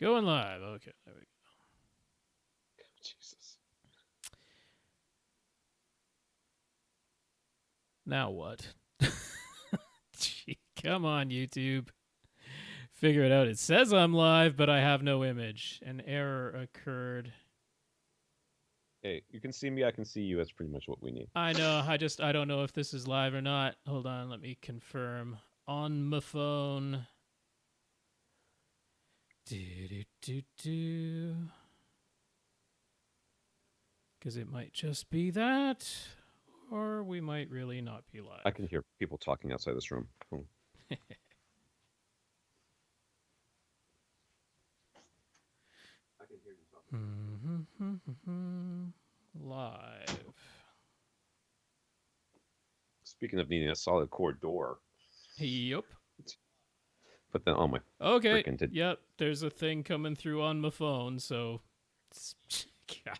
Going live. Okay, there we go. Jesus. Now what? Gee, come on, YouTube. Figure it out. It says I'm live, but I have no image. An error occurred. Hey, you can see me, I can see you. That's pretty much what we need. I know. I don't know if this is live or not. Hold on, let me confirm. On my phone. Because it might just be that, or we might really not be live. I can hear people talking outside this room. I can hear you talking. Live. Speaking of needing a solid core door. Yep. But then, oh my. Okay. Yep. There's a thing coming through on my phone, so. God.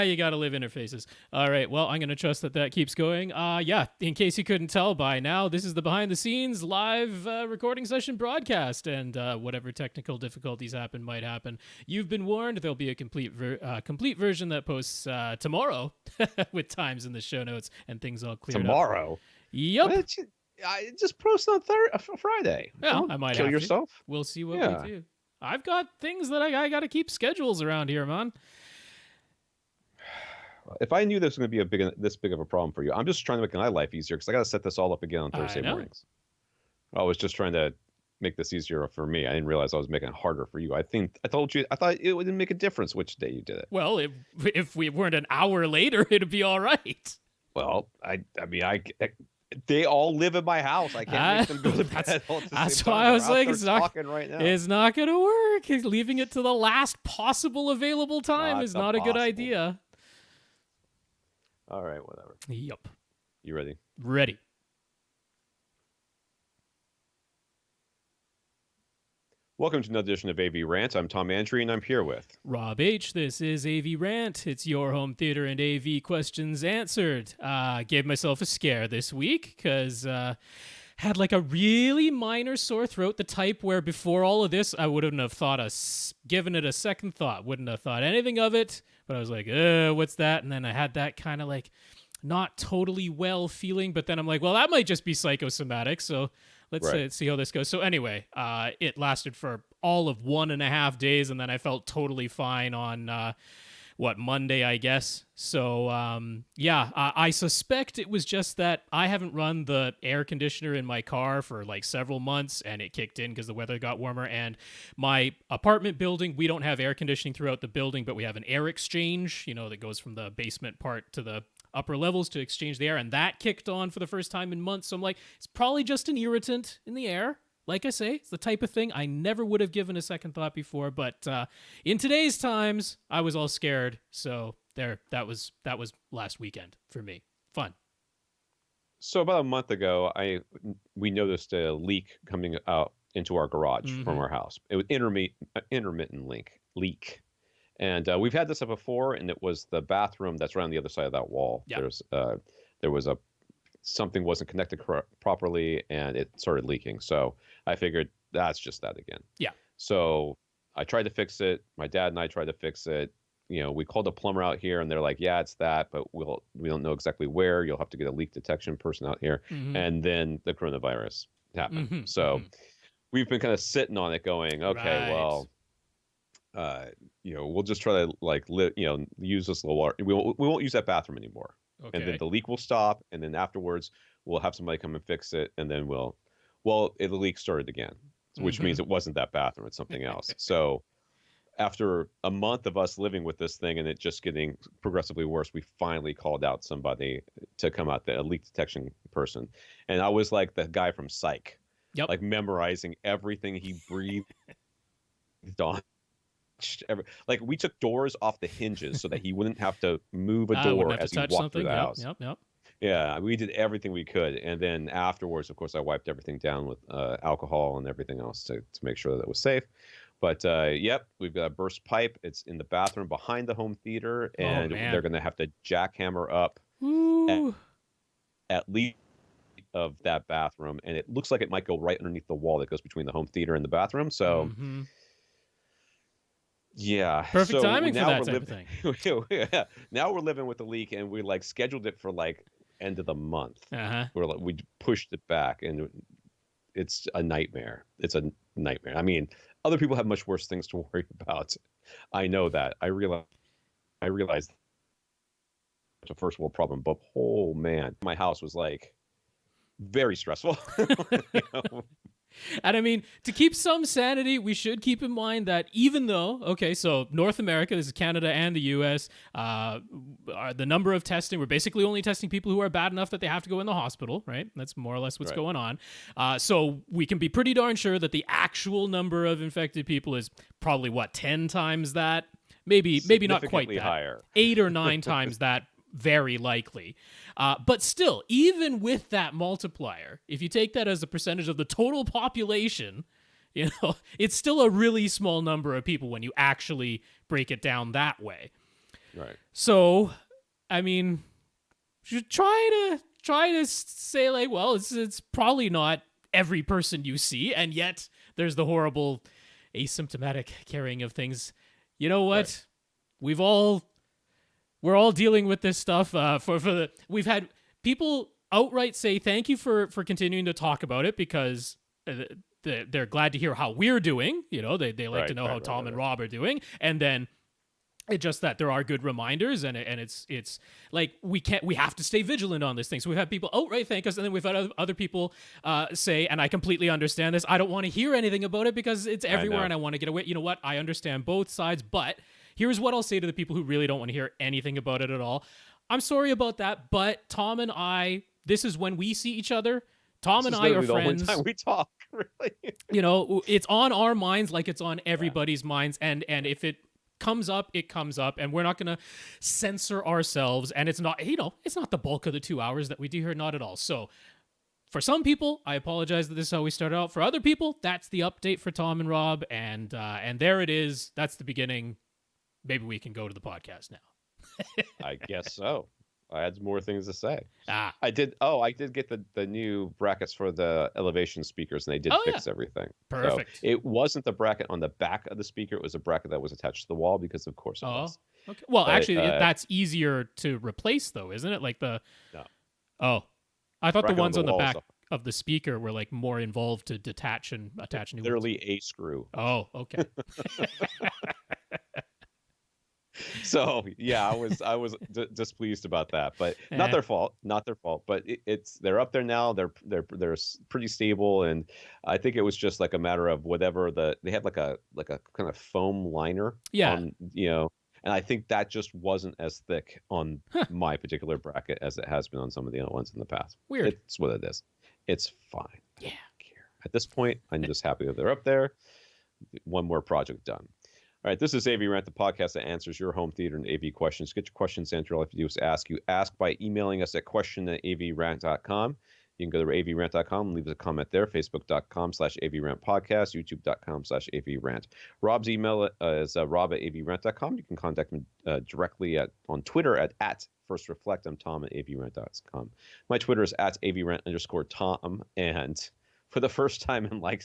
You gotta live interfaces. All right. Well, I'm gonna trust that keeps going. Yeah. In case you couldn't tell by now, this is the behind the scenes live recording session broadcast, and whatever technical difficulties might happen. You've been warned. There'll be a complete version that posts tomorrow with times in the show notes and things all cleared tomorrow? Up. Yep. Just post on Friday. Yeah, I might kill yourself. We'll see what we do. I've got things that I got to keep schedules around here, man. If I knew this was going to be this big of a problem for you, I'm just trying to make my life easier because I got to set this all up again on Thursday mornings. I was just trying to make this easier for me. I didn't realize I was making it harder for you. I thought it wouldn't make a difference which day you did it. Well, if we weren't an hour later, it'd be all right. Well, I mean, they all live in my house. I can't make them go to bed. That's why I was like, it's not going to work. Leaving it to the last possible available time is not a good idea. All right, whatever. Yep. You ready? Ready. Welcome to another edition of AV Rant. I'm Tom Andry, and I'm here with Rob H. This is AV Rant. It's your home theater and AV questions answered. Gave myself a scare this week because had like a really minor sore throat, the type where before all of this, I wouldn't have given it a second thought. Wouldn't have thought anything of it. But I was like, what's that? And then I had that kind of like not totally well feeling. But then I'm like, well, that might just be psychosomatic. So let's see how this goes. So anyway, it lasted for all of 1.5 days. And then I felt totally fine on, Monday, I guess. So, I suspect it was just that I haven't run the air conditioner in my car for like several months, and it kicked in because the weather got warmer. And my apartment building, we don't have air conditioning throughout the building, but we have an air exchange, that goes from the basement part to the upper levels to exchange the air, and that kicked on for the first time in months. So I'm like, it's probably just an irritant in the air. Like I say, it's the type of thing I never would have given a second thought before, but in today's times, I was all scared. So that was last weekend for me. Fun. So about a month ago, we noticed a leak coming out into our garage from our house. It was intermittent leak. And we've had this up before, and it was the bathroom that's right on the other side of that wall. Yeah. There was something wasn't connected properly, and it started leaking. So I figured that's just that again. Yeah. So I tried to fix it. My dad and I tried to fix it. We called a plumber out here, and they're like, yeah, it's that, but we don't know exactly where. You'll have to get a leak detection person out here. Mm-hmm. And then the coronavirus happened. Mm-hmm. So we've been kind of sitting on it going, okay, well, we'll just try to use this little water. We won't use that bathroom anymore. Okay. And then the leak will stop, and then afterwards we'll have somebody come and fix it, and then the leak started again, which means it wasn't that bathroom, it's something else. So after a month of us living with this thing and it just getting progressively worse, we finally called out somebody to come out, a leak detection person. And I was like the guy from Psych, like memorizing everything he breathed on. Like we took doors off the hinges so that he wouldn't have to move a door as he walked through the house. Yep. Yeah, we did everything we could, and then afterwards, of course, I wiped everything down with alcohol and everything else to make sure that it was safe. But we've got a burst pipe. It's in the bathroom behind the home theater, and they're going to have to jackhammer up at least of that bathroom, and it looks like it might go right underneath the wall that goes between the home theater and the bathroom. So. Yeah. Perfect So timing for now that we're type of thing. living. Now we're living with the leak, and we like scheduled it for like end of the month. Uh-huh. We pushed it back, and it's a nightmare. It's a nightmare. I mean, other people have much worse things to worry about. I know that. I realize it's a first world problem, but oh man, my house was like very stressful. You know? And I mean, to keep some sanity, we should keep in mind that even though, okay, so North America, this is Canada and the US, the number of testing, we're basically only testing people who are bad enough that they have to go in the hospital, right? That's more or less what's Right. going on. So we can be pretty darn sure that the actual number of infected people is probably, 10 times that? Maybe not quite that. Higher. 8 or 9 times that, very likely. But still, even with that multiplier, if you take that as a percentage of the total population, it's still a really small number of people when you actually break it down that way. Right. So, I mean, you try to say like, well, it's probably not every person you see, and yet there's the horrible asymptomatic carrying of things. You know what? Right. We're all dealing with this stuff. We've had people outright say thank you for continuing to talk about it, because they're glad to hear how we're doing. They like to know how Tom and Rob are doing, and then it's just that there are good reminders, and it's like we have to stay vigilant on this thing. So we've had people outright thank us, and then we've had other people say, and I completely understand this, I don't want to hear anything about it because it's everywhere and I want to get away. You know what? I understand both sides, but here's what I'll say to the people who really don't want to hear anything about it at all. I'm sorry about that, but Tom and I, this is when we see each other. Tom and I are friends. The only time we talk, really. It's on our minds like it's on everybody's minds, and if it comes up, it comes up, and we're not going to censor ourselves, and it's not, it's not the bulk of the 2 hours that we do here, not at all. So for some people, I apologize that this is how we started out. For other people, that's the update for Tom and Rob, and there it is. That's the beginning. Maybe we can go to the podcast now. I guess so. I had more things to say. I did get the new brackets for the elevation speakers, and they did fix everything. Perfect. So it wasn't the bracket on the back of the speaker. It was a bracket that was attached to the wall, because of course it was. Okay. Well, actually, that's easier to replace, though, isn't it? Like No. Oh. I thought the ones on the back up of the speaker were like more involved to detach and attach new ones. Literally a screw. Oh, okay. So yeah, I was displeased about that, but not their fault. But they're up there now. They're pretty stable, and I think it was just like a matter of whatever they had like a kind of foam liner. Yeah. And I think that just wasn't as thick on my particular bracket as it has been on some of the other ones in the past. Weird. It's what it is. It's fine. Yeah. I don't care. At this point, I'm just happy that they're up there. One more project done. All right, this is AV Rant, the podcast that answers your home theater and AV questions. Get your questions answered. All you have to do is ask. You ask by emailing us at question@avrant.com. You can go to avrant.com and leave us a comment there. Facebook.com/AVRant podcast. YouTube.com/AVRant. Rob's email is rob@avrant.com. You can contact me directly on Twitter at FirstReflect. I'm Tom at avrant.com. My Twitter is at avrant_Tom. And for the first time in like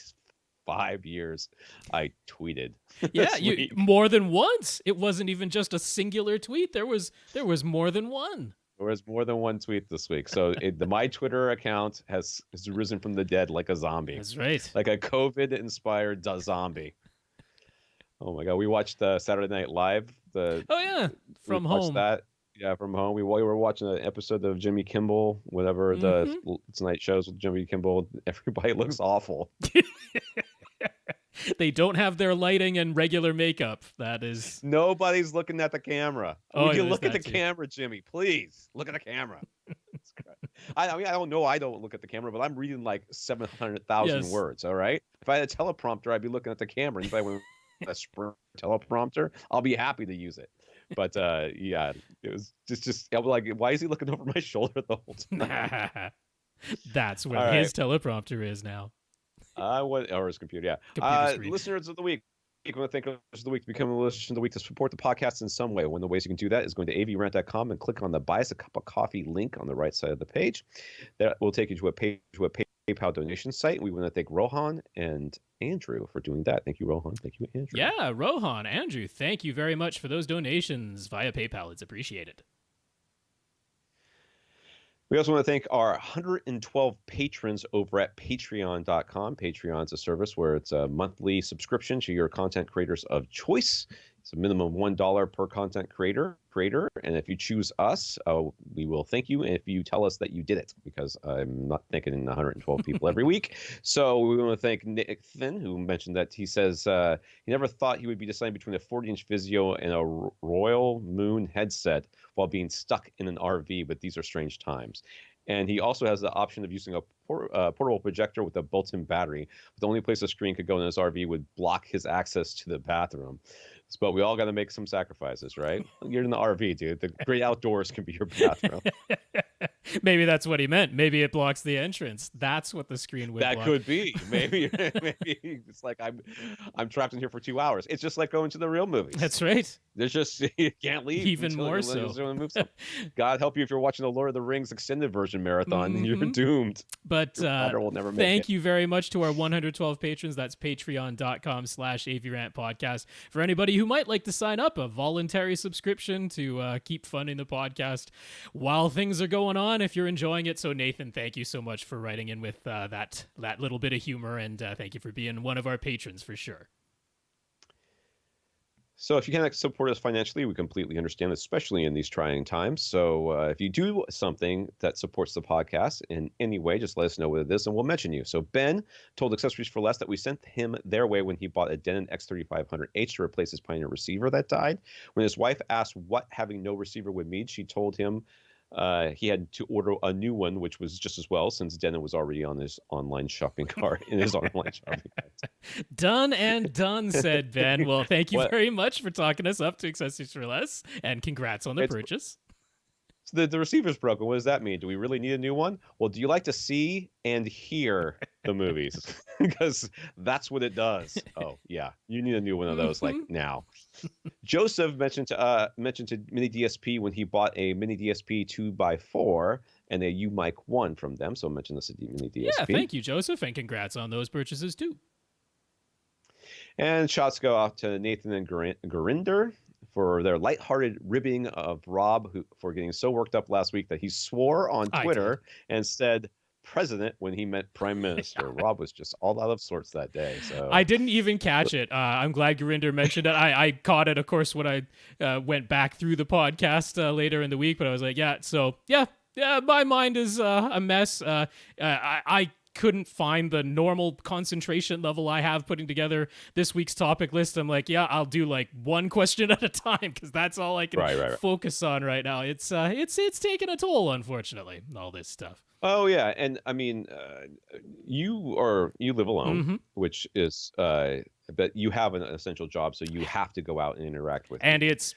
5 years, I tweeted. Yeah, you more than once. It wasn't even just a singular tweet. There was more than one. There was more than one tweet this week. So my Twitter account has risen from the dead like a zombie. That's right. Like a COVID-inspired zombie. Oh my God, we watched Saturday Night Live. From home. That. Yeah, from home. We were watching an episode of Jimmy Kimmel, whatever the Tonight shows with Jimmy Kimmel. Everybody looks awful. They don't have their lighting and regular makeup. That is... Nobody's looking at the camera. Would you look at the camera, Jimmy? Please, look at the camera. I mean, I don't know. I don't look at the camera, but I'm reading like 700,000 words, all right? If I had a teleprompter, I'd be looking at the camera. If I went with a Sprint teleprompter, I'll be happy to use it. But yeah, it was just I was like, why is he looking over my shoulder the whole time? That's where his teleprompter is now. Or his computer, yeah. Listeners of the week. I want to thank listeners of the week to become a listener of the week to support the podcast in some way. One of the ways you can do that is going to avrant.com and click on the Buy Us a Cup of Coffee link on the right side of the page. That will take you to a page PayPal donation site. We want to thank Rohan and Andrew for doing that. Thank you, Rohan. Thank you, Andrew. Yeah, Rohan, Andrew, thank you very much for those donations via PayPal. It's appreciated. We also want to thank our 112 patrons over at patreon.com. Patreon's a service where it's a monthly subscription to your content creators of choice. It's a minimum $1 per content creator. And if you choose us, we will thank you if you tell us that you did it, because I'm not thanking 112 people every week. So we want to thank Nathan, who mentioned that he says he never thought he would be deciding between a 40-inch Vizio and a Royal Moon headset while being stuck in an RV, but these are strange times. And he also has the option of using a portable projector with a built-in battery. But the only place the screen could go in his RV would block his access to the bathroom. But we all got to make some sacrifices, right? You're in the RV, dude. The great outdoors can be your bathroom. Maybe that's what he meant. Maybe it blocks the entrance. That's what the screen would block. That could be. Maybe it's like I'm trapped in here for 2 hours. It's just like going to the real movies. That's right. There's just you can't leave. Even more so. God help you if you're watching the Lord of the Rings extended version marathon. Mm-hmm. You're doomed. But will never thank you very much to our 112 patrons. That's patreon.com/AVRant podcast. For anybody who might like to sign up, a voluntary subscription to keep funding the podcast while things are going on, if you're enjoying it. So Nathan, thank you so much for writing in with that little bit of humor, and thank you for being one of our patrons for sure. So if you can't support us financially, we completely understand, especially in these trying times. So if you do something that supports the podcast in any way, just let us know what it is, and we'll mention you. So Ben told Accessories for Less that we sent him their way when he bought a Denon X3500H to replace his Pioneer receiver that died. When his wife asked what having no receiver would mean, she told him he had to order a new one, which was just as well, since Denon was already on his online shopping cart. Done and done, said Ben. Well, thank you very much for talking us up to Accessories for Less, and congrats on the purchase. So the receiver's broken. What does that mean? Do we really need a new one? Well, do you like to see and hear the movies? Because that's what it does. Oh, yeah. You need a new one of those, like, now. Joseph mentioned to Mini DSP when he bought a Mini DSP 2x4 and a U-Mic 1 from them. So mention this at Mini DSP. Yeah, thank you, Joseph, and congrats on those purchases, too. And shots go off to Nathan and Gurinder for their lighthearted ribbing of Rob for getting so worked up last week that he swore on Twitter and said president when he meant prime minister. Rob was just all out of sorts that day. So I didn't even catch it. I'm glad Gurinder mentioned it. I caught it, of course, when I went back through the podcast later in the week, but I was like, yeah, my mind is a mess. I couldn't find the normal concentration level I have putting together this week's topic list. I'm like, yeah, I'll do like one question at a time because that's all I can focus on right now. It's taking a toll, unfortunately, all this stuff. Oh yeah, and I mean, you live alone, which is but you have an essential job, so you have to go out and interact with. And it's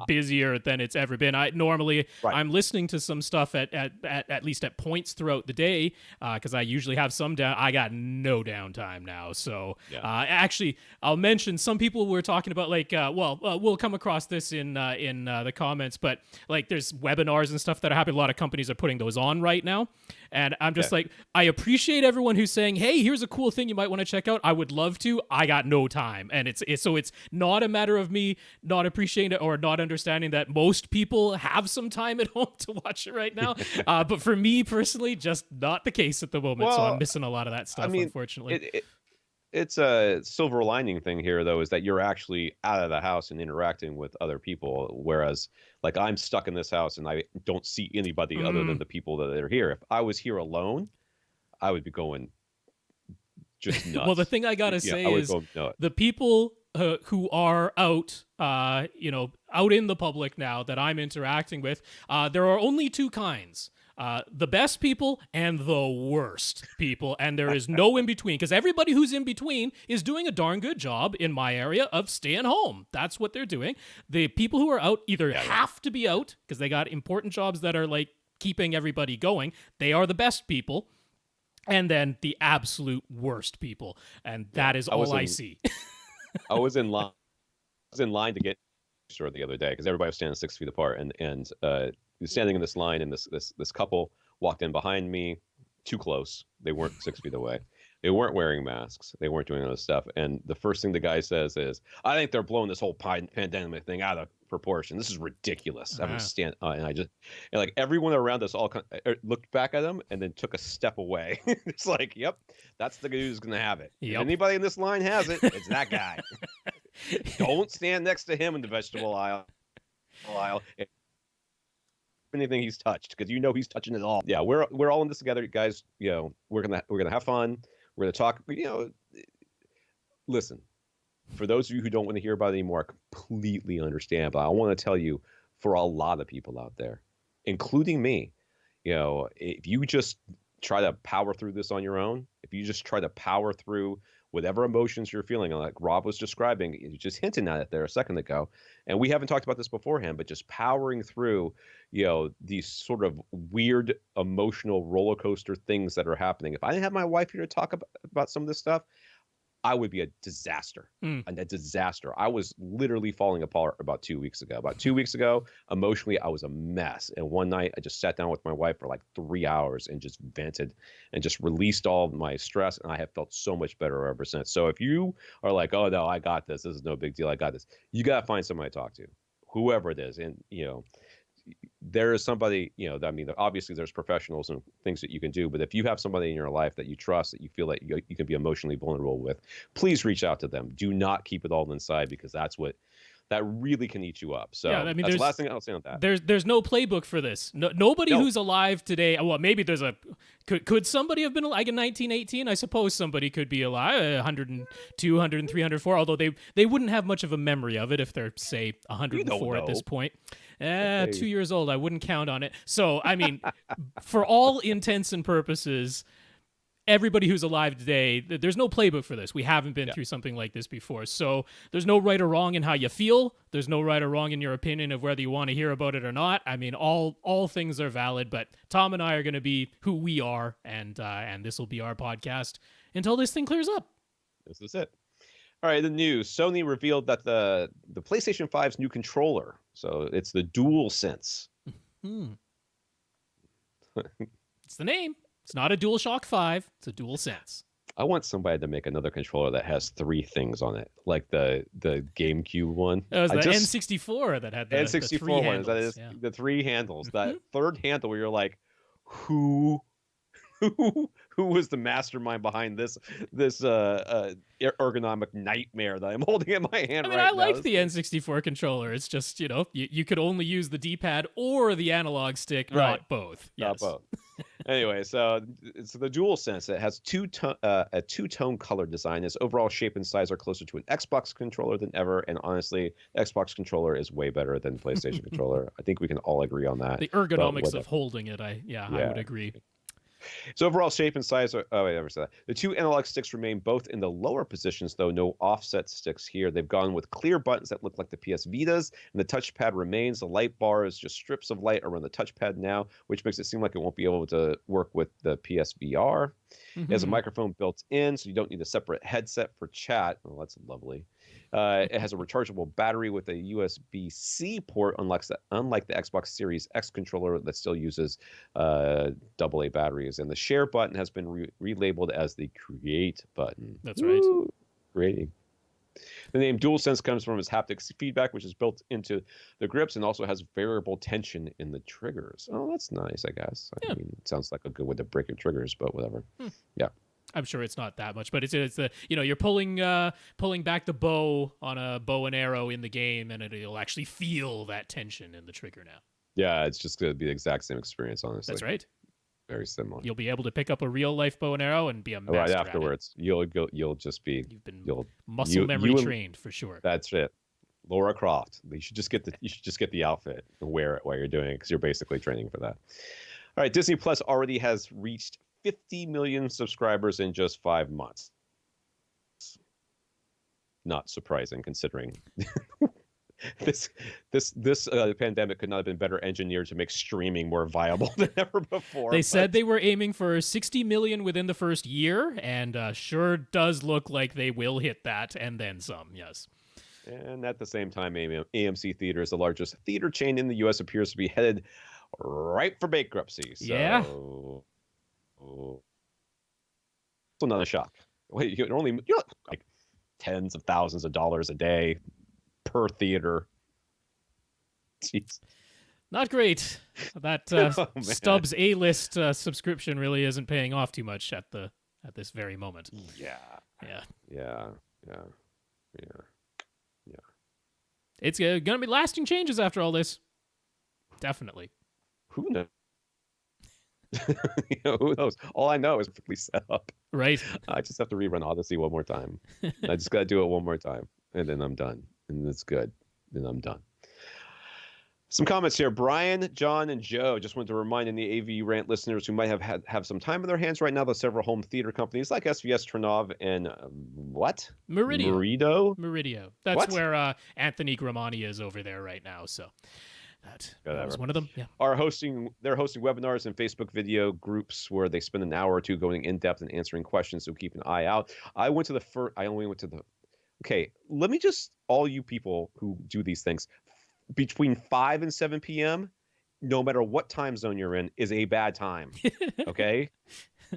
busier than it's ever been. I'm listening to some stuff at least at points throughout the day because I usually have some down. I got no downtime now, so actually, I'll mention some people were talking about like we'll come across this in the comments, but like there's webinars and stuff that are happening. A lot of companies are putting those on right now. And I'm just like, I appreciate everyone who's saying, hey, here's a cool thing you might want to check out. I would love to. I got no time. And it's not a matter of me not appreciating it or not understanding that most people have some time at home to watch it right now. But for me personally, just not the case at the moment. So I'm missing a lot of that stuff, unfortunately. It's a silver lining thing here, though, is that you're actually out of the house and interacting with other people. Whereas, like, I'm stuck in this house and I don't see anybody other than the people that are here. If I was here alone, I would be going just nuts. Well, the thing I got to say is the people who are out, out in the public now that I'm interacting with, there are only two kinds. The best people and the worst people, and there is no in between, because everybody who's in between is doing a darn good job in my area of staying home. That's what they're doing. The people who are out either have to be out because they got important jobs that are like keeping everybody going. They are the best people, and then the absolute worst people, and that is all I see. I was in line to get a store the other day because everybody was standing 6 feet apart, and standing in this line, and this couple walked in behind me, too close. They weren't 6 feet away. They weren't wearing masks. They weren't doing all this stuff. And the first thing the guy says is, "I think they're blowing this whole pandemic thing out of proportion. This is ridiculous." And I just, and like everyone around us all looked back at him and then took a step away. It's like, yep, that's the guy who's going to have it. Yep. If anybody in this line has it, it's that guy. Don't stand next to him in the vegetable aisle. Anything he's touched, because you know he's touching it all. Yeah, we're all in this together, guys. You know, we're gonna have fun. We're gonna talk. You know, listen. For those of you who don't want to hear about it anymore, I completely understand. But I want to tell you, for a lot of people out there, including me, you know, if you just try to power through this on your own, if you just try to power through whatever emotions you're feeling, like Rob was describing, you just hinting at it there a second ago, and we haven't talked about this beforehand, but just powering through, you know, these sort of weird emotional roller coaster things that are happening. If I didn't have my wife here to talk about some of this stuff, I would be a disaster. A disaster. I was literally falling apart about 2 weeks ago. About 2 weeks ago, emotionally, I was a mess. And one night, I just sat down with my wife for like 3 hours and just vented and just released all of my stress. And I have felt so much better ever since. So if you are like, "Oh, no, I got this. This is no big deal. I got this." You got to find somebody to talk to, whoever it is. And, you know, there is somebody, you know, I mean, obviously there's professionals and things that you can do, but if you have somebody in your life that you trust, that you feel like you can be emotionally vulnerable with, please reach out to them. Do not keep it all inside, because that really can eat you up. So yeah, I mean, that's the last thing I'll say on that. There's no playbook for this. Nobody who's alive today. Well, maybe there's could somebody have been like in 1918? I suppose somebody could be alive 102, 103, 104, although they wouldn't have much of a memory of it if they're, say, 104 at this point. 2 years old, I wouldn't count on it. So, I mean, for all intents and purposes, everybody who's alive today, there's no playbook for this. We haven't been through something like this before. So there's no right or wrong in how you feel. There's no right or wrong in your opinion of whether you want to hear about it or not. I mean, all things are valid, but Tom and I are going to be who we are, and this will be our podcast until this thing clears up. This is it. All right, the news. Sony revealed that the PlayStation 5's new controller, so it's the DualSense. It's the name. It's not a DualShock 5. It's a DualSense. I want somebody to make another controller that has 3 things on it, like the GameCube one. It was the N64 that had the N64 the 3 one. handles. That is the 3 handles. That third handle where you're like, who was the mastermind behind this ergonomic nightmare that I'm holding in my hand right now? I liked the N64 controller. It's just, you know, you could only use the D-pad or the analog stick, not both. Not both. Anyway, so it's the DualSense. It has a two-tone color design. Its overall shape and size are closer to an Xbox controller than ever, and honestly, the Xbox controller is way better than the PlayStation controller. I think we can all agree on that. The ergonomics of holding it, I would agree. So overall shape and size are, I never said that. The 2 analog sticks remain both in the lower positions, though no offset sticks here. They've gone with clear buttons that look like the PS Vitas, and the touchpad remains. The light bar is just strips of light around the touchpad now, which makes it seem like it won't be able to work with the PSVR. It has a microphone built in, so you don't need a separate headset for chat. Oh, that's lovely. It has a rechargeable battery with a USB-C port, unlike the Xbox Series X controller that still uses AA batteries. And the share button has been relabeled as the create button. That's right. Creating. The name DualSense comes from its haptic feedback, which is built into the grips and also has variable tension in the triggers. Oh, that's nice, I guess. I mean, it sounds like a good way to break your triggers, but whatever. Yeah. I'm sure it's not that much, but it's the, you know, you're pulling back the bow on a bow and arrow in the game, and it'll actually feel that tension in the trigger now. Yeah, it's just going to be the exact same experience, honestly. That's right. Very similar. You'll be able to pick up a real life bow and arrow and be a master right afterwards. You'll just be. You've been muscle memory trained for sure. That's it. Lara Croft. You should just get the outfit and wear it while you're doing it, because you're basically training for that. All right, Disney Plus already has reached 50 million subscribers in just 5 months. Not surprising, considering this pandemic could not have been better engineered to make streaming more viable than ever before. They said they were aiming for 60 million within the first year, and sure does look like they will hit that and then some. Yes. And at the same time, AMC Theaters, the largest theater chain in the U.S., appears to be headed right for bankruptcy. So, Oh, it's another shock. Wait, you're like tens of thousands of dollars a day per theater. Jeez. Not great. That Stubbs A-list subscription really isn't paying off too much at this very moment. Yeah. It's going to be lasting changes after all this. Definitely. Who knows? Who knows? All I know is perfectly set up. Right. I just have to rerun Odyssey one more time. I just got to do it one more time, and then I'm done. And it's good. Then I'm done. Some comments here. Brian, John, and Joe just wanted to remind any AV Rant listeners who might have some time in their hands right now that several home theater companies like SVS, Trinov, and what? Meridio. That's what? where Anthony Gramani is over there right now. So that was one of them. Yeah. They're hosting webinars and Facebook video groups where they spend an hour or two going in depth and answering questions. So keep an eye out. I only went to the. Okay, let me just all you people who do these things. Between 5 and 7 p.m., no matter what time zone you're in, is a bad time. Okay?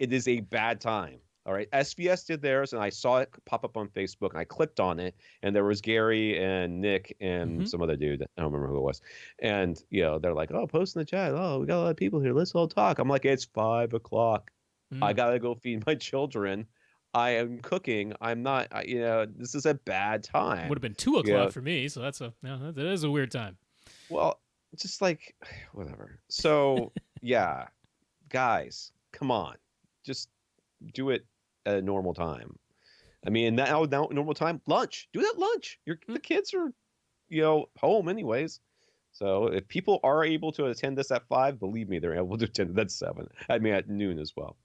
It is a bad time. All right? SVS did theirs, and I saw it pop up on Facebook, and I clicked on it, and there was Gary and Nick and some other dude. I don't remember who it was. And, they're like, oh, post in the chat. Oh, we got a lot of people here. Let's all talk. I'm like, it's 5 o'clock. I got to go feed my children. I am cooking. I'm not, this is a bad time. Would have been 2 o'clock for me. So that is a weird time. Well, just like, whatever. So yeah, guys, come on, just do it at a normal time. I mean, now normal time, lunch, do it at lunch. The kids are, home anyways. So if people are able to attend this at 5, believe me, they're able to attend it at 7. I mean, at noon as well.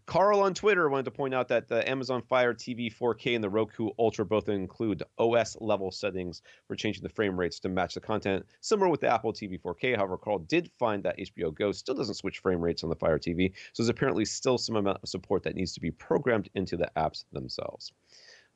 Carl on Twitter wanted to point out that the Amazon Fire TV 4K and the Roku Ultra both include OS level settings for changing the frame rates to match the content, similar with the Apple TV 4K. However, Carl did find that HBO Go still doesn't switch frame rates on the Fire TV, so there's apparently still some amount of support that needs to be programmed into the apps themselves.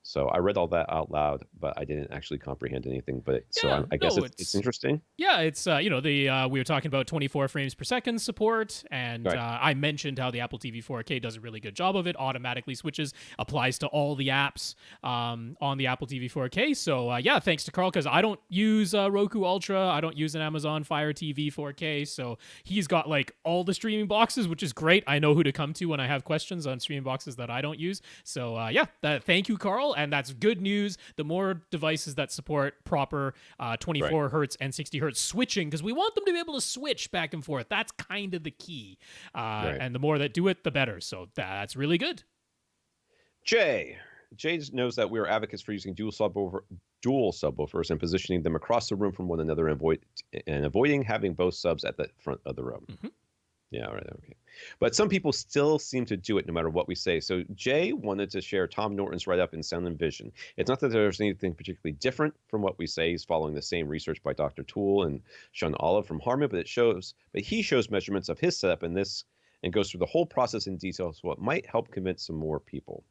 So I read all that out loud, but I didn't actually comprehend anything. But I guess it's interesting. Yeah, it's we were talking about 24 frames per second support, and right. I mentioned how the Apple TV 4K does a really good job of it. Automatically switches, applies to all the apps on the Apple TV 4K. So thanks to Carl, because I don't use Roku Ultra, I don't use an Amazon Fire TV 4K. So he's got like all the streaming boxes, which is great. I know who to come to when I have questions on streaming boxes that I don't use. So thank you, Carl. And that's good news. The more devices that support proper 24 hertz and 60 hertz switching, because we want them to be able to switch back and forth. That's kind of the key. And the more that do it, the better. So that's really good. Jay knows that we are advocates for using dual subwoofers and positioning them across the room from one another and avoiding having both subs at the front of the room. Mm-hmm. Yeah, right. Okay. But some people still seem to do it no matter what we say. So Jay wanted to share Tom Norton's write-up in Sound and Vision. It's not that there's anything particularly different from what we say. He's following the same research by Dr. Toole and Sean Olive from Harman, but he shows measurements of his setup in this and goes through the whole process in detail, so it might help convince some more people.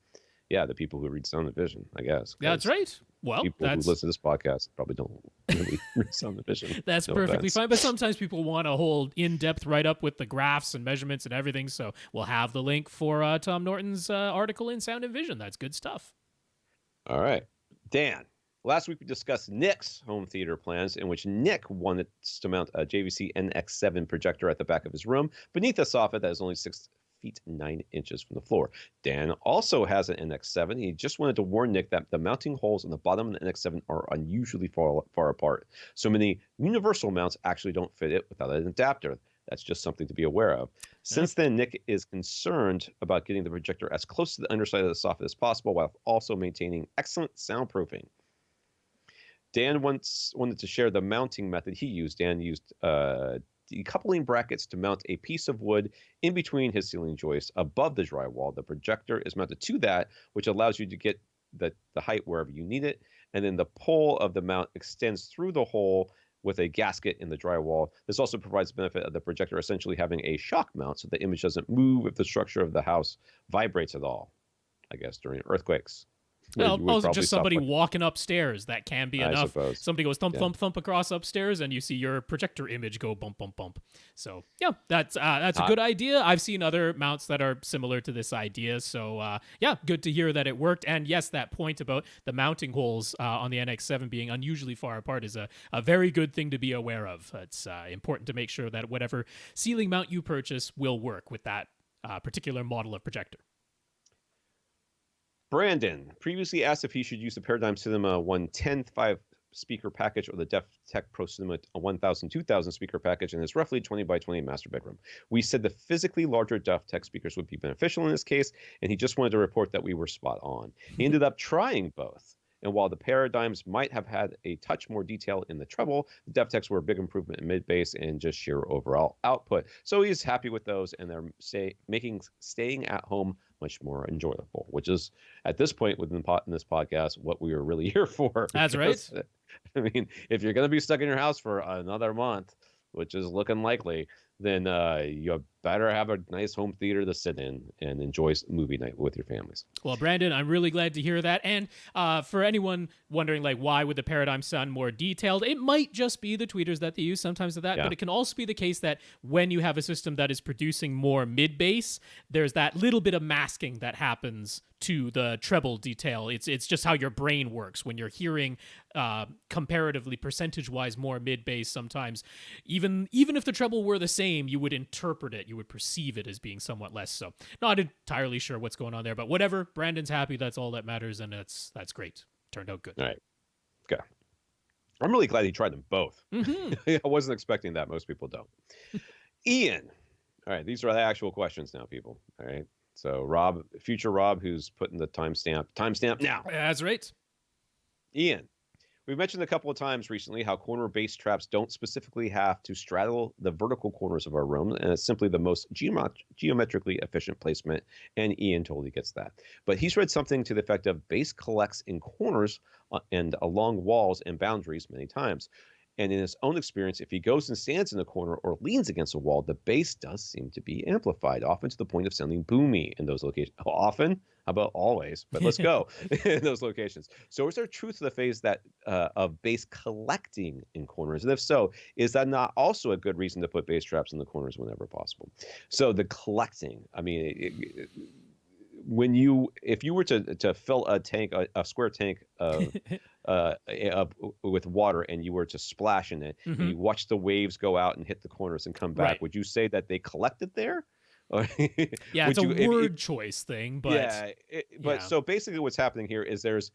Yeah, the people who read Sound and Vision, I guess. That's right. Well, people who listen to this podcast probably don't really read Sound and Vision. That's perfectly fine. But sometimes people want a whole in-depth write-up with the graphs and measurements and everything. So we'll have the link for Tom Norton's article in Sound and Vision. That's good stuff. All right. Dan, last week we discussed Nick's home theater plans, in which Nick wanted to mount a JVC NX7 projector at the back of his room beneath a soffit that is only 6 feet 9 inches from the floor. Dan also has an NX7. He just wanted to warn Nick that the mounting holes on the bottom of the NX7 are unusually far apart. So many universal mounts actually don't fit it without an adapter. That's just something to be aware of. Since then, Nick is concerned about getting the projector as close to the underside of the soffit as possible while also maintaining excellent soundproofing. Dan wanted to share the mounting method he used. Dan used decoupling brackets to mount a piece of wood in between his ceiling joists above the drywall. The projector is mounted to that, which allows you to get the height wherever you need it. And then the pole of the mount extends through the hole with a gasket in the drywall. This also provides the benefit of the projector essentially having a shock mount, so the image doesn't move if the structure of the house vibrates at all, I guess, during earthquakes. Well, You would also probably just stop somebody playing. walking upstairs, that can be I enough. suppose. Somebody goes thump, thump, thump across upstairs, and you see your projector image go bump, bump, bump. So yeah, that's a good idea. I've seen other mounts that are similar to this idea. So yeah, good to hear that it worked. And yes, that point about the mounting holes on the NX7 being unusually far apart is a very good thing to be aware of. It's important to make sure that whatever ceiling mount you purchase will work with that particular model of projector. Brandon previously asked if he should use the Paradigm Cinema 110 5-speaker package or the Def Tech Pro Cinema 1000 2000 speaker package in his roughly 20 by 20 master bedroom. We said the physically larger Def Tech speakers would be beneficial in this case, and he just wanted to report that we were spot on. He ended up trying both. And while the Paradigms might have had a touch more detail in the treble, the DevTechs were a big improvement in mid-bass and just sheer overall output. So he's happy with those, and they're making staying at home much more enjoyable, which is, at this point within this podcast, what we were really here for. That's right. I mean, if you're going to be stuck in your house for another month, which is looking likely, then you better have a nice home theater to sit in and enjoy movie night with your families. Well, Brandon, I'm really glad to hear that. And for anyone wondering, like, why would the Paradigm sound more detailed? It might just be the tweeters that they use sometimes of that, but it can also be the case that when you have a system that is producing more mid-bass, there's that little bit of masking that happens to the treble detail. It's just how your brain works when you're hearing comparatively percentage-wise more mid-bass. Sometimes even if the treble were the same, you would interpret it, you would perceive it as being somewhat less. So not entirely sure what's going on there, but whatever. Brandon's happy, that's all that matters, and that's great. Turned out good. All right. Okay. I'm really glad he tried them both. I wasn't expecting that. Most people don't. Ian. All right, these are the actual questions now, people. All right. So Rob, future Rob, who's putting the timestamp now. That's right. Ian, we've mentioned a couple of times recently how corner bass traps don't specifically have to straddle the vertical corners of our room, and it's simply the most geometrically efficient placement, and Ian totally gets that. But he's read something to the effect of bass collects in corners and along walls and boundaries many times. And in his own experience, if he goes and stands in a corner or leans against a wall, the bass does seem to be amplified, often to the point of sounding boomy in those locations. Often? How about always? But let's go in those locations. So is there truth to the phase that of bass collecting in corners? And if so, is that not also a good reason to put bass traps in the corners whenever possible? So the collecting, I mean, if you were to fill a square tank with water, and you were to splash in it, and you watch the waves go out and hit the corners and come back, would you say that they collected there? Yeah, it's a word choice thing, but so basically what's happening here is there's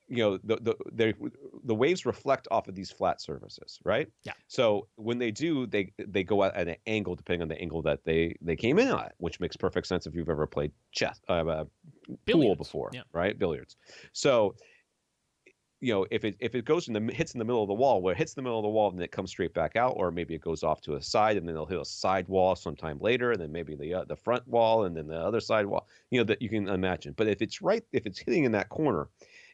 the waves reflect off of these flat surfaces, right? Yeah. So when they do, they go out at an angle depending on the angle that they came in at, which makes perfect sense if you've ever played chess, pool before, right? Billiards. So if it goes hits in the middle of the wall, where it hits the middle of the wall, then it comes straight back out, or maybe it goes off to a side, and then it'll hit a side wall sometime later, and then maybe the front wall, and then the other side wall. That you can imagine. But if it's hitting in that corner,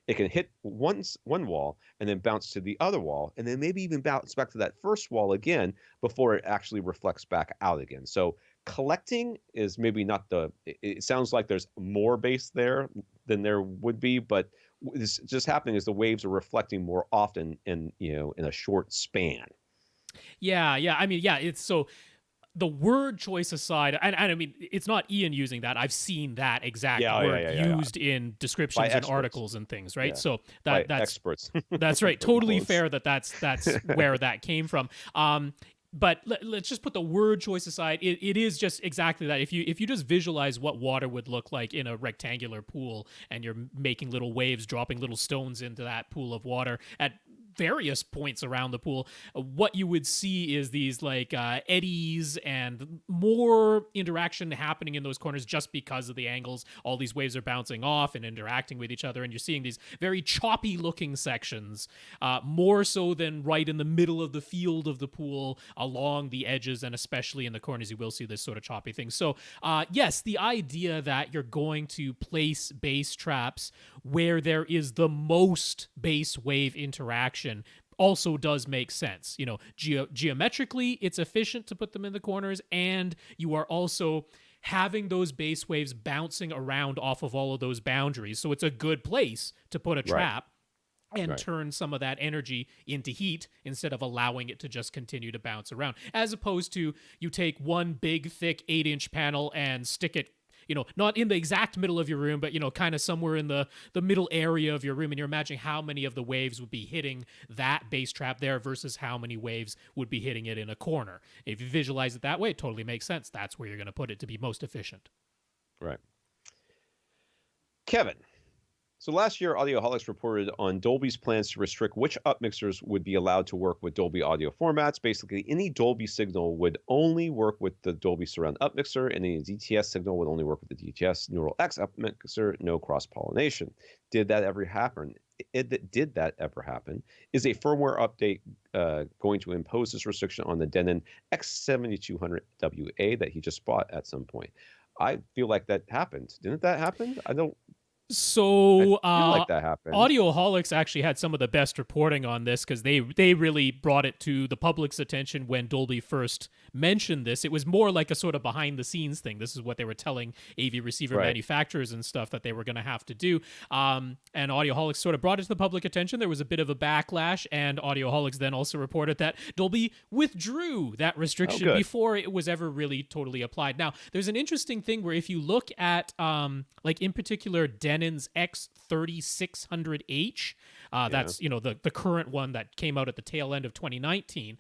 it can hit one wall and then bounce to the other wall, and then maybe even bounce back to that first wall again before it actually reflects back out again. So collecting is maybe not it sounds like there's more bass there than there would be, but what's just happening is the waves are reflecting more often in a short span. Yeah. I mean, it's so. The word choice aside, and I mean, it's not Ian using that. I've seen that exact word used in descriptions and articles and things, right? Yeah. So that's experts. That's right. Totally fair that's where that came from. But let's just put the word choice aside. It is just exactly that. If you just visualize what water would look like in a rectangular pool, and you're making little waves, dropping little stones into that pool of water at various points around the pool, what you would see is these like eddies and more interaction happening in those corners just because of the angles. All these waves are bouncing off and interacting with each other, and you're seeing these very choppy looking sections, more so than right in the middle of the field of the pool, along the edges, and especially in the corners you will see this sort of choppy thing. So yes, the idea that you're going to place bass traps where there is the most bass wave interaction also does make sense. Geometrically, it's efficient to put them in the corners, and you are also having those bass waves bouncing around off of all of those boundaries. So it's a good place to put a trap and turn some of that energy into heat instead of allowing it to just continue to bounce around. As opposed to you take one big, thick 8-inch panel and stick it, not in the exact middle of your room, but, kind of somewhere in the middle area of your room. And you're imagining how many of the waves would be hitting that bass trap there versus how many waves would be hitting it in a corner. If you visualize it that way, it totally makes sense. That's where you're going to put it to be most efficient. Right. Kevin. So last year, Audioholics reported on Dolby's plans to restrict which upmixers would be allowed to work with Dolby audio formats. Basically, any Dolby signal would only work with the Dolby Surround upmixer, and any DTS signal would only work with the DTS Neural X upmixer, no cross-pollination. Did that ever happen? Did that ever happen? Is a firmware update going to impose this restriction on the Denon X7200WA that he just bought at some point? I feel like that happened. Didn't that happen? So I feel like that happened. Audioholics actually had some of the best reporting on this because they really brought it to the public's attention when Dolby first mentioned this. It was more like a sort of behind the scenes thing. This is what they were telling AV receiver manufacturers and stuff that they were going to have to do. And Audioholics sort of brought it to the public attention. There was a bit of a backlash, and Audioholics then also reported that Dolby withdrew that restriction before it was ever really totally applied. Now, there's an interesting thing where if you look at, like in particular, Denon's X3600H. That's, the current one that came out at the tail end of 2019.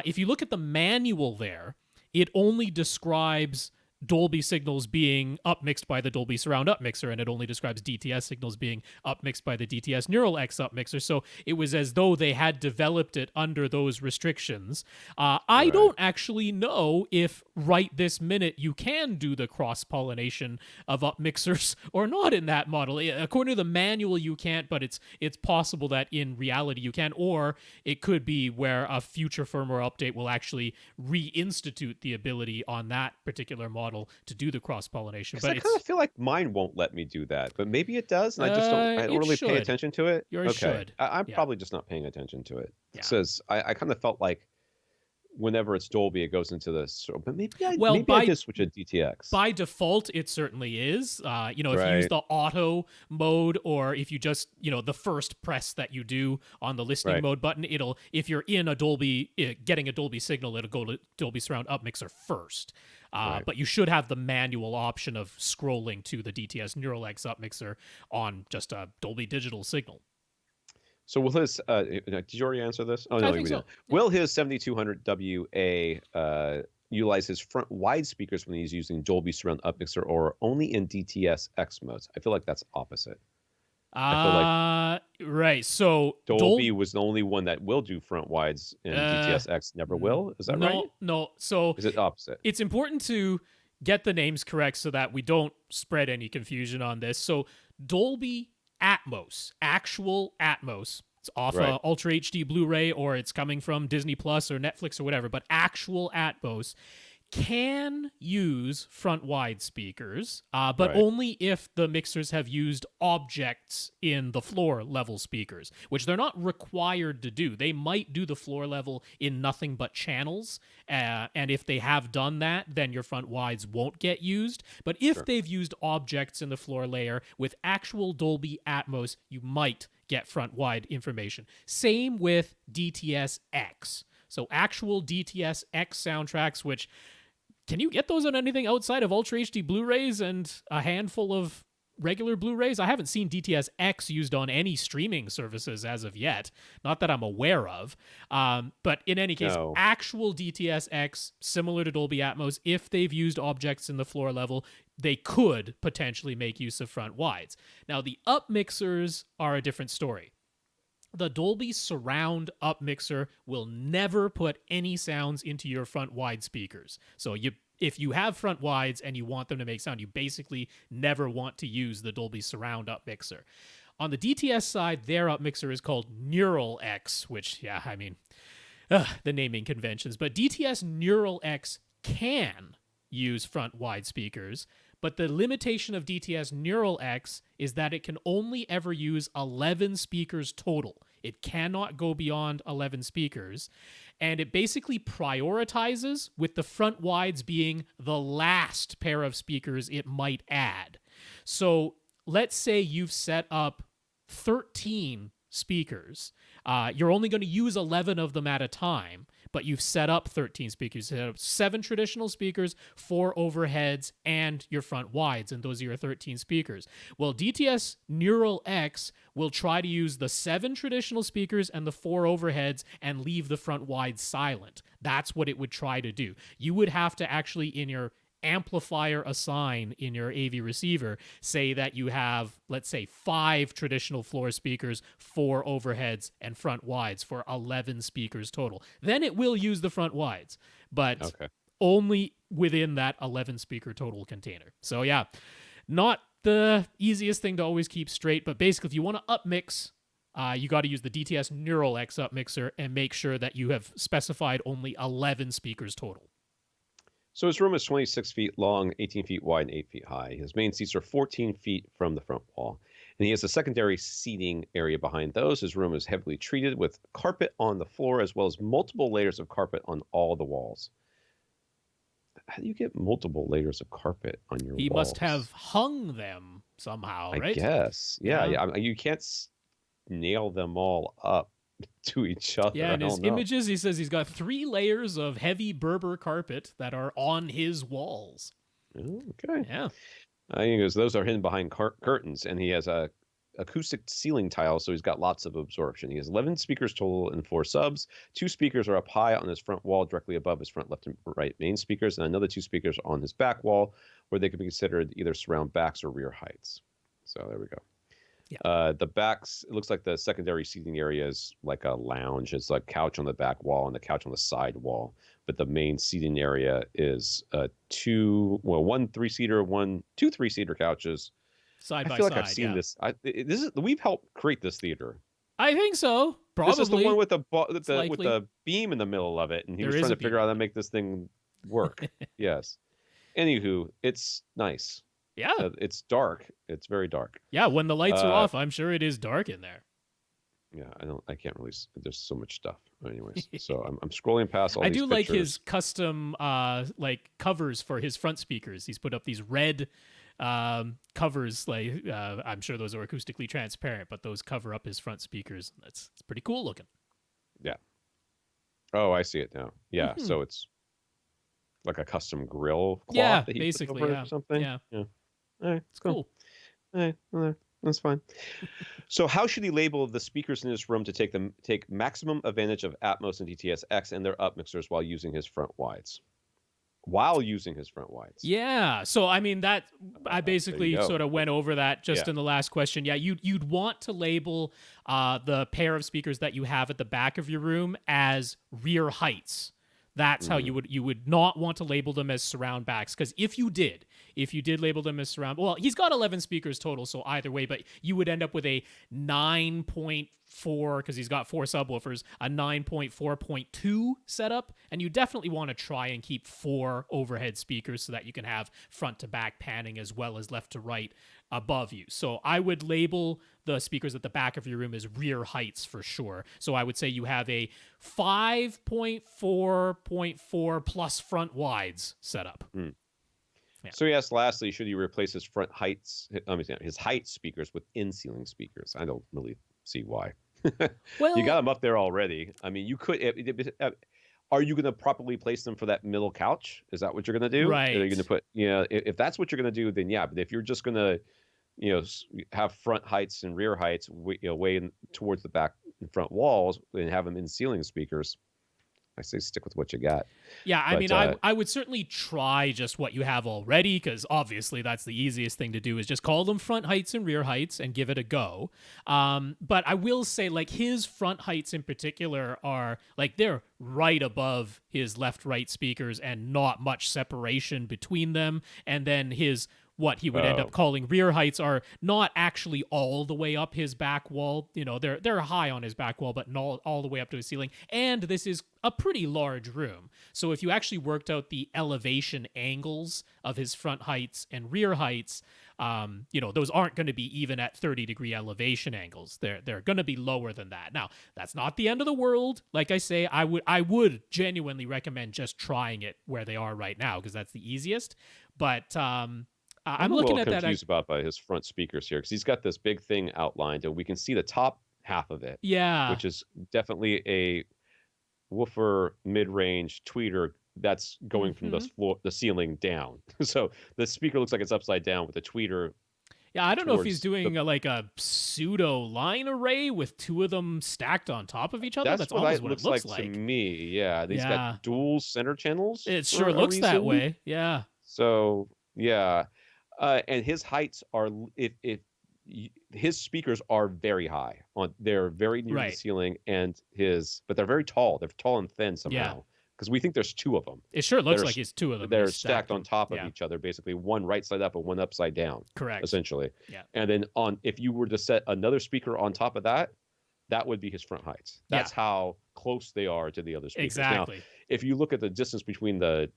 If you look at the manual there, it only describes Dolby signals being upmixed by the Dolby Surround upmixer, and it only describes DTS signals being upmixed by the DTS Neural X upmixer. So it was as though they had developed it under those restrictions. I don't actually know if right this minute you can do the cross-pollination of upmixers or not in that model. According to the manual, you can't, but it's possible that in reality you can, or it could be where a future firmware update will actually reinstitute the ability on that particular model to do the cross-pollination. But I kind of feel like mine won't let me do that, but maybe it does, and I just don't really pay attention to it. Yours should. I'm probably just not paying attention to it. It says I kind of felt like whenever it's Dolby, it goes into this. But maybe I can switch a DTX. By default, it certainly is. If you use the auto mode, or if you just, the first press that you do on the listening mode button, if you're in a Dolby, getting a Dolby signal, it'll go to Dolby Surround upmixer first. But you should have the manual option of scrolling to the DTS Neural X upmixer on just a Dolby digital signal. So will his, did you already answer this? Oh, no, I think so. Will his 7200WA utilize his front wide speakers when he's using Dolby Surround upmixer, or only in DTS X modes? I feel like that's opposite. Right. So Dolby was the only one that will do front wides, and DTS X never will. Is that right? No. So is it opposite? It's important to get the names correct so that we don't spread any confusion on this. So Dolby Atmos, actual Atmos. It's off a Ultra HD Blu-ray, or it's coming from Disney Plus or Netflix or whatever, but actual Atmos can use front wide speakers, but only if the mixers have used objects in the floor level speakers, which they're not required to do. They might do the floor level in nothing but channels, and if they have done that, then your front wides won't get used. But if they've used objects in the floor layer with actual Dolby Atmos, you might get front wide information. Same with DTS X. So actual DTS X soundtracks, which... Can you get those on anything outside of Ultra HD Blu-rays and a handful of regular Blu-rays? I haven't seen DTS X used on any streaming services as of yet. Not that I'm aware of. But in any case, actual DTS X, similar to Dolby Atmos, if they've used objects in the floor level, they could potentially make use of front wides. Now, the upmixers are a different story. The Dolby Surround upmixer will never put any sounds into your front wide speakers. So if you have front wides and you want them to make sound, you basically never want to use the Dolby Surround upmixer. On the DTS side, their upmixer is called Neural X, which, the naming conventions. But DTS Neural X can use front wide speakers, but the limitation of DTS Neural X is that it can only ever use 11 speakers total. It cannot go beyond 11 speakers. And it basically prioritizes, with the front wides being the last pair of speakers it might add. So let's say you've set up 13 speakers. You're only going to use 11 of them at a time, but you've set up 13 speakers. You set up 7 traditional speakers, 4 overheads, and your front wides, and those are your 13 speakers. Well, DTS Neural X will try to use the 7 traditional speakers and the 4 overheads and leave the front wides silent. That's what it would try to do. You would have to actually, in your amplifier assign in your AV receiver, say that you have, let's say, 5 traditional floor speakers, 4 overheads, and front wides for 11 speakers total. Then it will use the front wides, but only within that 11 speaker total container. So yeah, not the easiest thing to always keep straight, but basically if you want to upmix, you got to use the DTS Neural X upmixer and make sure that you have specified only 11 speakers total. So his room is 26 feet long, 18 feet wide, and 8 feet high. His main seats are 14 feet from the front wall. And he has a secondary seating area behind those. His room is heavily treated with carpet on the floor, as well as multiple layers of carpet on all the walls. How do you get multiple layers of carpet on your walls? He must have hung them somehow, right? I guess. Yeah. You can't nail them all up to each other. Yeah, in his images, he says he's got 3 layers of heavy Berber carpet that are on his walls. Okay. Yeah. He goes, those are hidden behind curtains, and he has a acoustic ceiling tile, so he's got lots of absorption. He has 11 speakers total and 4 subs. 2 speakers are up high on his front wall, directly above his front left and right main speakers, and another 2 speakers on his back wall, where they can be considered either surround backs or rear heights. So there we go. Yeah. The backs, it looks like the secondary seating area is like a lounge. It's like couch on the back wall and the couch on the side wall. But the main seating area is 2 3-seater, 2 3-seater couches. Side by side. I feel like I've seen this. We've helped create this theater. I think so. Probably. This is the one with the beam in the middle of it, and he was trying to figure out how to make this thing work. Yes. Anywho, it's nice. Yeah. It's dark. It's very dark. Yeah, when the lights are off, I'm sure it is dark in there. Yeah, I can't really. There's so much stuff. Anyways, so I'm scrolling past all. I these do pictures. like his custom covers for his front speakers. He's put up these red covers. I'm sure those are acoustically transparent, but those cover up his front speakers. It's pretty cool looking. Yeah. Oh, I see it now. Yeah. Mm-hmm. So it's like a custom grill cloth that he basically put over or something. Yeah. All right, it's cool. All right, well, that's fine. So how should he label the speakers in his room to take maximum advantage of Atmos and DTS X and their up mixers while using his front wides? Yeah. So, I mean, that I basically sort of went over that just in the last question. Yeah, you'd want to label the pair of speakers that you have at the back of your room as rear heights. That's how you would not want to label them as surround backs, because if you did label them as surround, well, he's got 11 speakers total, so either way, but you would end up with a 9.4, because he's got 4 subwoofers, a 9.4.2 setup, and you definitely want to try and keep 4 overhead speakers so that you can have front to back panning as well as left to right above you. So I would label the speakers at the back of your room as rear heights for sure. So I would say you have a 5.4.4 plus front wides setup. Yeah. So he asked, lastly, should he replace his his height speakers with in-ceiling speakers? I don't really see why. Well, you got them up there already. I mean, you could. Are you going to properly place them for that middle couch? Is that what you're going to do? Right. Are you going to put? Yeah. If that's what you're going to do, then yeah. But if you're just going to, have front heights and rear heights, way towards the back and front walls, and have them in ceiling speakers, I say stick with what you got. Yeah, I mean, I would certainly try just what you have already, because obviously that's the easiest thing to do, is just call them front heights and rear heights and give it a go. But I will say, like, his front heights in particular are, like, they're right above his left-right speakers and not much separation between them. And then his what he would end up calling rear heights are not actually all the way up his back wall. They're high on his back wall, but not all the way up to his ceiling. And this is a pretty large room. So if you actually worked out the elevation angles of his front heights and rear heights, those aren't going to be even at 30-degree elevation angles. They're going to be lower than that. Now, that's not the end of the world. Like I say, I would genuinely recommend just trying it where they are right now, because that's the easiest. But I'm looking at that. I'm confused by his front speakers here, because he's got this big thing outlined, and we can see the top half of it. Yeah. Which is definitely a woofer mid-range tweeter that's going from the ceiling down. So the speaker looks like it's upside down with the tweeter. Yeah, I don't know if he's doing like a pseudo line array with two of them stacked on top of each other. That's almost what it looks like to me. Yeah, he's got dual center channels. It sure looks that way. Yeah. So yeah, and his heights are his speakers are very high they're very near the ceiling, but they're very tall. They're tall and thin somehow, because we think there's two of them. It sure looks like it's two of them. They're stacked on top of each other, basically one right side up and one upside down. Correct. Essentially. Yeah. And then if you were to set another speaker on top of that, that would be his front heights. That's how close they are to the other speakers. Exactly. Now, if you look at the distance between the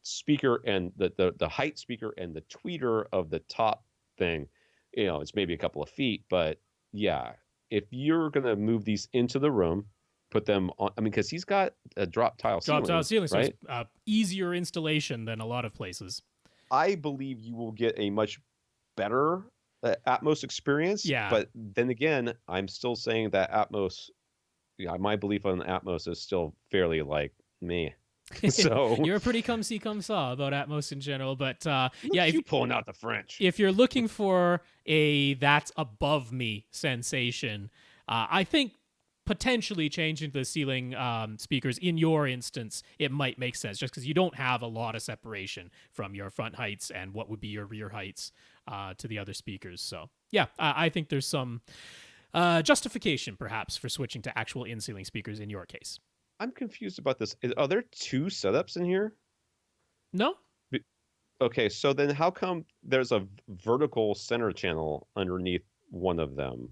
speaker and the height speaker and the tweeter of the top thing, it's maybe a couple of feet, but yeah, if you're going to move these into the room, put them on, because he's got a drop tile ceiling, right? So it's easier installation than a lot of places. I believe you will get a much better Atmos experience. Yeah. But then again, I'm still saying that Atmos, my belief on Atmos is still fairly meh. So you're pretty come see come saw about Atmos in general, but if you pulling out the French, if you're looking for a that's above me sensation, I think potentially changing the ceiling speakers in your instance, it might make sense, just because you don't have a lot of separation from your front heights and what would be your rear heights to the other speakers. So yeah, I think there's some justification perhaps for switching to actual in-ceiling speakers in your case. I'm confused about this. Are there two setups in here? No. Okay, so then how come there's a vertical center channel underneath one of them?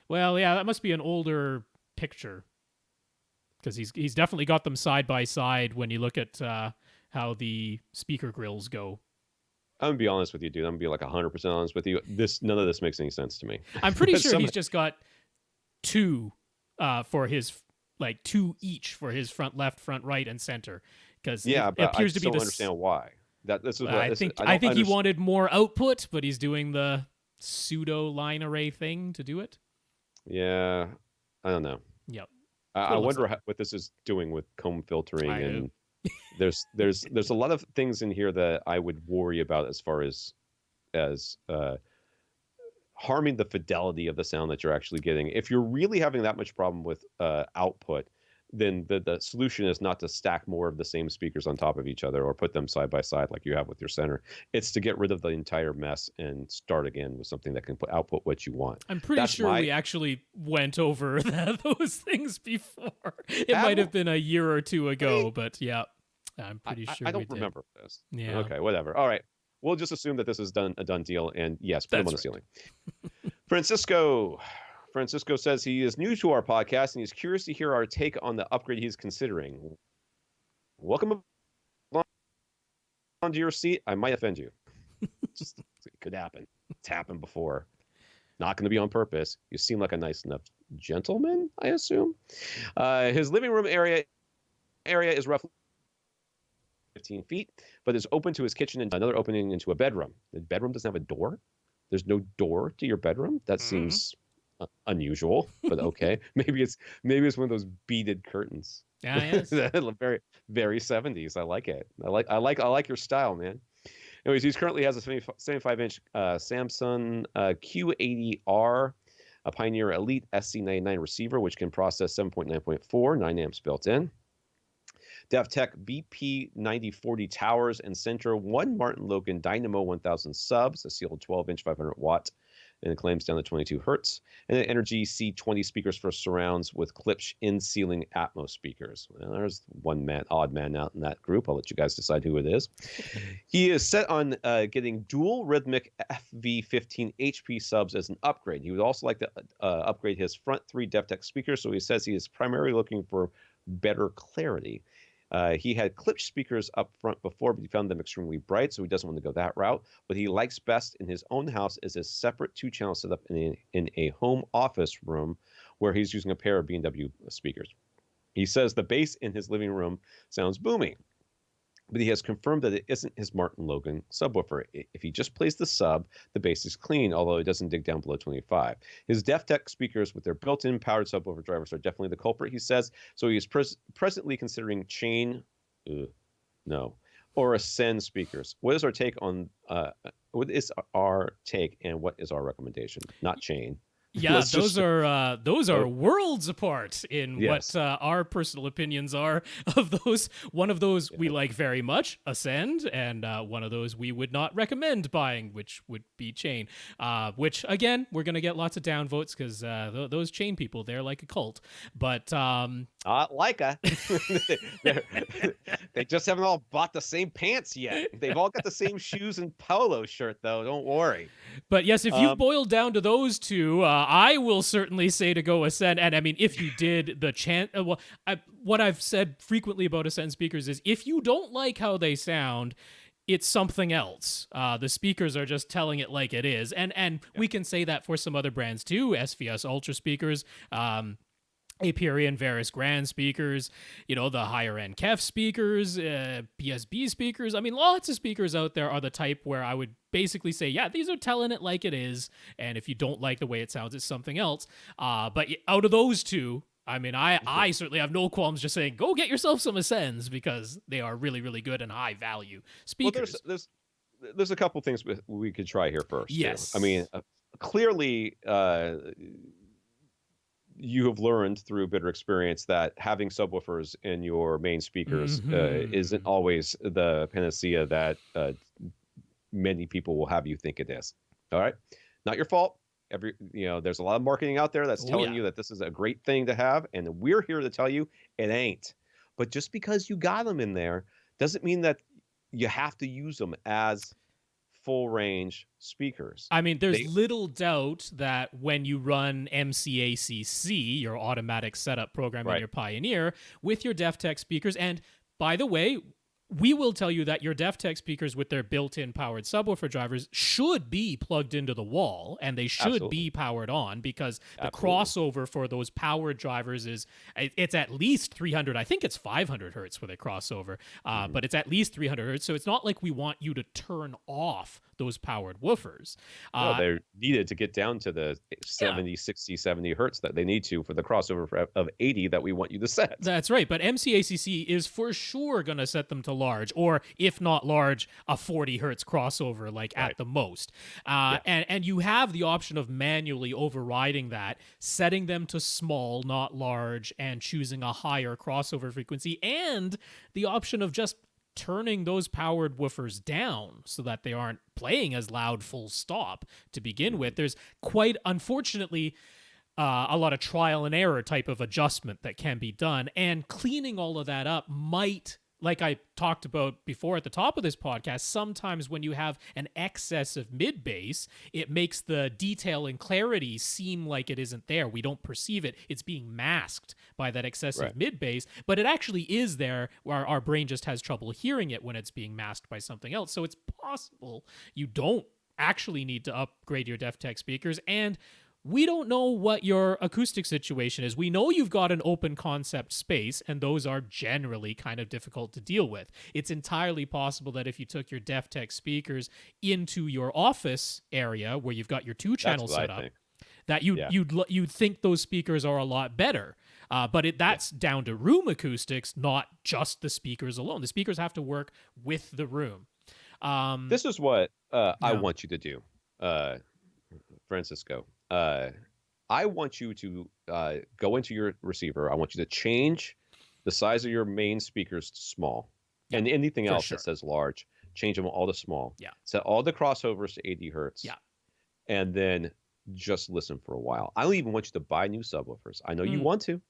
Well, yeah, that must be an older picture, because he's definitely got them side by side when you look at how the speaker grills go. I'm gonna be honest with you, dude. I'm gonna be 100% honest with you. None of this makes any sense to me. I'm pretty sure he's just got two for his. Two each for his front left, front right, and center, because it appears to be don't understand why. I think he wanted more output, but he's doing the pseudo line array thing to do it. Yeah, I don't know. Yep. I wonder what this is doing with comb filtering, and there's a lot of things in here that I would worry about as far as harming the fidelity of the sound that you're actually getting. If you're really having that much problem with output, then the solution is not to stack more of the same speakers on top of each other or put them side by side like you have with your center. It's to get rid of the entire mess and start again with something that can output what you want. I'm pretty sure we actually went over those things before. It might have been a year or two ago, but yeah, I'm pretty sure I don't remember this. Yeah. Okay, whatever. All right. We'll just assume that this is a done deal, and yes, put him on the ceiling. Francisco says he is new to our podcast, and he's curious to hear our take on the upgrade he's considering. Welcome onto your seat. I might offend you. It could happen. It's happened before. Not going to be on purpose. You seem like a nice enough gentleman, I assume. His living room area is roughly 15 feet, but is open to his kitchen and another opening into a bedroom. The bedroom doesn't have a door. There's no door to your bedroom. That seems unusual, but okay. Maybe it's one of those beaded curtains. Yeah, yes. Very, very 70s. I like it. I like your style, man. Anyways, he currently has a 75-inch Samsung Q80R, a Pioneer Elite SC99 receiver, which can process 7.9.4, 9 amps built in. DevTech BP9040 towers and center, one Martin Logan Dynamo 1000 subs, a sealed 12-inch 500-watt, and it claims down to 22 hertz, and then Energy C20 speakers for surrounds with Klipsch in-ceiling Atmos speakers. Well, there's one odd man out in that group. I'll let you guys decide who it is. He is set on getting dual rhythmic FV15 HP subs as an upgrade. He would also like to upgrade his front 3 DevTech speakers, so he says he is primarily looking for better clarity. He had clipped speakers up front before, but he found them extremely bright, so he doesn't want to go that route. What he likes best in his own house is a separate 2-channel setup in a home office room where he's using a pair of B&W speakers. He says the bass in his living room sounds booming, but he has confirmed that it isn't his Martin Logan subwoofer. If he just plays the sub, the bass is clean, although it doesn't dig down below 25. His DefTech speakers with their built-in powered subwoofer drivers are definitely the culprit, he says, so he is presently considering chain, or Ascend speakers. What is our take and what is our recommendation? Not chain. Yeah, those are worlds apart in what our personal opinions are of those. One of those we like very much, Ascend, and one of those we would not recommend buying, which would be Chain. Which, again, we're going to get lots of downvotes because those Chain people, they're like a cult. But they just haven't all bought the same pants yet. They've all got the same shoes and polo shirt, though. Don't worry. But yes, if you've boiled down to those two, I will certainly say to go Ascend. And I mean, if you did the what I've said frequently about Ascend speakers is if you don't like how they sound, it's something else. The speakers are just telling it like it is. And we can say that for some other brands too, SVS Ultra speakers, Aperion Varus Grand speakers, the higher end KEF speakers, PSB speakers. I mean, lots of speakers out there are the type where I would basically say, yeah, these are telling it like it is. And if you don't like the way it sounds, it's something else. But out of those two, I mean, I certainly have no qualms just saying, go get yourself some Ascends because they are really, really good and high value speakers. Well, there's a couple things we could try here first. Yes. Too. I mean, clearly, you have learned through bitter experience that having subwoofers in your main speakers isn't always the panacea that many people will have you think it is. All right, not your fault. There's a lot of marketing out there that's telling you that this is a great thing to have, and we're here to tell you it ain't. But just because you got them in there doesn't mean that you have to use them as full range speakers. I mean, there's little doubt that when you run MCACC, your automatic setup program in your Pioneer, with your DefTech speakers, and by the way, we will tell you that your DefTech speakers with their built-in powered subwoofer drivers should be plugged into the wall, and they should be powered on because the crossover for those powered drivers it's at least 300. I think it's 500 hertz where they cross over, but it's at least 300 hertz. So it's not like we want you to turn off those powered woofers. No, they're needed to get down to the 70, 60, 70 hertz that they need to for the crossover of 80 that we want you to set. That's right. But MCACC is for sure going to set them to large, or if not large, a 40 hertz crossover, at the most. And you have the option of manually overriding that, setting them to small, not large, and choosing a higher crossover frequency, and the option of just turning those powered woofers down so that they aren't playing as loud full stop to begin with. There's quite, unfortunately, a lot of trial and error type of adjustment that can be done, and cleaning all of that up might, like I talked about before at the top of this podcast, sometimes when you have an excess of mid-bass, it makes the detail and clarity seem like it isn't there. We don't perceive it. It's being masked by that excessive mid-bass, but it actually is there where our brain just has trouble hearing it when it's being masked by something else. So it's possible you don't actually need to upgrade your DefTech speakers, and we don't know what your acoustic situation is. We know you've got an open concept space, and those are generally kind of difficult to deal with. It's entirely possible that if you took your DefTech speakers into your office area where you've got your 2-channel setup, that you'd think those speakers are a lot better. But that's down to room acoustics, not just the speakers alone. The speakers have to work with the room. This is what I want you to do, Francisco. I want you to go into your receiver. I want you to change the size of your main speakers to small, and anything else that says large, change them all to small. Set all the crossovers to 80 hertz. And then just listen for a while. I don't even want you to buy new subwoofers. I know you want to.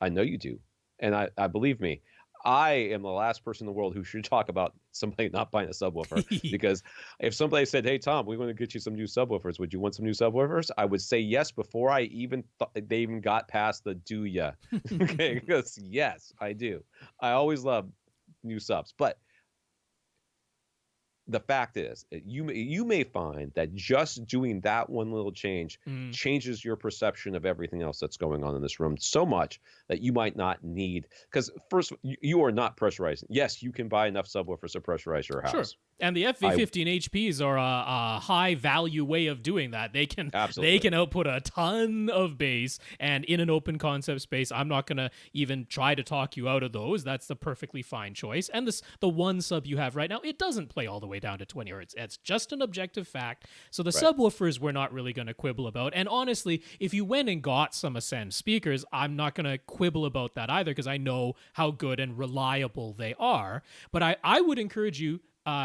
I know you do. And I believe me, I am the last person in the world who should talk about somebody not buying a subwoofer. Because if somebody said, hey, Tom, we want to get you some new subwoofers, would you want some new subwoofers? I would say yes before I even they even got past the do ya. Okay, because yes, I do. I always love new subs. But the fact is, you may find that just doing that one little change changes your perception of everything else that's going on in this room so much that you might not need. Because first, you are not pressurizing. Yes, you can buy enough subwoofers to pressurize your house. Sure. And the FV15HPs are a high value way of doing that. They can output a ton of bass, and in an open concept space, I'm not gonna even try to talk you out of those. That's the perfectly fine choice. And the one sub you have right now, it doesn't play all the way down to 20 hertz. It's just an objective fact. So the subwoofers we're not really gonna quibble about. And honestly, if you went and got some Ascend speakers, I'm not gonna quibble about that either, because I know how good and reliable they are. But I would encourage you,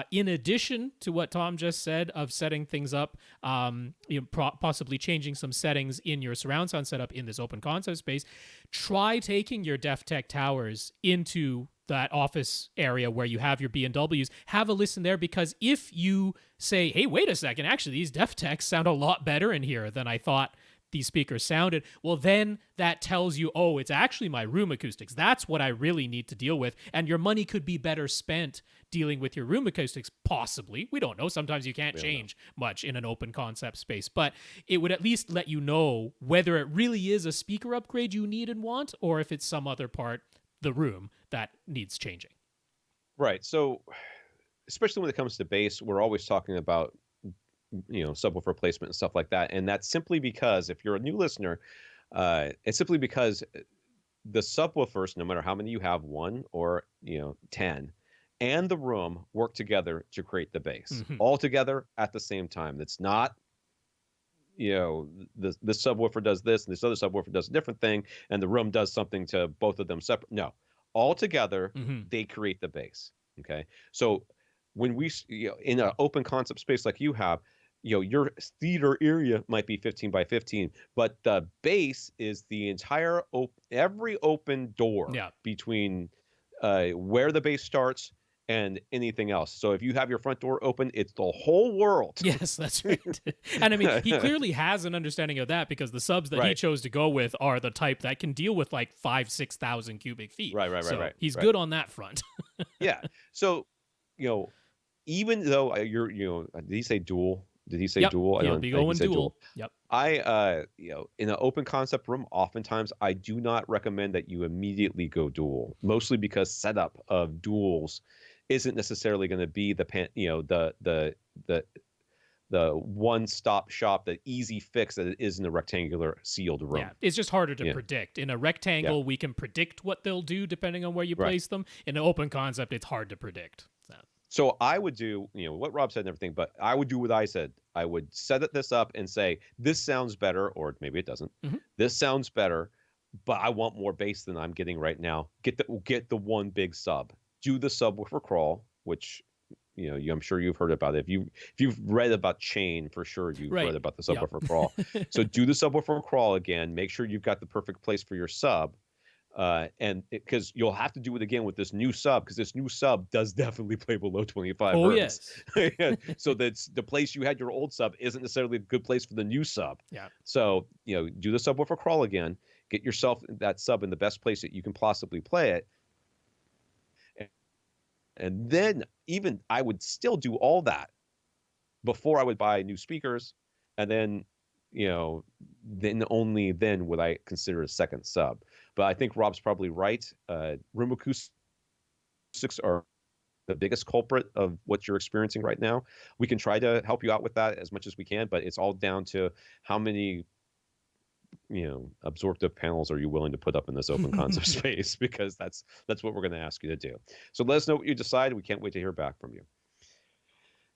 in addition to what Tom just said of setting things up, possibly changing some settings in your surround sound setup in this open concept space, try taking your DefTech towers into that office area where you have your B&Ws. Have a listen there, because if you say, hey, wait a second, actually these DefTechs sound a lot better in here than I thought these speakers sounded, well, then that tells you, oh, it's actually my room acoustics. That's what I really need to deal with. And your money could be better spent dealing with your room acoustics, possibly. We don't know. Sometimes you can't change much in an open concept space, but it would at least let you know whether it really is a speaker upgrade you need and want, or if it's some other part, the room, that needs changing. Right. So, especially when it comes to bass, we're always talking about subwoofer placement and stuff like that. And that's simply because, if you're a new listener, it's simply because the subwoofers, no matter how many you have, 1 or 10, and the room work together to create the bass, all together at the same time. It's not, this subwoofer does this and this other subwoofer does a different thing, and the room does something to both of them separate. No, all together, they create the bass. Okay. So when we, in an open concept space like you have, your theater area might be 15 by 15, but the bass is the entire every open door between where the bass starts and anything else. So if you have your front door open, it's the whole world. Yes, that's right. And I mean, he clearly has an understanding of that, because the subs that he chose to go with are the type that can deal with like 5,000-6,000 cubic feet. Right. He's good on that front. Yeah. So, even though did he say dual? Did he say dual? He'll be going dual. Yep. In an open concept room, oftentimes I do not recommend that you immediately go dual, mostly because setup of duals isn't necessarily going to be the one-stop shop, the easy fix that it is in a rectangular sealed room. Yeah, it's just harder to predict. In a rectangle, we can predict what they'll do depending on where you place them. In an open concept, it's hard to predict. So I would do, what Rob said and everything, but I would do what I said. I would set this up and say, this sounds better, or maybe it doesn't. This sounds better, but I want more bass than I'm getting right now. Get the one big sub. Do the subwoofer crawl, which I'm sure you've heard about it. If you've read about Chain, for sure you've read about the subwoofer crawl. So do the subwoofer crawl again. Make sure you've got the perfect place for your sub. And because you'll have to do it again with this new sub, because this new sub does definitely play below 25 hertz. Yes. So that's the place you had your old sub isn't necessarily a good place for the new sub. Yeah. So, do the subwoofer crawl again, get yourself that sub in the best place that you can possibly play it. And then even I would still do all that before I would buy new speakers. And then, then only then would I consider a second sub. But I think Rob's probably right. Room acoustics are the biggest culprit of what you're experiencing right now. We can try to help you out with that as much as we can, but it's all down to how many, absorptive panels are you willing to put up in this open concept space, because that's what we're going to ask you to do. So let us know what you decide. We can't wait to hear back from you.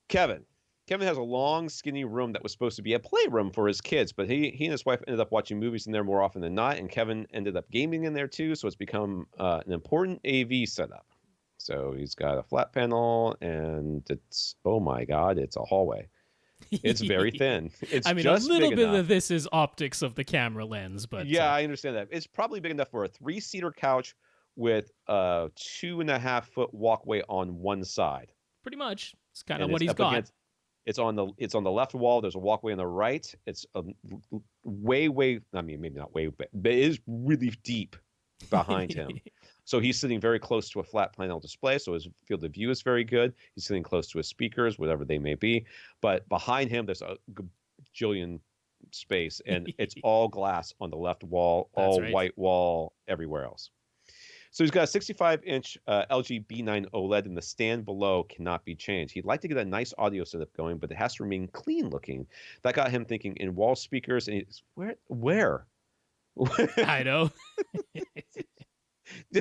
Kevin has a long, skinny room that was supposed to be a playroom for his kids, but he and his wife ended up watching movies in there more often than not, and Kevin ended up gaming in there too, so it's become an important AV setup. So he's got a flat panel, and it's, oh my God, it's a hallway. It's very thin. It's a little bit of this is optics of the camera lens, but... Yeah, I understand that. It's probably big enough for a 3-seater couch with a 2.5-foot walkway on one side. Pretty much. It's kind of what he's got. It's on the left wall. There's a walkway on the right. It's way, maybe not way, but it is really deep behind him. So he's sitting very close to a flat panel display, so his field of view is very good. He's sitting close to his speakers, whatever they may be. But behind him, there's a gajillion space, and it's all glass on the left wall, all right. white wall everywhere else. So he's got a 65-inch LG B9 OLED, and the stand below cannot be changed. He'd like to get a nice audio setup going, but it has to remain clean looking. That got him thinking in wall speakers, and he's, where? I know.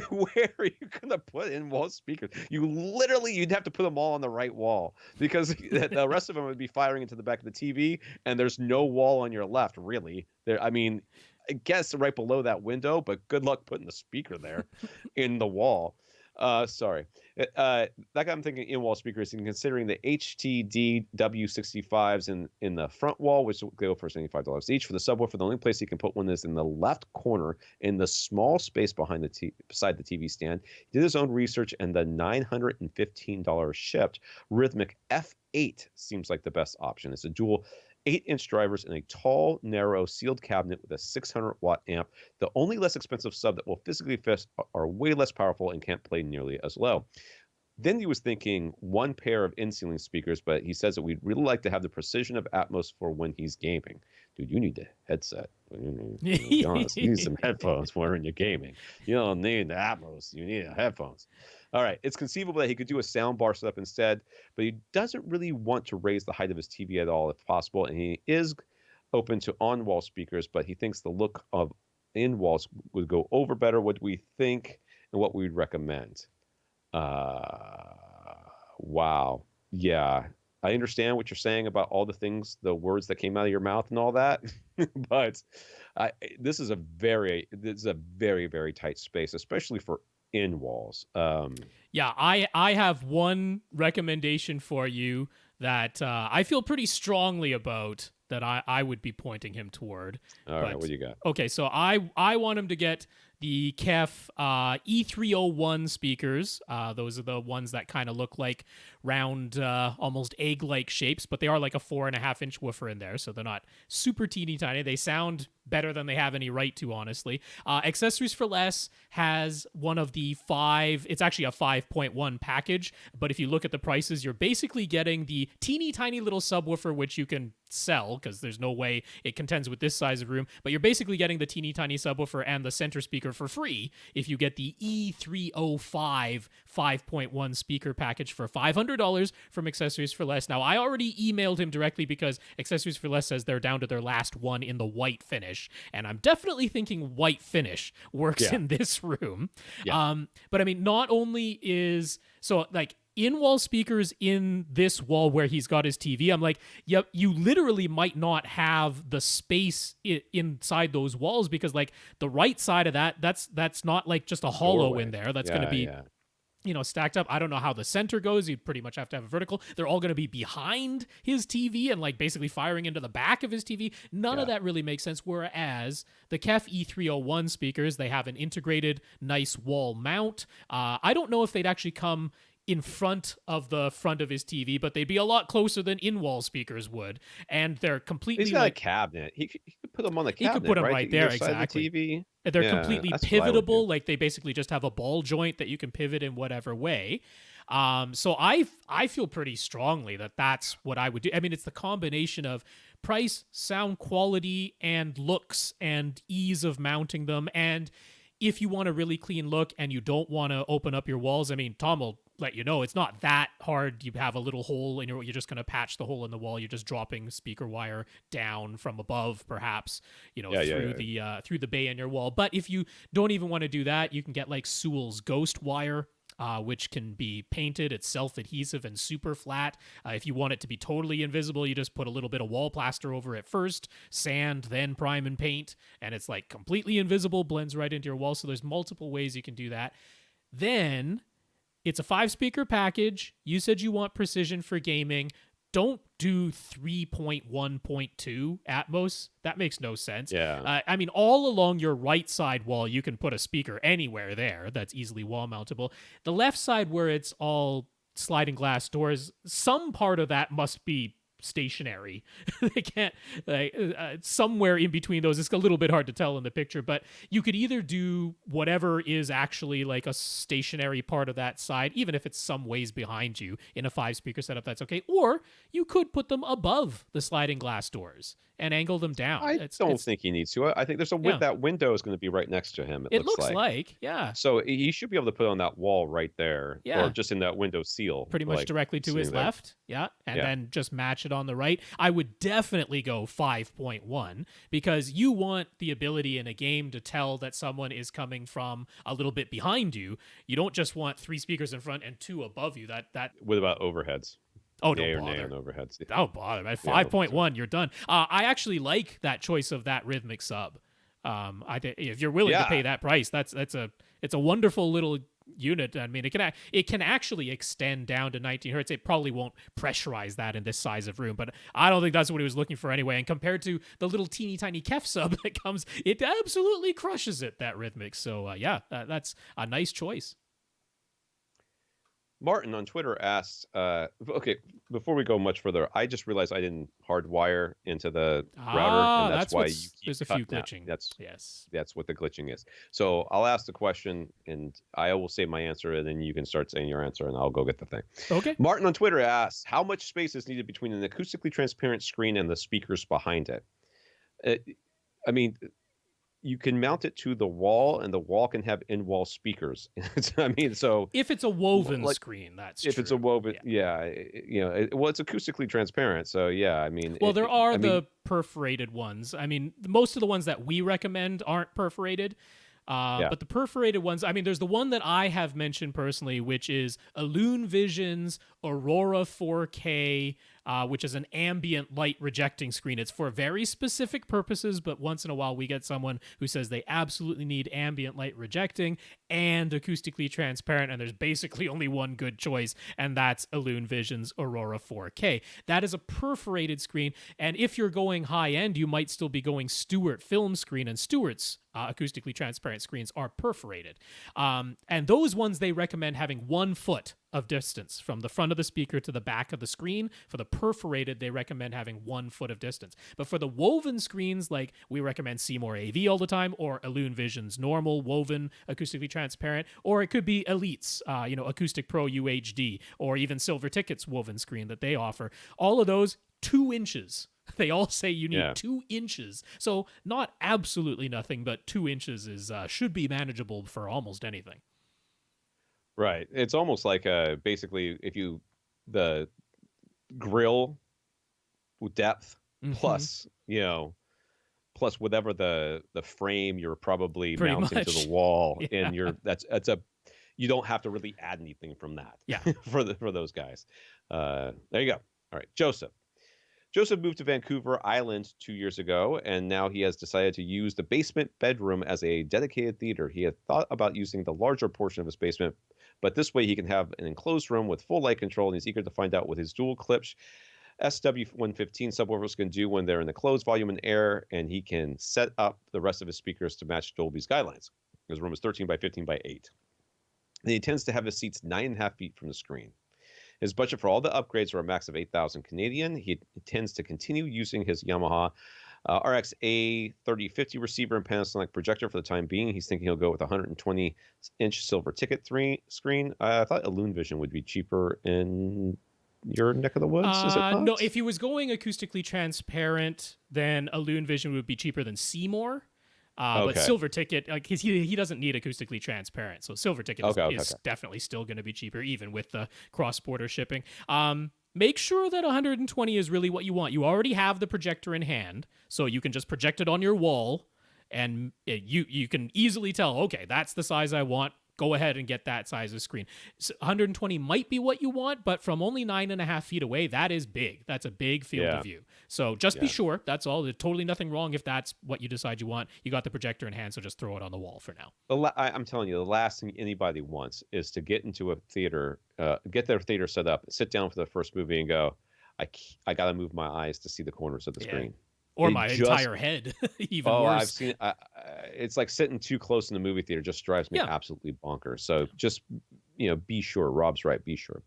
Where are you gonna put in wall speakers? You'd have to put them all on the right wall, because the rest of them would be firing into the back of the TV, and there's no wall on your left, really. I mean, I guess right below that window, but good luck putting the speaker there in the wall. Sorry. That got me thinking in-wall speakers, and considering the HTD W65s in the front wall, which will go for $75 each. For the subwoofer, the only place you can put one is in the left corner in the small space beside the TV stand. He did his own research, and the $915 shipped Rhythmic F8 seems like the best option. It's a dual 8-inch drivers in a tall, narrow, sealed cabinet with a 600-watt amp. The only less expensive sub that will physically fit are way less powerful and can't play nearly as low. Then he was thinking one pair of in-ceiling speakers, but he says that we'd really like to have the precision of Atmos for when he's gaming. Dude, you need a headset. You need some headphones when you're gaming. You don't need the Atmos. You need headphones. All right. It's conceivable that he could do a soundbar setup instead, but he doesn't really want to raise the height of his TV at all if possible, and he is open to on-wall speakers, but he thinks the look of in-walls would go over better. What do we think and what we'd recommend? Wow. Yeah. I understand what you're saying about all the things, the words that came out of your mouth and all that, but this is a very, very tight space, especially for in walls. Yeah, I have one recommendation for you that I feel pretty strongly about, that I would be pointing him toward. All right, what do you got? Okay, so I want him to get the KEF E301 speakers. Those are the ones that kind of look like round, almost egg-like shapes, but they are like a 4.5-inch woofer in there, so they're not super teeny tiny. They sound better than they have any right to, honestly. Accessories for Less has one of the it's actually a 5.1 package, but if you look at the prices, you're basically getting the teeny tiny little subwoofer, which you can sell because there's no way it contends with this size of room, but you're basically getting the teeny tiny subwoofer and the center speaker for free if you get the E305 5.1 speaker package for $500 from Accessories for Less. Now, I already emailed him directly because Accessories for Less says they're down to their last one in the white finish, and I'm definitely thinking white finish works in this room. Yeah. But I mean, not only is in-wall speakers in this wall where he's got his TV, I'm like, yep, you literally might not have the space inside those walls, because like the right side of that's not like just a hollow in there. That's going to be stacked up. I don't know how the center goes. You'd pretty much have to have a vertical. They're all going to be behind his TV and like basically firing into the back of his TV. None of that really makes sense. Whereas the KEF E301 speakers, they have an integrated nice wall mount. I don't know if they'd actually come in front of his TV, but they'd be a lot closer than in-wall speakers would. And they're completely He's got a cabinet. He could put them on the cabinet. He could put them right there, exactly. The TV. They're completely pivotable. Like they basically just have a ball joint that you can pivot in whatever way. So I feel pretty strongly that that's what I would do. I mean, it's the combination of price, sound quality, and looks and ease of mounting them. And if you want a really clean look and you don't want to open up your walls, I mean, Tom will let you know it's not that hard. You have a little hole and you're just going to patch the hole in the wall. You're just dropping speaker wire down from above, perhaps, through the bay in your wall. But if you don't even want to do that, you can get like Sewell's Ghost Wire, which can be painted. It's self-adhesive and super flat. If you want it to be totally invisible, you just put a little bit of wall plaster over it first, sand, then prime and paint, and it's like completely invisible, blends right into your wall. So there's multiple ways you can do that. Then it's a 5-speaker package. You said you want precision for gaming. Don't do 3.1.2 Atmos. That makes no sense. Yeah. I mean, all along your right side wall, you can put a speaker anywhere there that's easily wall mountable. The left side where it's all sliding glass doors, some part of that must be stationary. They can't, like, somewhere in between those. It's a little bit hard to tell in the picture, but you could either do whatever is actually like a stationary part of that side, even if it's some ways behind you in a 5-speaker setup, that's okay. Or you could put them above the sliding glass doors and angle them down. I don't think he needs to. I think there's that window is going to be right next to him. It looks like, yeah. So he should be able to put it on that wall right there, or just in that window seal, pretty much directly to his left. Yeah, and then just match it on the right. I would definitely go 5.1 because you want the ability in a game to tell that someone is coming from a little bit behind you. You don't just want 3 speakers in front and 2 above you. That. What about overheads? Oh, don't bother. On overheads. Don't bother. At 5.1, you're done. I actually like that choice of that rhythmic sub. I think if you're willing to pay that price, it's a wonderful little unit. I mean, it can actually extend down to 19 hertz. It probably won't pressurize that in this size of room, but I don't think that's what he was looking for anyway. And compared to the little teeny tiny Kef sub that comes, it absolutely crushes it, that rhythmic. So that's a nice choice. Martin on Twitter asks, okay, before we go much further, I just realized I didn't hardwire into the router, and that's why there's a few glitching. That's what the glitching is. So I'll ask the question, and I will say my answer, and then you can start saying your answer, and I'll go get the thing. Okay. Martin on Twitter asks, how much space is needed between an acoustically transparent screen and the speakers behind it? I mean, you can mount it to the wall, and the wall can have in-wall speakers. I mean, so if it's a woven screen, that's if true. It's a woven, it's acoustically transparent. So I mean, well, there are the perforated ones. I mean, most of the ones that we recommend aren't perforated. But the perforated ones, I mean, there's the one that I have mentioned personally, which is IlluneVision's Aurora 4K, which is an ambient light rejecting screen. It's for very specific purposes, but once in a while we get someone who says they absolutely need ambient light rejecting and acoustically transparent, and there's basically only one good choice, and that's IlluneVision's Aurora 4K. That is a perforated screen, and if you're going high-end, you might still be going Stewart film screen, and Stewart's acoustically transparent screens are perforated. And those ones, they recommend having 1 foot of distance from the front of the speaker to the back of the screen. For the perforated, they recommend having 1 foot of distance. But for the woven screens, like we recommend Seymour AV all the time, or IlluneVision's normal woven acoustically transparent, or it could be Elite's, Acoustic Pro UHD, or even Silver Ticket's woven screen that they offer. All of those, 2 inches. They all say you need 2 inches. So not absolutely nothing, but 2 inches is should be manageable for almost anything. Right. It's almost like basically the grill depth plus whatever the frame you're probably mounting to the wall, and you don't have to really add anything from that. Yeah. for those guys. There you go. All right, Joseph. Joseph moved to Vancouver Island 2 years ago, and now he has decided to use the basement bedroom as a dedicated theater. He had thought about using the larger portion of his basement, but this way he can have an enclosed room with full light control, and he's eager to find out what his dual clips SW115 subwoofers can do when they're in the closed volume and air, and he can set up the rest of his speakers to match Dolby's guidelines. His room is 13 by 15 by 8. And he intends to have his seats 9.5 feet from the screen. His budget for all the upgrades are a max of 8,000 Canadian. He intends to continue using his Yamaha RX A3050 receiver and Panasonic projector for the time being. He's thinking he'll go with a 120-inch Silver Ticket screen. I thought IlluneVision would be cheaper in your neck of the woods. Is it not? No, if he was going acoustically transparent, then IlluneVision would be cheaper than Seymour. But Silver Ticket, like he doesn't need acoustically transparent, so Silver Ticket is definitely still going to be cheaper, even with the cross-border shipping. Make sure that 120 is really what you want. You already have the projector in hand, so you can just project it on your wall, and you can easily tell, okay, that's the size I want. Go ahead and get that size of screen. So 120 might be what you want, but from only 9.5 feet away, that is big. That's a big field of view. So just be sure. That's all. There's totally nothing wrong if that's what you decide you want. You got the projector in hand, so just throw it on the wall for now. I'm telling you, the last thing anybody wants is to get into a theater, get their theater set up, sit down for the first movie, and go, I got to move my eyes to see the corners of the screen. Or my entire head, even worse. I've seen it's like sitting too close in the movie theater just drives me absolutely bonkers. So just be sure. Rob's right. Be sure.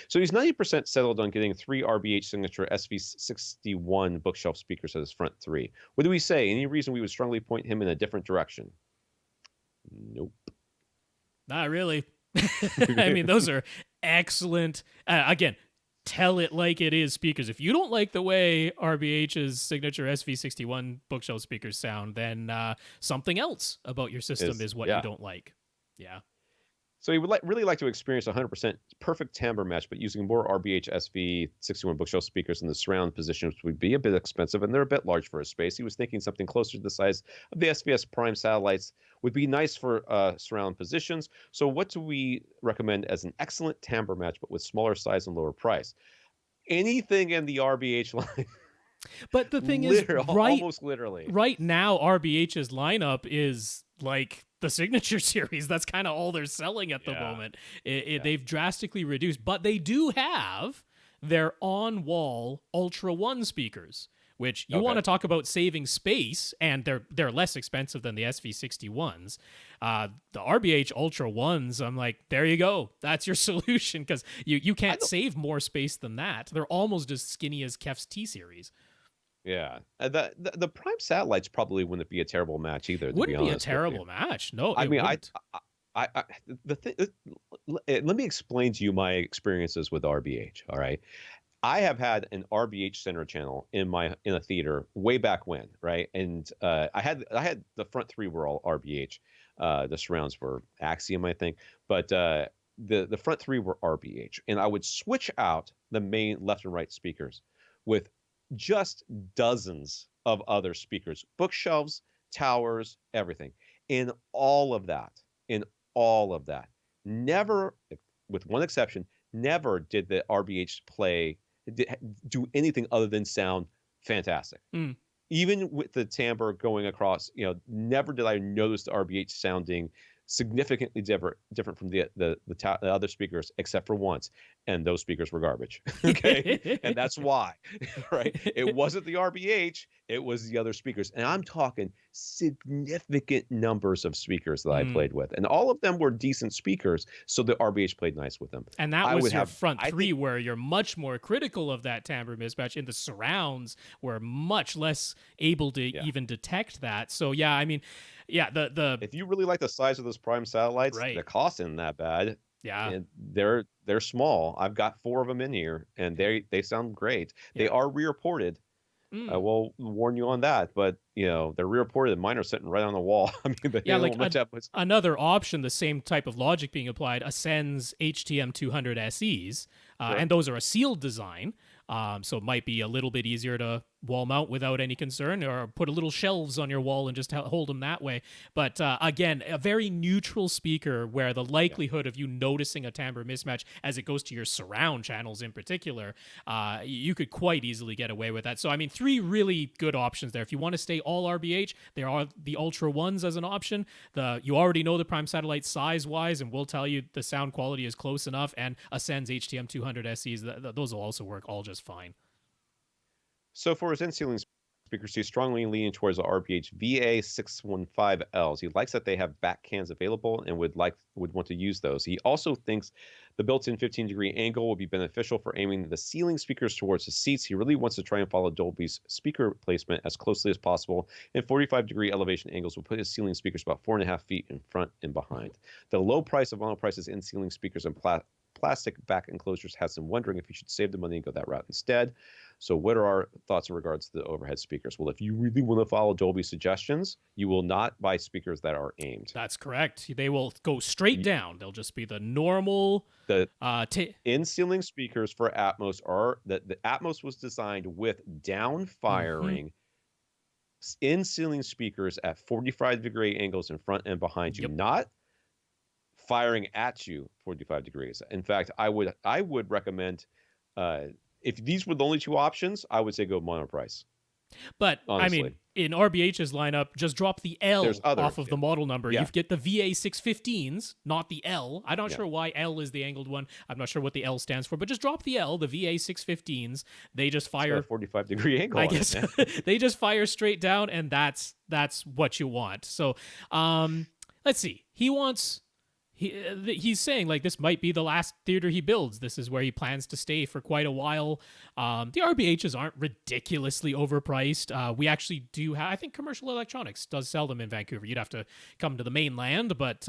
So he's 90% settled on getting 3 RBH signature SV61 bookshelf speakers as his front 3. What do we say? Any reason we would strongly point him in a different direction? Nope. Not really. I mean, those are excellent. Again, tell it like it is speakers. If you don't like the way RBH's signature SV61 bookshelf speakers sound, then something else about your system is what you don't like. Yeah. So he would really like to experience 100% perfect timbre match, but using more RBH SV61 bookshelf speakers in the surround positions would be a bit expensive, and they're a bit large for his space. He was thinking something closer to the size of the SVS Prime satellites would be nice for surround positions. So what do we recommend as an excellent timbre match, but with smaller size and lower price? Anything in the RBH line. But the thing is, almost literally. Right now, RBH's lineup is like the signature series. That's kind of all they're selling at the moment. They've drastically reduced, but they do have their on-wall Ultra One speakers, which you want to talk about saving space, and they're less expensive than the SV61s. The RBH Ultra Ones, I'm like, there you go. That's your solution, because you can't save more space than that. They're almost as skinny as Kef's T series. Yeah, the Prime satellites probably wouldn't be a terrible match either. Wouldn't be a terrible match. No, I mean, wouldn't. Let me explain to you my experiences with RBH. All right, I have had an RBH center channel in a theater way back when, right? And I had the front 3 were all RBH. The surrounds were Axiom, I think, but the front 3 were RBH, and I would switch out the main left and right speakers with just dozens of other speakers, bookshelves, towers, everything. In all of that, never, with one exception, never did the RBH do anything other than sound fantastic. Even with the timbre going across, never did I notice the RBH sounding significantly different from the other speakers, except for once, and those speakers were garbage. Okay, and that's why, right? It wasn't the RBH, it was the other speakers, and I'm talking significant numbers of speakers that I played with, and all of them were decent speakers. So the RBH played nice with them, and that was your front 3, where you're much more critical of that timbre mismatch. In the surrounds, we're much less able to even detect that. So yeah, I mean. Yeah, if you really like the size of those Prime satellites, the cost isn't that bad. Yeah, and they're small. I've got 4 of them in here, and they sound great. They are rear ported. I will warn you on that, but they're rear ported. Mine are sitting right on the wall. I mean, another option, the same type of logic being applied. Ascend's HTM 200 SEs, and those are a sealed design. So it might be a little bit easier to wall mount without any concern, or put a little shelves on your wall and just hold them that way. But again, a very neutral speaker where the likelihood of you noticing a timbre mismatch as it goes to your surround channels in particular, you could quite easily get away with that. So I mean, 3 really good options there. If you want to stay all RBH, there are the Ultra Ones as an option. You already know the Prime satellite size wise, and we'll tell you the sound quality is close enough. And Ascend's HTM 200 SEs, those will also work all just fine. So for his in-ceiling speakers, he's strongly leaning towards the RBH VA615Ls. He likes that they have back cans available and would want to use those. He also thinks the built-in 15-degree angle will be beneficial for aiming the ceiling speakers towards the seats. He really wants to try and follow Dolby's speaker placement as closely as possible, and 45-degree elevation angles will put his ceiling speakers about 4.5 feet in front and behind. The low price of vinyl prices in ceiling speakers and plastic back enclosures has him wondering if he should save the money and go that route instead. So what are our thoughts in regards to the overhead speakers? Well, if you really want to follow Dolby's suggestions, you will not buy speakers that are aimed. That's correct. They will go straight down. They'll just be the normal. The in-ceiling speakers for Atmos the Atmos was designed with down firing in-ceiling speakers at 45-degree angles in front and behind you, not firing at you 45 degrees. In fact, I would recommend, if these were the only 2 options, I would say go monoprice. But honestly. I mean, in RBH's lineup, just drop the L off of the model number. Yeah. You get the VA615s, not the L. I'm not sure why L is the angled one. I'm not sure what the L stands for, but just drop the L, the VA615s. They just fire 45-degree angle. I guess they just fire straight down, and that's what you want. So, let's see. He wants he's saying like this might be the last theater he builds. This is where he plans to stay for quite a while. The RBHs aren't ridiculously overpriced. We actually do have, I think Commercial Electronics does sell them in Vancouver. You'd have to come to the mainland, but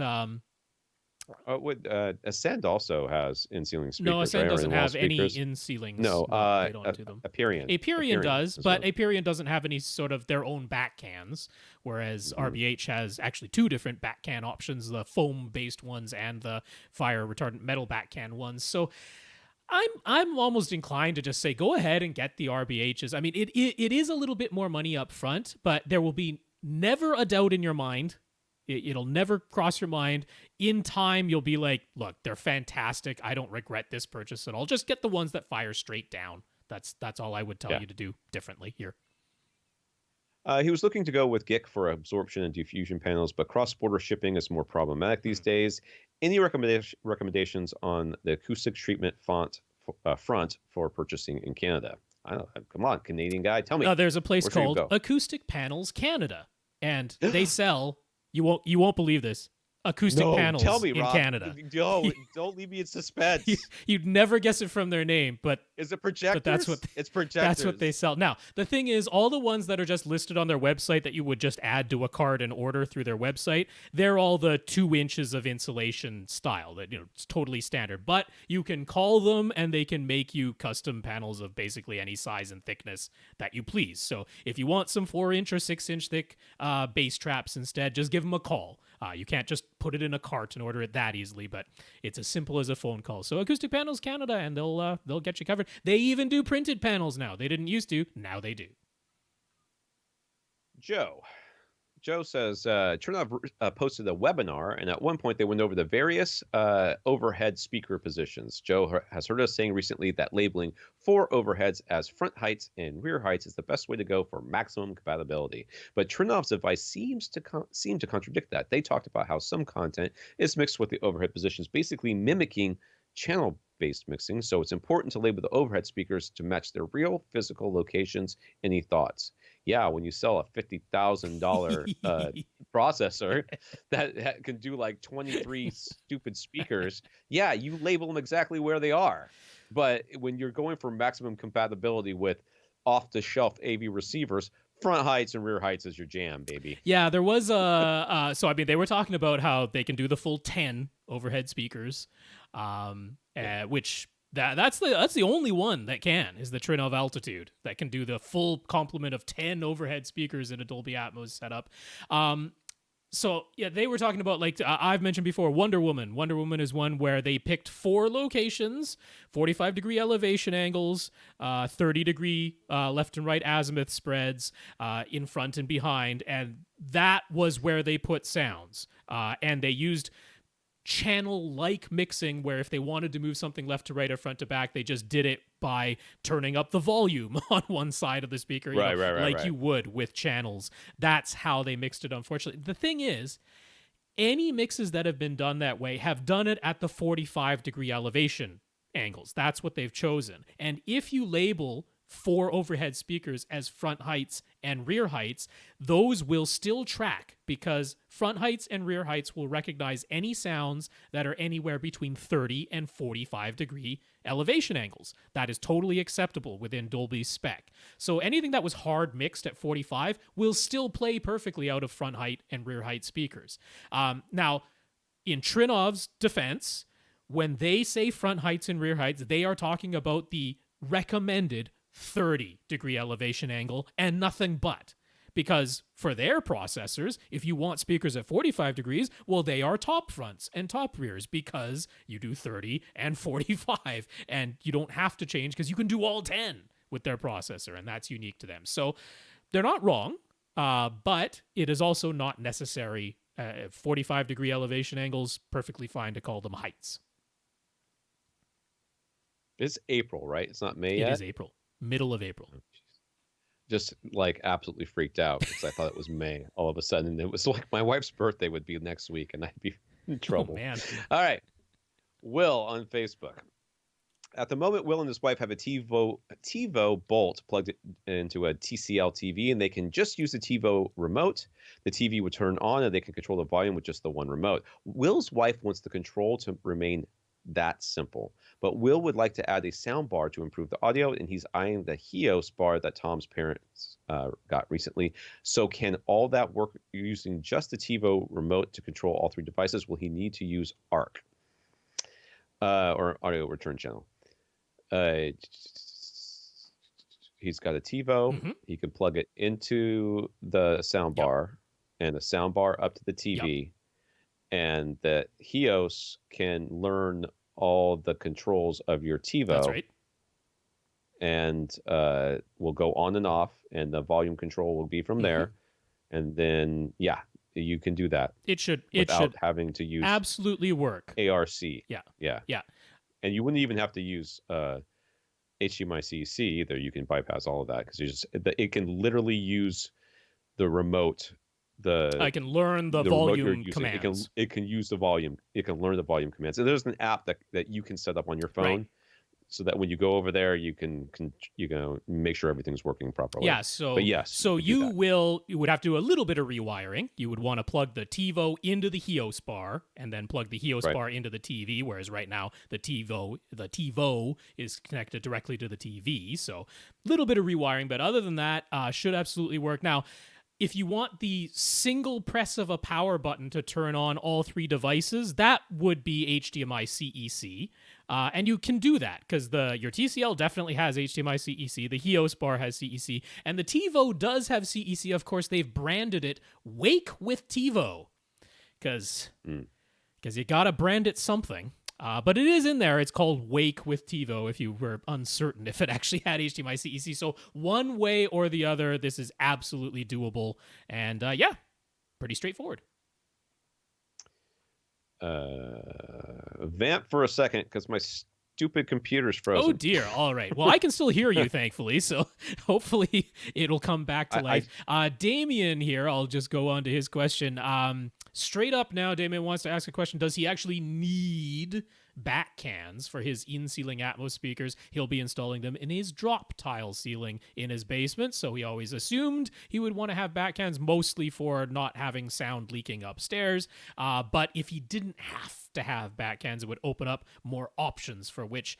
Ascend also has in-ceiling speakers. no, Ascend right? doesn't have speakers. any in-ceilings. No, onto them. Aperion does, but Aperion doesn't have any sort of their own back cans, whereas RBH has actually two different back can options, the foam-based ones and the fire-retardant metal back can ones. So I'm almost inclined to just say go ahead and get the RBHs. I mean, it is a little bit more money up front, but there will be never a doubt in your mind. It'll never cross your mind. In time, you'll be like, look, they're fantastic. I don't regret this purchase at all. Just get the ones that fire straight down. That's all I would tell you to do differently here. He was looking to go with GIC for absorption and diffusion panels, but cross-border shipping is more problematic these days. Any recommendations on the acoustic treatment front for purchasing in Canada? Come on, Canadian guy, tell me. There's a place called Acoustic Panels Canada, and they sell... You won't believe this. Acoustic panels tell me, in Rob. Canada. No, don't leave me in suspense. You'd never guess it from their name, but is it projectors? But it's projectors. That's what they sell. Now, the thing is, all the ones that are just listed on their website that you would just add to a cart and order through their website, they're all the 2 inches of insulation style that it's totally standard. But you can call them, and they can make you custom panels of basically any size and thickness that you please. So if you want some 4-inch or 6-inch thick bass traps instead, just give them a call. You can't just put it in a cart and order it that easily, but it's as simple as a phone call. So Acoustic Panels Canada, and they'll get you covered. They even do printed panels now. They didn't used to. Now they do. Joe says, Chernoff posted a webinar, and at one point they went over the various overhead speaker positions. Joe has heard us saying recently that labeling 4 overheads as front heights and rear heights is the best way to go for maximum compatibility. But Chernoff's advice seems to contradict that. They talked about how some content is mixed with the overhead positions, basically mimicking channel-based mixing, so it's important to label the overhead speakers to match their real physical locations. Any thoughts? Yeah, when you sell a $50,000 processor that can do like 23 stupid speakers, yeah, you label them exactly where they are. But when you're going for maximum compatibility with off-the-shelf AV receivers, front heights and rear heights is your jam, baby. Yeah, there was so I mean, they were talking about how they can do the full 10 overhead speakers, which that's the only one that can, is the Trinov Altitude, that can do the full complement of 10 overhead speakers in a Dolby Atmos setup. So yeah, they were talking about, like I've mentioned before, Wonder Woman. Wonder Woman is one where they picked 4 locations, 45-degree elevation angles, 30-degree left and right azimuth spreads in front and behind, and that was where they put sounds. And they used channel-like mixing, where if they wanted to move something left to right or front to back, they just did it by turning up the volume on one side of the speaker, like you would with channels. That's how they mixed it, unfortunately. The thing is, any mixes that have been done that way have done it at the 45-degree elevation angles. That's what they've chosen. And if you label 4 overhead speakers as front heights and rear heights, those will still track, because front heights and rear heights will recognize any sounds that are anywhere between 30 and 45-degree elevation angles. That is totally acceptable within Dolby's spec. So anything that was hard mixed at 45 will still play perfectly out of front height and rear height speakers. Now, in Trinov's defense, when they say front heights and rear heights, they are talking about the recommended 30-degree elevation angle and nothing but. Because for their processors, if you want speakers at 45 degrees, well, they are top fronts and top rears, because you do 30 and 45, and you don't have to change because you can do all 10 with their processor, and that's unique to them. So they're not wrong, but it is also not necessary. 45-degree elevation angles, perfectly fine to call them heights. It's April, right? It's not May yet? It is April. Middle of April. Just like absolutely freaked out because I thought it was May. All of a sudden, it was like my wife's birthday would be next week, and I'd be in trouble. Oh, man. All right. Will on Facebook. At the moment, Will and his wife have a TiVo Bolt plugged into a TCL TV, and they can just use the TiVo remote. The TV would turn on, and they can control the volume with just the one remote. Will's wife wants the control to remain that simple, but Will would like to add a sound bar to improve the audio, and he's eyeing the Hios bar that Tom's parents got recently. So can all that work using just the TiVo remote to control all three devices? Will he need to use ARC or audio return channel? He's got a TiVo. Mm-hmm. He can plug it into the sound bar and the sound bar up to the TV. And the Hios can learn all the controls of your TiVo. That's right. And will go on and off, and the volume control will be from there. And then, you can do that. It should having to use absolutely work. ARC. Yeah. And you wouldn't even have to use HDMI CEC either. You can bypass all of that because it can literally use the remote. I can learn the volume commands. It can use the volume. It can learn the volume commands. And there's an app that you can set up on your phone, so that when you go over there, you can make sure everything's working properly. Yeah. So you would have to do a little bit of rewiring. You would want to plug the TiVo into the Hios bar, and then plug the Hios bar into the TV. Whereas right now the TiVo is connected directly to the TV. So a little bit of rewiring, but other than that, should absolutely work. Now, if you want the single press of a power button to turn on all three devices, that would be HDMI CEC. And you can do that because your TCL definitely has HDMI CEC. The Hios bar has CEC. And the TiVo does have CEC. Of course, they've branded it Wake with TiVo because you got to brand it something. But it is in there. It's called Wake with TiVo if you were uncertain if it actually had HDMI CEC. So one way or the other, this is absolutely doable. And pretty straightforward. Vamp for a second because my stupid computer's frozen. Oh, dear. All right. Well, I can still hear you, thankfully. So hopefully it'll come back to life. Damien here, I'll just go on to his question. Straight up now, Damien wants to ask a question. Does he actually need back cans for his in-ceiling Atmos speakers? He'll be installing them in his drop tile ceiling in his basement, so he always assumed he would want to have back cans mostly for not having sound leaking upstairs. But if he didn't have to have back cans, it would open up more options for which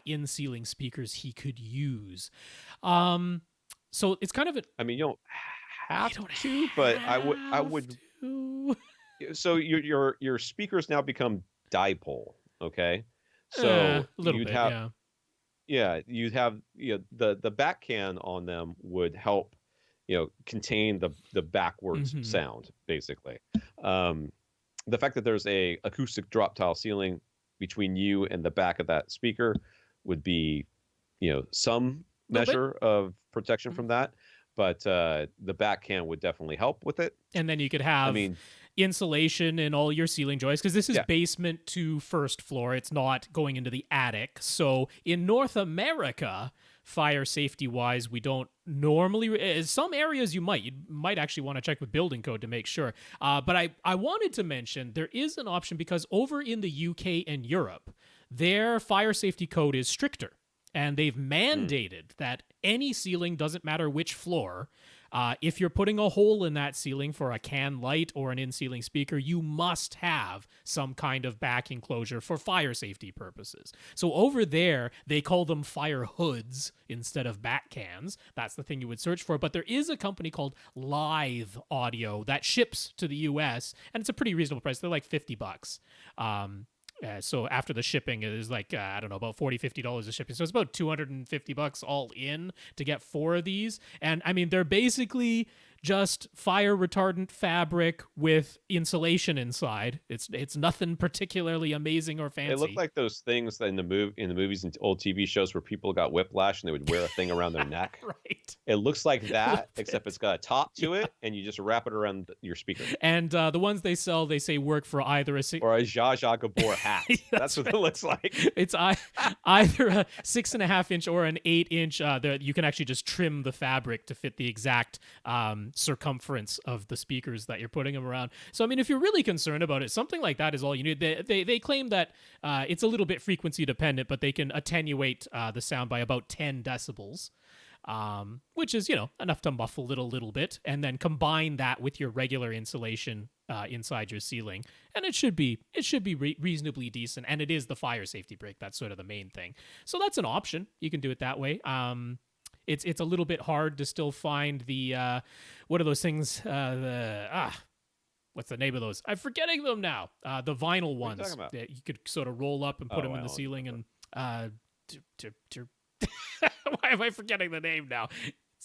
in-ceiling speakers he could use. So it's kind of a... I mean, you don't have to, but I would... So your speakers now become dipole, okay? So you'd have the back can on them would help, contain the backwards sound basically. The fact that there's a acoustic drop tile ceiling between you and the back of that speaker would be, some measure of protection from that. But the back can would definitely help with it. And then you could have insulation in all your ceiling joists, because this is basement to first floor. It's not going into the attic. So in North America, fire safety wise, we don't normally... some areas you might actually want to check with building code to make sure. But I wanted to mention there is an option because over in the UK and Europe, their fire safety code is stricter. And they've mandated that any ceiling, doesn't matter which floor, if you're putting a hole in that ceiling for a can light or an in-ceiling speaker, you must have some kind of back enclosure for fire safety purposes. So over there, they call them fire hoods instead of back cans. That's the thing you would search for. But there is a company called Live Audio that ships to the US, and it's a pretty reasonable price. They're like $50. So after the shipping, it is like, about $40-$50 of shipping. So it's about $250 all in to get 4 of these. And I mean, they're basically just fire retardant fabric with insulation inside. It's nothing particularly amazing or fancy. They look like those things that in the movies and old TV shows where people got whiplash and they would wear a thing around their neck. Right. It looks like that, except it's got a top to it, and you just wrap it around your speaker. And the ones they sell, they say work for either a or a Zsa Zsa Gabor hat. That's what it looks like. It's either a 6.5 inch or an 8 inch. You can actually just trim the fabric to fit the exact circumference of the speakers that you're putting them around. So I mean, if you're really concerned about it, something like that is all you need. They claim that it's a little bit frequency dependent, but they can attenuate the sound by about 10 decibels. Which is, enough to muffle it a little bit, and then combine that with your regular insulation inside your ceiling, and it should be reasonably decent. And it is the fire safety break. That's sort of the main thing. So that's an option. You can do it that way. It's a little bit hard to still find the what are those things? What's the name of those? I'm forgetting them now. The vinyl ones that you could sort of roll up and put them in the ceiling and. Why am I forgetting the name now?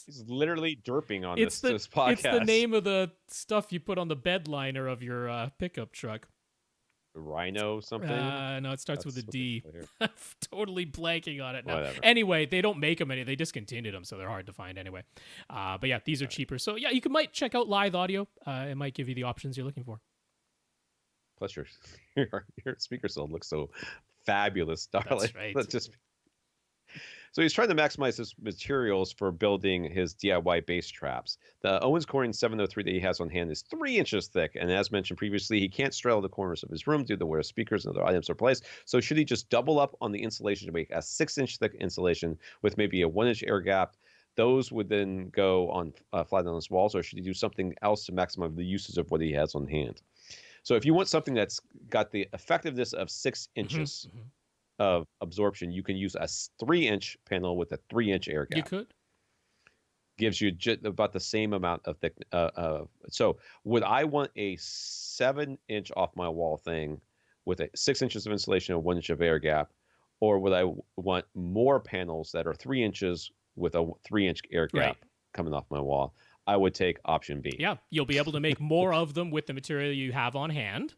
He's literally derping on this podcast. It's the name of the stuff you put on the bed liner of your pickup truck. Rhino something? No, it starts with a D. I'm totally blanking on it now. Whatever. Anyway, they don't make them they discontinued them, so they're hard to find anyway. But yeah, these are cheaper. So yeah, you might check out Live Audio. It might give you the options you're looking for. Plus your speaker cell looks so fabulous, darling. That's right. So he's trying to maximize his materials for building his DIY bass traps. The Owens Corning 703 that he has on hand is 3 inches thick, and as mentioned previously, he can't straddle the corners of his room due to where speakers and other items are placed. So should he just double up on the insulation to make a 6-inch thick insulation with maybe a 1-inch air gap? Those would then go on flat on his walls, or should he do something else to maximize the uses of what he has on hand? So if you want something that's got the effectiveness of 6 inches, of absorption, you can use a 3-inch panel with a 3-inch air gap. You could. Gives you about the same amount of thickness. So would I want a 7-inch off my wall thing with a 6 inches of insulation and 1 inch of air gap, or would I want more panels that are 3 inches with a 3-inch air gap coming off my wall? I would take option B. Yeah, you'll be able to make more of them with the material you have on hand.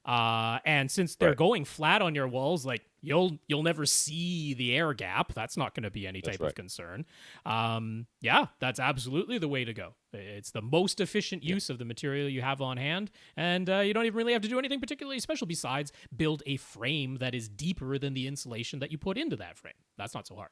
And since they're going flat on your walls, like you'll never see the air gap. That's not going to be any type of concern. Yeah, that's absolutely the way to go. It's the most efficient use of the material you have on hand, and you don't even really have to do anything particularly special besides build a frame that is deeper than the insulation that you put into that frame. That's not so hard.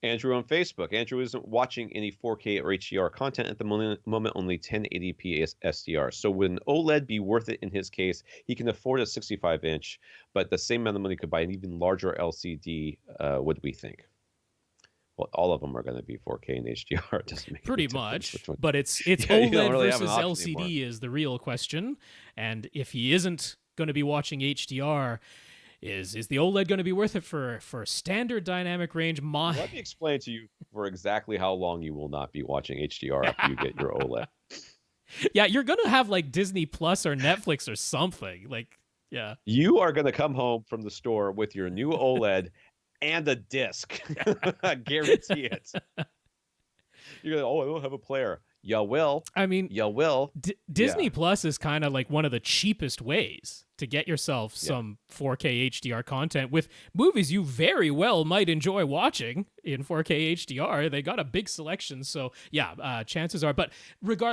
Andrew on Facebook. Andrew isn't watching any 4K or HDR content at the moment, only 1080p SDR. So would an OLED be worth it in his case? He can afford a 65-inch, but the same amount of money could buy an even larger LCD, what do we think? Well, all of them are going to be 4K and HDR. It doesn't make pretty much, but it's OLED really versus LCD anymore. Is the real question. And if he isn't going to be watching HDR, Is the OLED going to be worth it for standard dynamic range? Let me explain to you for exactly how long you will not be watching HDR after you get your OLED. Yeah, you're going to have like Disney Plus or Netflix or something. Like, yeah. You are going to come home from the store with your new OLED and a disc. I guarantee it. You're going to, I don't have a player. You will. I mean, you will. Disney Plus is kind of like one of the cheapest ways to get yourself some 4K HDR content with movies you very well might enjoy watching in 4K HDR. They got a big selection, so chances are. But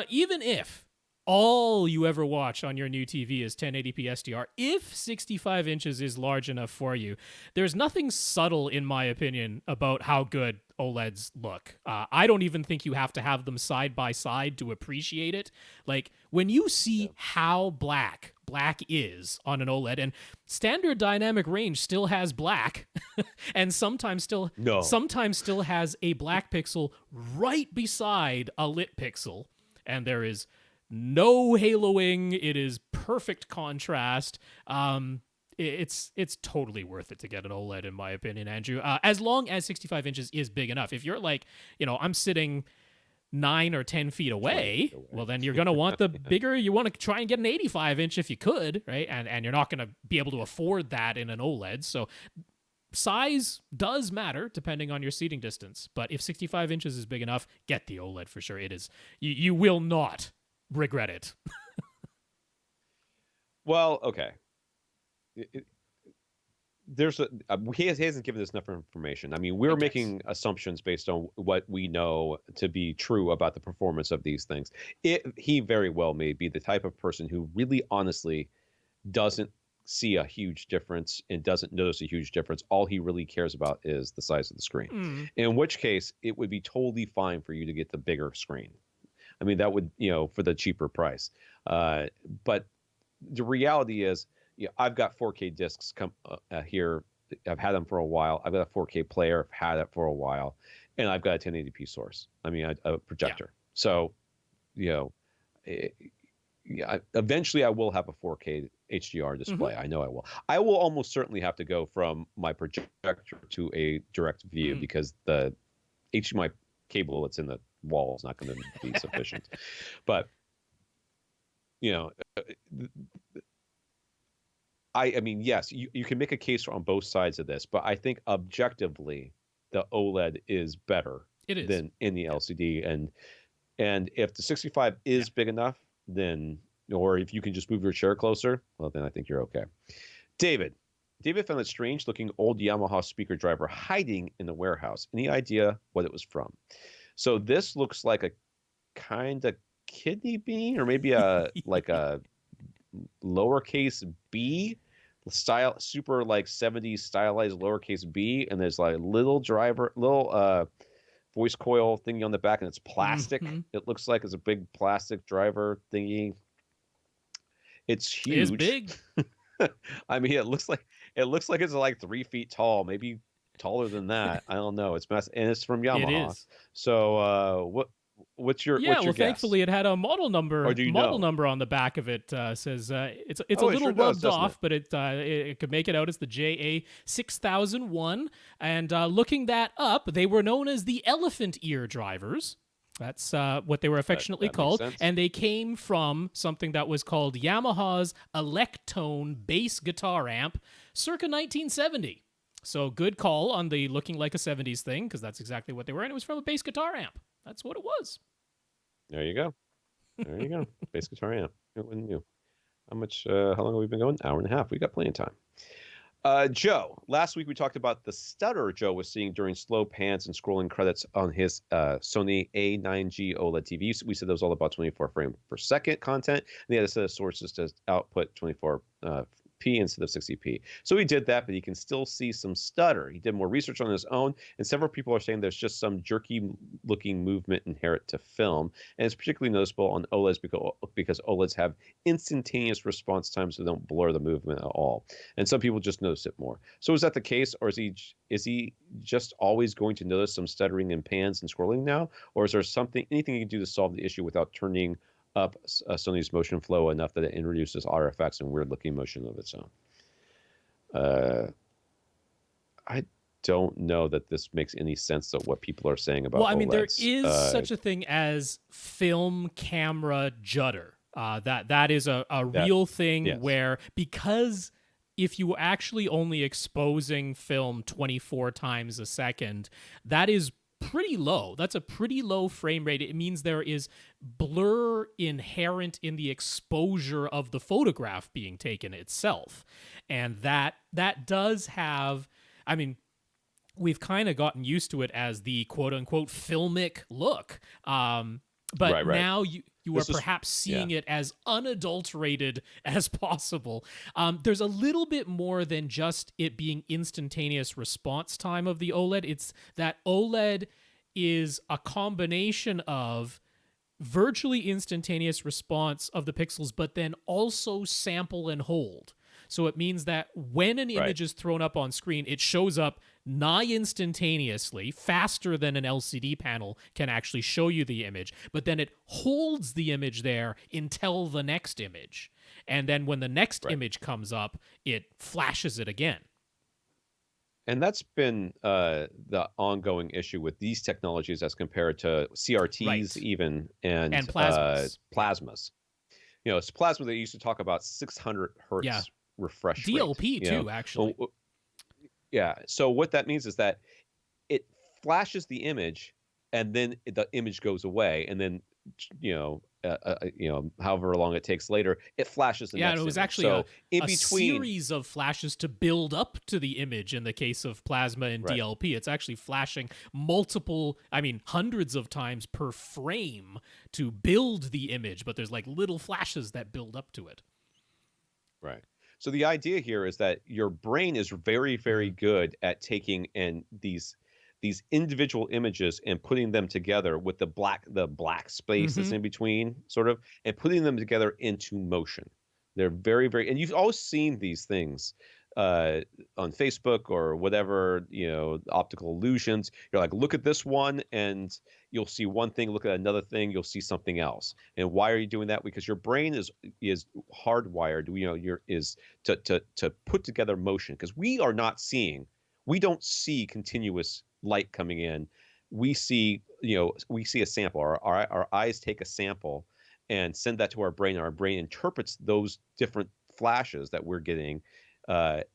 even if all you ever watch on your new TV is 1080p SDR, if 65 inches is large enough for you, there's nothing subtle, in my opinion, about how good OLEDs look. I don't even think you have to have them side by side to appreciate it. Like, when you see how black is on an OLED, and standard dynamic range still has black, and sometimes still has a black pixel right beside a lit pixel, and there is no haloing. It is perfect contrast. It's totally worth it to get an OLED, in my opinion, Andrew. As long as 65 inches is big enough. If you're like, I'm sitting 9 or 10 feet away, well, then you're going to want the bigger. You want to try and get an 85-inch if you could, right? And you're not going to be able to afford that in an OLED. So size does matter depending on your seating distance. But if 65 inches is big enough, get the OLED for sure. It is. You will not regret it. Well, okay. He hasn't given us enough information. I mean, we're making assumptions based on what we know to be true about the performance of these things. He very well may be the type of person who really honestly doesn't see a huge difference and doesn't notice a huge difference. All he really cares about is the size of the screen. In which case, it would be totally fine for you to get the bigger screen. I mean, that would, for the cheaper price. But the reality is, I've got 4K discs here. I've had them for a while. I've got a 4K player. I've had it for a while. And I've got a 1080p source. I mean, a projector. Yeah. So, eventually I will have a 4K HDR display. I know I will. I will almost certainly have to go from my projector to a direct view because the HDMI cable that's in the wall is not going to be sufficient. But, I mean, yes, you can make a case on both sides of this, but I think objectively the OLED is better than in the LCD. And if the 65 is big enough, then, or if you can just move your chair closer, well, then I think you're okay. David found a strange looking old Yamaha speaker driver hiding in the warehouse. Any idea what it was from? So this looks like a kind of kidney bean, or maybe like a lowercase b style, super like 70s stylized lowercase b, and there's like little voice coil thingy on the back, and it's plastic. It looks like it's a big plastic driver thingy. It's huge. It's big. I mean, it looks like it's like 3 feet tall, maybe taller than that. I don't know. It's massive, and it's from Yamaha. It is. So what's your guess? Thankfully it had a model number on the back of it. Says it's a little rubbed off, but it could make it out as the JA6001. And looking that up, they were known as the elephant ear drivers. That's what they were affectionately called. And they came from something that was called Yamaha's Electone bass guitar amp circa 1970. So good call on the looking like a 70s thing, because that's exactly what they were. And it was from a bass guitar amp. That's what it was. There you go. Bass guitar amp. It wasn't new. How long have we been going? Hour and a half. We got plenty of time. Joe, last week we talked about the stutter Joe was seeing during slow pans and scrolling credits on his Sony A9G OLED TV. We said that was all about 24 frames per second content. And he had a set of sources to output 24p instead of 60p. So he did that, but he can still see some stutter. He did more research on his own, and several people are saying there's just some jerky-looking movement inherent to film, and it's particularly noticeable on OLEDs because OLEDs have instantaneous response times, so they don't blur the movement at all. And some people just notice it more. So is that the case, or is he just always going to notice some stuttering in pans and scrolling now, or is there anything he can do to solve the issue without turning up Sony's motion flow enough that it introduces artifacts and weird looking motion of its own? I don't know that this makes any sense of what people are saying about OLEDs. There is such a thing as film camera judder. That is a real thing. Yes. Where, because if you were actually only exposing film 24 times a second, that is pretty low. That's a pretty low frame rate. It means there is blur inherent in the exposure of the photograph being taken itself. And that does have, I mean, we've kind of gotten used to it as the quote unquote filmic look. But right. Now you are perhaps seeing it as unadulterated as possible. There's a little bit more than just it being instantaneous response time of the OLED. It's that OLED is a combination of virtually instantaneous response of the pixels, but then also sample and hold. So it means that when an image is thrown up on screen, it shows up nigh instantaneously, faster than an LCD panel can actually show you the image, but then it holds the image there until the next image. And then when the next image comes up, it flashes it again. And that's been the ongoing issue with these technologies as compared to CRTs even and plasmas. Plasmas. It's plasma that used to talk about 600 hertz refresh DLP rate, too, actually. Yeah. So what that means is that it flashes the image, and then the image goes away, and then however long it takes later, it flashes the next and it was image. Actually in a between series of flashes to build up to the image. In the case of plasma and DLP, it's actually flashing hundreds of times per frame to build the image, but there's like little flashes that build up to it. Right. So the idea here is that your brain is very, very good at taking these individual images and putting them together with the black space that's in between, sort of, and putting them together into motion. They're very, very, and you've always seen these things uh, on Facebook or whatever, optical illusions. You're like, look at this one, and you'll see one thing. Look at another thing, you'll see something else. And why are you doing that? Because your brain is hardwired. Is to put together motion. Because we don't see continuous light coming in. We see a sample. Our eyes take a sample and send that to our brain. And our brain interprets those different flashes that we're getting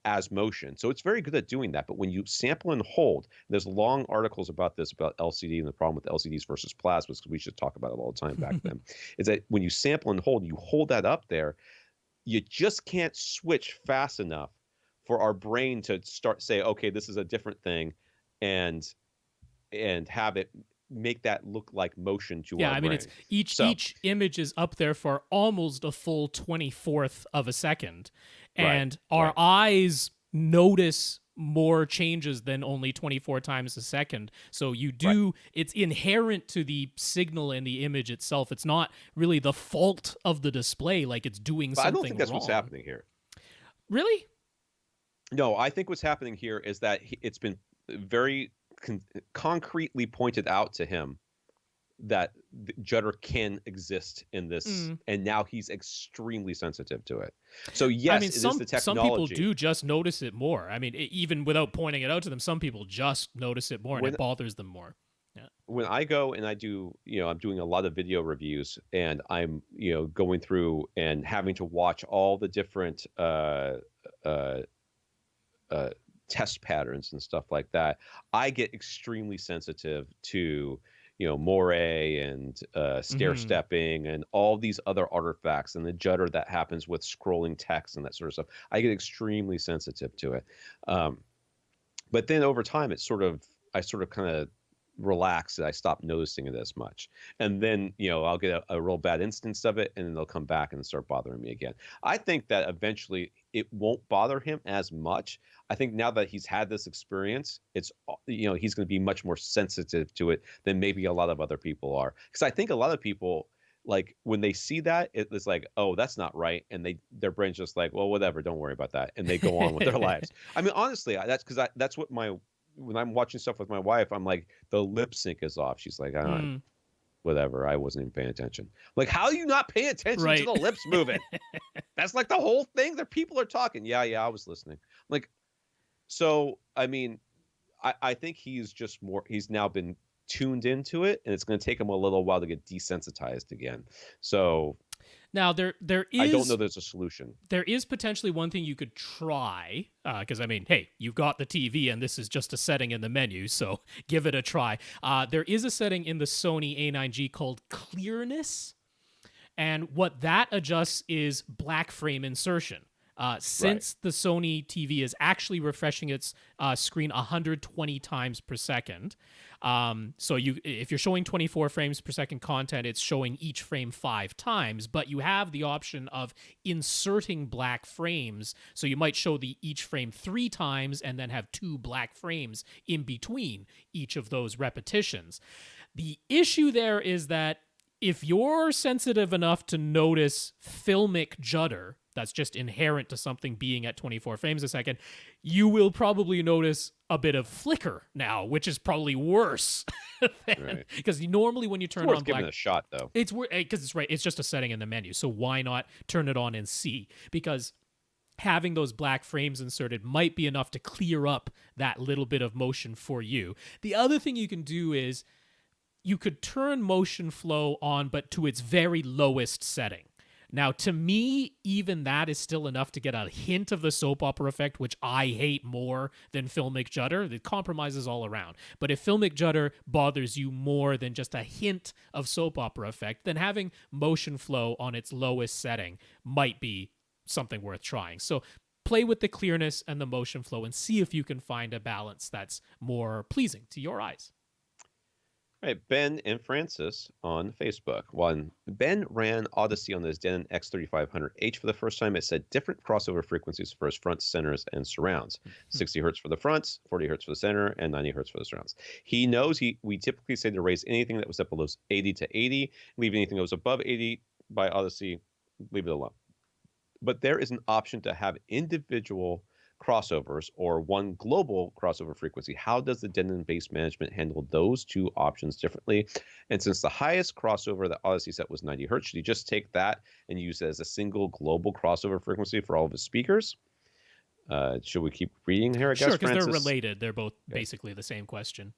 as motion. So it's very good at doing that. But when you sample and hold, there's long articles about this, about LCD and the problem with LCDs versus plasmas, because we should talk about it all the time back then, is that when you sample and hold, you hold that up there, you just can't switch fast enough for our brain to start say, okay, this is a different thing, and have it make that look like motion to our brain. It's each image is up there for almost a full 24th of a second, and our eyes notice more changes than only 24 times a second. So it's inherent to the signal in the image itself. It's not really the fault of the display, like it's doing something wrong. I don't think that's what's happening here. Really? No, I think what's happening here is that it's been very concretely pointed out to him that judder can exist in this, and now he's extremely sensitive to it. So yes, it is the technology. Some people do just notice it more. Even without pointing it out to them, some people just notice it more, and it bothers them more. Yeah. When I go and I do, I'm doing a lot of video reviews, and I'm, going through and having to watch all the different test patterns and stuff like that, I get extremely sensitive to, moire and stair stepping and all these other artifacts and the judder that happens with scrolling text and that sort of stuff. I get extremely sensitive to it. But then over time, I sort of kind of relax and I stop noticing it as much. And then, I'll get a real bad instance of it, and then they'll come back and start bothering me again. I think that eventually it won't bother him as much. I think now that he's had this experience, it's, he's going to be much more sensitive to it than maybe a lot of other people are. Because I think a lot of people, like, when they see that, it's like, oh, that's not right. And their brain's just like, well, whatever, don't worry about that. And they go on with their lives. Honestly, that's what when I'm watching stuff with my wife, I'm like, the lip sync is off. She's like, whatever, I wasn't even paying attention. Like, how do you not pay attention to the lips moving? That's like the whole thing. The people are talking. Yeah, I was listening. Like, so, I think he's now been tuned into it, and it's going to take him a little while to get desensitized again. So now there is, I don't know there's a solution. There is potentially one thing you could try, because hey, you've got the TV and this is just a setting in the menu, so give it a try. There is a setting in the Sony A9G called clearness, and what that adjusts is black frame insertion. Since the Sony TV is actually refreshing its screen 120 times per second. So if you're showing 24 frames per second content, it's showing each frame 5 times, but you have the option of inserting black frames. So you might show each frame 3 times and then have 2 black frames in between each of those repetitions. The issue there is that if you're sensitive enough to notice filmic judder, that's just inherent to something being at 24 frames a second, you will probably notice a bit of flicker now, which is probably worse. Because normally when you turn on black, giving it a shot though. It's because it's just a setting in the menu. So why not turn it on and see? Because having those black frames inserted might be enough to clear up that little bit of motion for you. The other thing you can do is you could turn motion flow on, but to its very lowest setting. Now, to me, even that is still enough to get a hint of the soap opera effect, which I hate more than filmic judder. It compromises all around. But if filmic judder bothers you more than just a hint of soap opera effect, then having motion flow on its lowest setting might be something worth trying. So play with the clearness and the motion flow and see if you can find a balance that's more pleasing to your eyes. All right, Ben and Francis on Facebook. One, Ben ran Odyssey on his Denon X3500H for the first time. It said different crossover frequencies for his front, centers, and surrounds. 60 hertz for the fronts, 40 hertz for the center, and 90 hertz for the surrounds. He knows we typically say to raise anything that was up below 80 to 80, leave anything that was above 80 by Odyssey, leave it alone. But there is an option to have individual crossovers or one global crossover frequency. How does the Denon base management handle those two options differently? And since the highest crossover that Odyssey set was 90 hertz, should he just take that and use it as a single global crossover frequency for all of his speakers? Should we keep reading here? I guess, sure, because they're Francis? related. They're both basically the same question.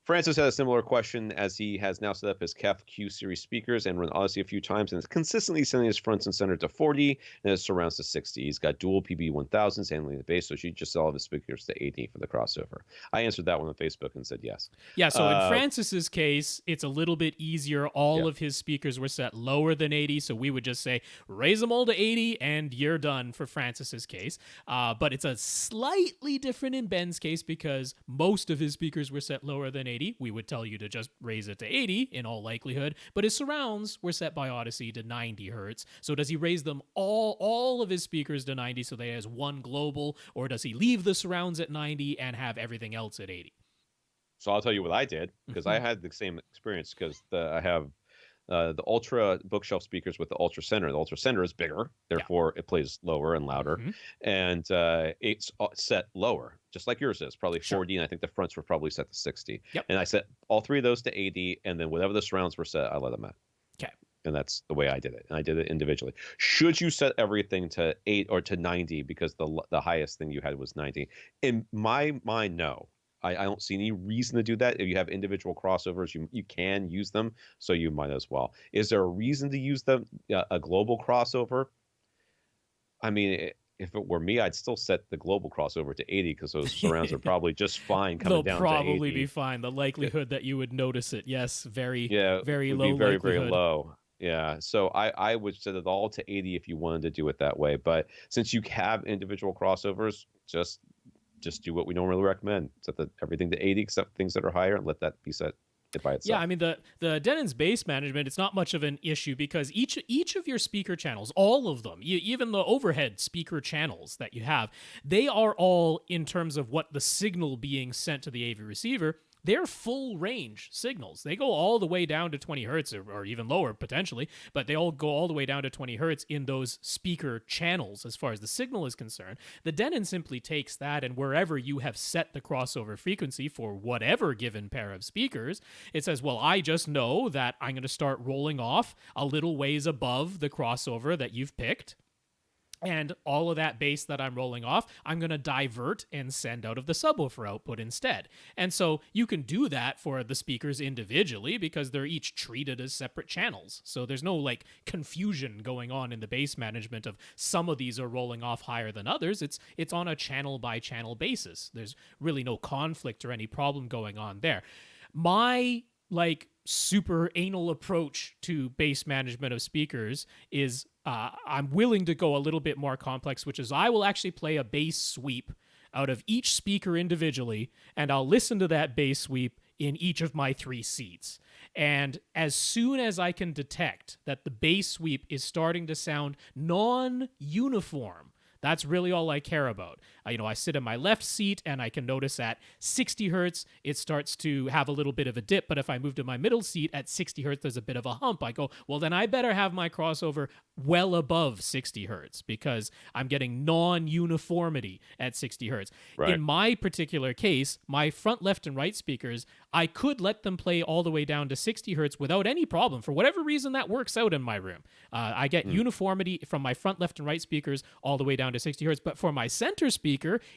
Francis had a similar question, as he has now set up his KEF Q series speakers and run Odyssey a few times, and is consistently sending his fronts and center to 40 and his surrounds to 60. He's got dual PB1000s handling the bass, so she just sell all of his speakers to 80 for the crossover. I answered that one on Facebook and said yes. Yeah, so in Francis's case, it's a little bit easier. All of his speakers were set lower than 80, so we would just say raise them all to 80 and you're done for Francis's case. But it's a slightly different in Ben's case because most of his speakers were set lower than 80. We would tell you to just raise it to 80 in all likelihood, but his surrounds were set by Odyssey to 90 hertz. So does he raise them all of his speakers to 90 so that he has one global, or does he leave the surrounds at 90 and have everything else at 80? So I'll tell you what I did, because I had the same experience, because I have the Ultra bookshelf speakers with the Ultra Center. The Ultra Center is bigger, therefore it plays lower and louder, and it's set lower, just like yours is, probably 40, and I think the fronts were probably set to 60. And I set all three of those to 80, and then whatever the surrounds were set, I let them at. Okay. And that's the way I did it, and I did it individually. Should you set everything to 8 or to 90 because the highest thing you had was 90? In my mind, no. I don't see any reason to do that. If you have individual crossovers, you can use them, so you might as well. Is there a reason to use them, a global crossover? I mean, if it were me, I'd still set the global crossover to 80 because those surrounds are probably just fine coming down to 80. They'll probably be fine. The likelihood that you would notice it, very low. Very, likelihood. very low. Yeah, so I would set it all to 80 if you wanted to do it that way. But since you have individual crossovers, just do what we normally recommend. Set everything to 80 except things that are higher, and let that be set by itself. Yeah, I mean, the Denon's bass management, it's not much of an issue because each of your speaker channels, all of them, even the overhead speaker channels that you have, they are all, in terms of what the signal being sent to the AV receiver, they're full range signals. They go all the way down to 20 hertz or even lower potentially, but they all go all the way down to 20 hertz in those speaker channels as far as the signal is concerned. The Denon simply takes that, and wherever you have set the crossover frequency for whatever given pair of speakers, it says, well, I just know that I'm going to start rolling off a little ways above the crossover that you've picked. And all of that bass that I'm rolling off, I'm going to divert and send out of the subwoofer output instead. And so you can do that for the speakers individually because they're each treated as separate channels. So there's no confusion going on in the bass management of some of these are rolling off higher than others. It's on a channel by channel basis. There's really no conflict or any problem going on there. My super anal approach to bass management of speakers is I'm willing to go a little bit more complex, which is I will actually play a bass sweep out of each speaker individually, and I'll listen to that bass sweep in each of my 3 seats. And as soon as I can detect that the bass sweep is starting to sound non-uniform, that's really all I care about. I sit in my left seat and I can notice at 60 hertz, it starts to have a little bit of a dip. But if I move to my middle seat at 60 hertz, there's a bit of a hump. I go, well, then I better have my crossover well above 60 hertz because I'm getting non-uniformity at 60 hertz. Right. In my particular case, my front, left, and right speakers, I could let them play all the way down to 60 hertz without any problem. For whatever reason, that works out in my room. I get uniformity from my front, left, and right speakers all the way down to 60 hertz. But for my center speaker,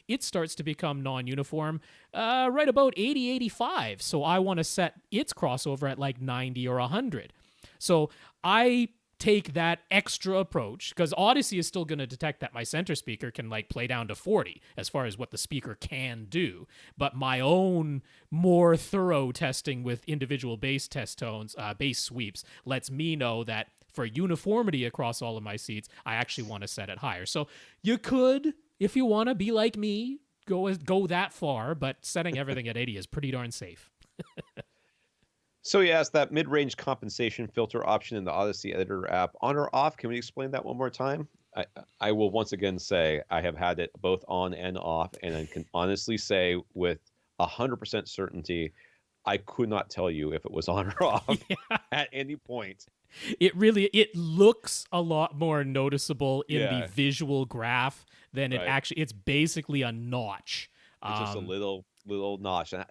it starts to become non-uniform right about 80, 85. So I want to set its crossover at 90 or 100. So I take that extra approach because Odyssey is still going to detect that my center speaker can play down to 40 as far as what the speaker can do. But my own more thorough testing with individual bass test tones, bass sweeps, lets me know that for uniformity across all of my seats, I actually want to set it higher. So you could, if you want to be like me, go that far, but setting everything at 80 is pretty darn safe. So he asked that mid-range compensation filter option in the Odyssey Editor app on or off. Can we explain that one more time? I will once again say I have had it both on and off, and I can honestly say with 100% certainty, I could not tell you if it was on or off at any point. It looks a lot more noticeable in the visual graph than it actually. It's basically a notch. It's just a little notch. And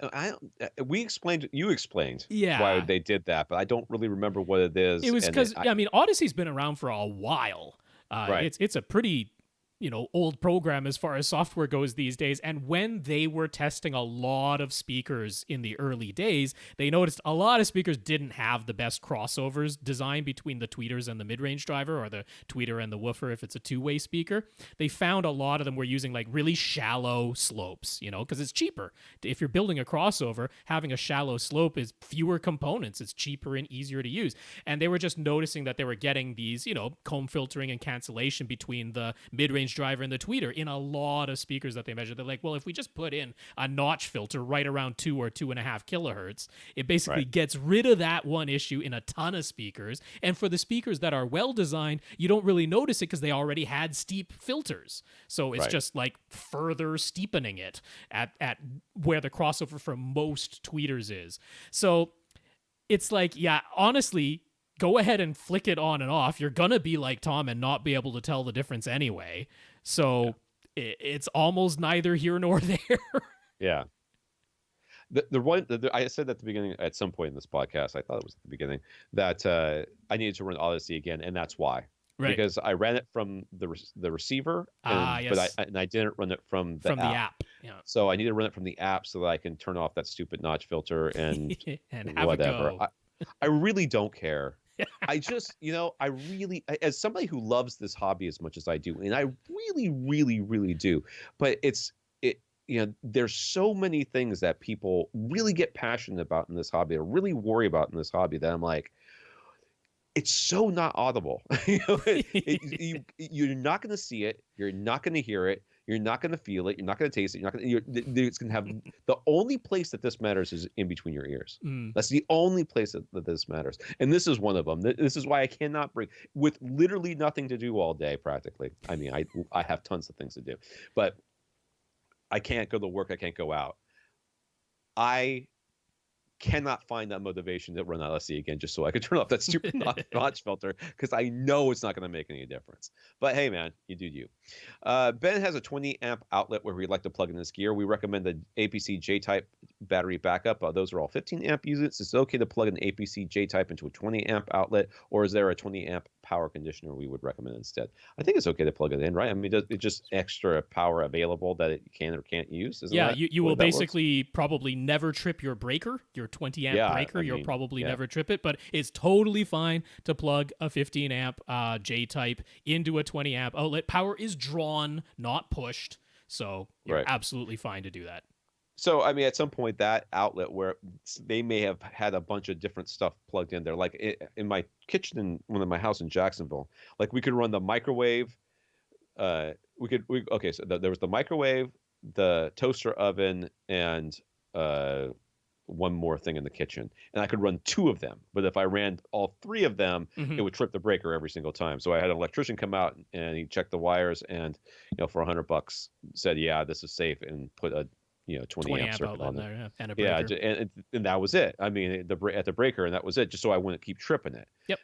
you explained Yeah. why they did that, but I don't really remember what it is. It was because I mean, Odyssey's been around for a while. It's a pretty old program as far as software goes these days. And when they were testing a lot of speakers in the early days, they noticed a lot of speakers didn't have the best crossovers designed between the tweeters and the mid-range driver, or the tweeter and the woofer if it's a two-way speaker. They found a lot of them were using like really shallow slopes, because it's cheaper. If you're building a crossover, having a shallow slope is fewer components. It's cheaper and easier to use. And they were just noticing that they were getting these, comb filtering and cancellation between the mid-range driver and the tweeter in a lot of speakers that they measured. They're like, well, if we just put in a notch filter right around 2 or 2.5 kilohertz, it basically gets rid of that one issue in a ton of speakers. And for the speakers that are well designed, you don't really notice it because they already had steep filters. So it's just like further steepening it at where the crossover for most tweeters is. So it's like, yeah, honestly, go ahead and flick it on and off. You're going to be like Tom and not be able to tell the difference anyway. So it's almost neither here nor there. Yeah. I said at the beginning, at some point in this podcast, I thought it was at the beginning, that I needed to run Odyssey again, and that's why. Right. Because I ran it from the receiver, but I didn't run it from the app. Yeah. So I need to run it from the app so that I can turn off that stupid notch filter and, and have whatever. It go. I really don't care. I just, I really, as somebody who loves this hobby as much as I do, and I really, really, really do, but there's so many things that people really get passionate about in this hobby, or really worry about in this hobby, that I'm like, it's so not audible. You're not going to see it. You're not going to hear it. You're not going to feel it. You're not going to taste it. It's going to have the only place that this matters is in between your ears. That's the only place that this matters. And this is one of them. This is why I cannot bring, with literally nothing to do all day, practically. I mean, I have tons of things to do, but I can't go to work. I can't go out. I cannot find that motivation to run Odyssey again just so I could turn off that stupid notch filter, because I know it's not going to make any difference. But hey, man, you do you. Ben has a 20 amp outlet where he'd like to plug in his gear. We recommend the APC J-type battery backup. Those are all 15 amp units. Is it okay to plug an APC J-type into a 20 amp outlet, or is there a 20 amp power conditioner we would recommend instead? I think it's okay to plug it in, right? I mean, it's just extra power available that it can or can't use. You will basically probably never trip your breaker, your 20 amp breaker. You'll probably never trip it, but it's totally fine to plug a 15 amp J-type into a 20 amp outlet. Power is drawn, not pushed, so you're absolutely fine to do that. So, I mean, at some point, that outlet where they may have had a bunch of different stuff plugged in there, like in my kitchen in my house in Jacksonville, like we could run the microwave. So there was the microwave, the toaster oven, and one more thing in the kitchen, and I could run 2 of them. But if I ran all 3 of them, it would trip the breaker every single time. So I had an electrician come out and he checked the wires, and for $100 said, "Yeah, this is safe," and put a 20 amp circuit on there, and a breaker. And that was it. I mean, at the breaker, and that was it, just so I wouldn't keep tripping it. Yep.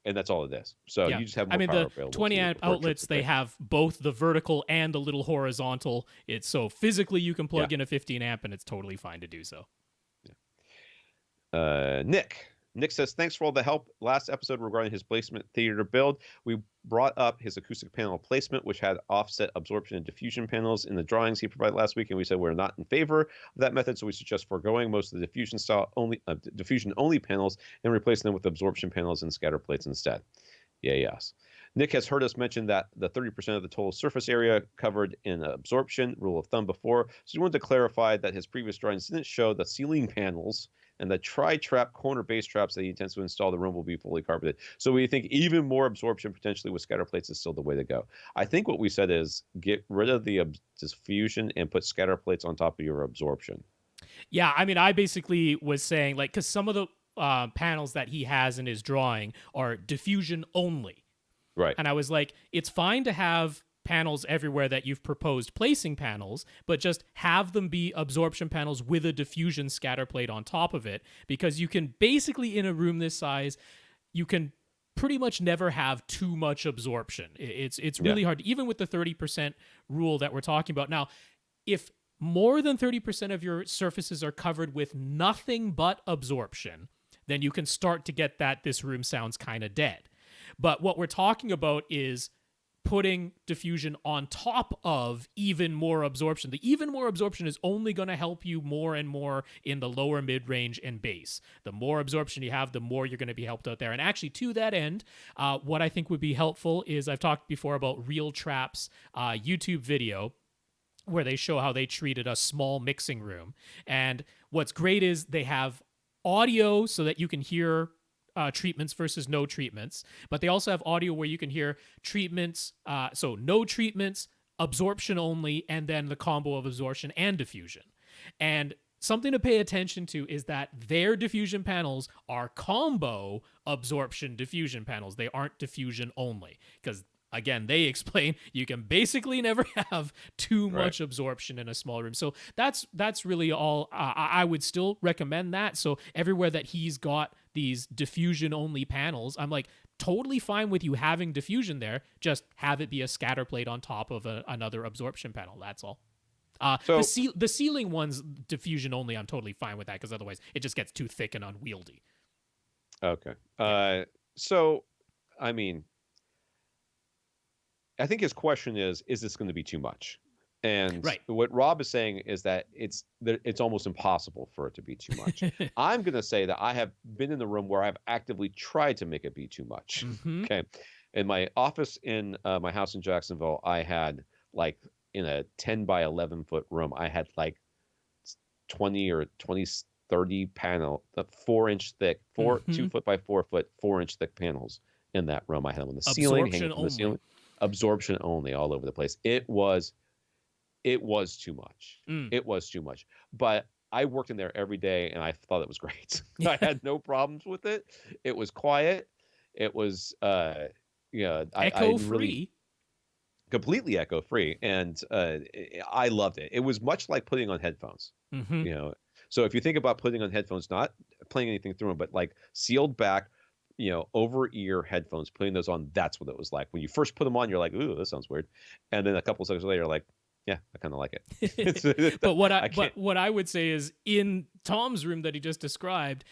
And that's all it is. So you just have more power available. The 20 amp outlets, they have both the vertical and the little horizontal. It's so physically you can plug in a 15 amp, and it's totally fine to do so. Nick says, thanks for all the help last episode regarding his placement theater build. We brought up his acoustic panel placement, which had offset absorption and diffusion panels in the drawings he provided last week, and we said we're not in favor of that method, so we suggest foregoing most of the diffusion only panels and replacing them with absorption panels and scatter plates instead. Yes. Nick has heard us mention that the 30% of the total surface area covered in absorption, rule of thumb, before, so he wanted to clarify that his previous drawings didn't show the ceiling panels and the tri-trap corner base traps that he intends to install. The room will be fully carpeted. So we think even more absorption potentially with scatter plates is still the way to go. I think what we said is get rid of the diffusion and put scatter plates on top of your absorption. Yeah, I mean, I basically was saying, like, because some of the panels that he has in his drawing are diffusion only. Right. And I was like, it's fine to have panels everywhere that you've proposed placing panels, but just have them be absorption panels with a diffusion scatter plate on top of it, because you can basically, in a room this size, you can pretty much never have too much absorption. It's really hard, even with the 30% rule that we're talking about. Now, if more than 30% of your surfaces are covered with nothing but absorption, then you can start to get that this room sounds kind of dead. But what we're talking about is putting diffusion on top of even more absorption. The even more absorption is only going to help you more and more in the lower mid-range and bass. The more absorption you have, the more you're going to be helped out there. And actually, to that end, what I think would be helpful is, I've talked before about Real Trap's YouTube video, where they show how they treated a small mixing room. And what's great is they have audio so that you can hear treatments versus no treatments, but they also have audio where you can hear treatments, so no treatments, absorption only, and then the combo of absorption and diffusion. And something to pay attention to is that their diffusion panels are combo absorption diffusion panels. They aren't diffusion only, because again, they explain you can basically never have too much absorption in a small room. So that's really all. I would still recommend that. So everywhere that he's got these diffusion only panels, I'm like, totally fine with you having diffusion there. Just have it be a scatter plate on top of another absorption panel. That's all. So the ceiling ones, diffusion only, I'm totally fine with that, because otherwise it just gets too thick and unwieldy. Okay. So, I mean, I think his question is this going to be too much? And what Rob is saying is that it's almost impossible for it to be too much. I'm going to say that I have been in the room where I've actively tried to make it be too much. Mm-hmm. Okay. In my office in my house in Jacksonville, I had, like, in a 10 by 11 foot room, I had like 20 or 30 panel, 4-inch thick, 2 foot by 4 foot, 4-inch thick panels in that room. I had them on the ceiling, hanging from the ceiling. Absorption only, all over the place. It was too much. It was too much. But I worked in there every day, and I thought it was great. I had no problems with it. It was quiet. It was echo free. Really, completely echo free, and I loved it. It was much like putting on headphones. Mm-hmm. So if you think about putting on headphones, not playing anything through them, but like sealed back, over ear headphones, putting those on, that's what it was like. When you first put them on, you're like, ooh, this sounds weird. And then a couple of seconds later, you're like, yeah, I kind of like it. But what I would say is, in Tom's room that he just described,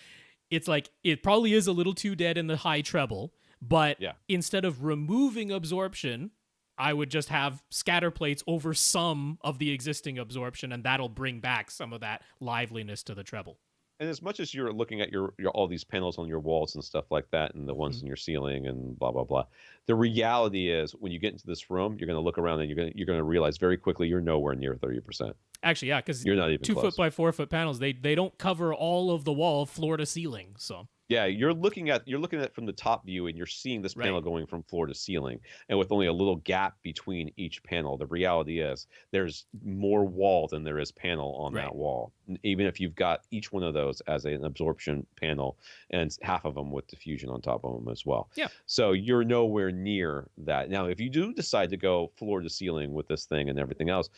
it's like, it probably is a little too dead in the high treble, but instead of removing absorption, I would just have scatter plates over some of the existing absorption, and that'll bring back some of that liveliness to the treble. And as much as you're looking at your all these panels on your walls and stuff like that, and the ones in your ceiling and blah blah blah, the reality is, when you get into this room, you're going to look around and you're going to realize very quickly you're nowhere near 30%. Actually, yeah, because you're not even 2 foot by 4 foot panels, they don't cover all of the wall, floor to ceiling. So yeah, you're looking at it from the top view, and you're seeing this panel going from floor to ceiling, and with only a little gap between each panel. The reality is there's more wall than there is panel on that wall, even if you've got each one of those as an absorption panel, and half of them with diffusion on top of them as well. Yeah. So you're nowhere near that. Now, if you do decide to go floor to ceiling with this thing and everything else,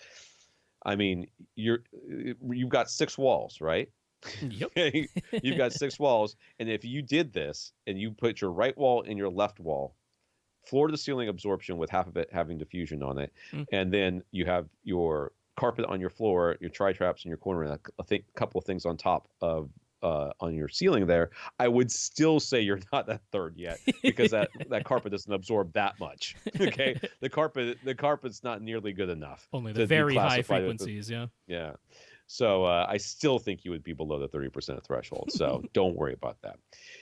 I mean, you've got 6 walls, right? Yep. You've got 6 walls, and if you did this and you put your right wall and your left wall, floor to ceiling absorption with half of it having diffusion on it, and then you have your carpet on your floor, your tri-traps in your corner, and a couple of things on top of on your ceiling there, I would still say you're not that third yet, because that carpet doesn't absorb that much. Okay, the carpet's not nearly good enough. Only the very high frequencies. Yeah. So I still think you would be below the 30% threshold. So don't worry about that.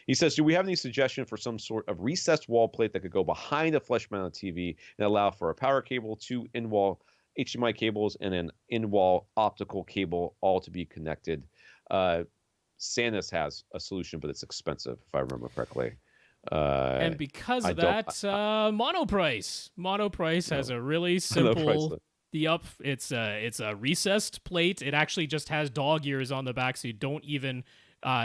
He says, do we have any suggestion for some sort of recessed wall plate that could go behind a flush-mounted TV and allow for a power cable, 2 in-wall HDMI cables, and an in-wall optical cable, all to be connected? Sanus has a solution, but it's expensive, if I remember correctly. And because of that, Monoprice has a really simple It's a recessed plate. It actually just has dog ears on the back, so you don't even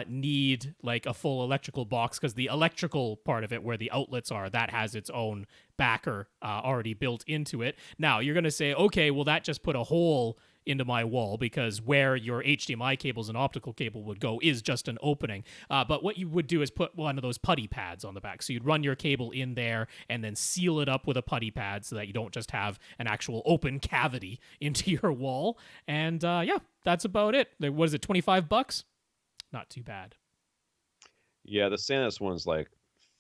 need like a full electrical box, because the electrical part of it, where the outlets are, that has its own backer already built into it. Now you're gonna say, okay, well that just put a hole into my wall, because where your HDMI cables and optical cable would go is just an opening. But what you would do is put one of those putty pads on the back. So you'd run your cable in there and then seal it up with a putty pad, so that you don't just have an actual open cavity into your wall. And yeah, that's about it. What is it, $25? Not too bad. Yeah, the Sanus one's like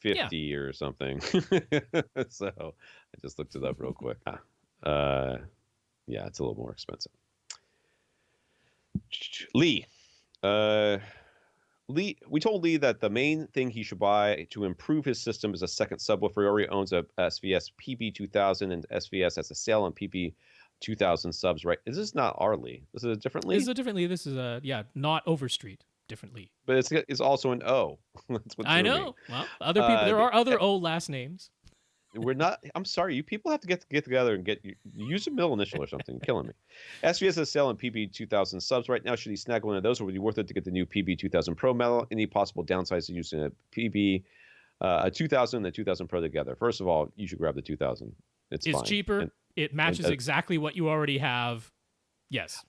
50 or something. So I just looked it up real quick. Yeah, it's a little more expensive. Lee, we told Lee that the main thing he should buy to improve his system is a second subwoofer. He already owns a SVS PB2000, and SVS has a sale on PB2000 subs, right? Is this not our Lee? This is a different Lee? This is a different Lee. This is not Overstreet. Different Lee. But it's also an O. That's what I know. Well, other people. There are other O last names. We're not. I'm sorry. You people have to get together and use a middle initial or something. You're killing me. SVS is selling PB2000 subs right now. Should he snag one of those, or would it be worth it to get the new PB2000 Pro model? Any possible downsides to using a PB, a 2000 and a 2000 Pro together? First of all, you should grab the 2000. It's fine. Cheaper. It matches exactly what you already have. Yes.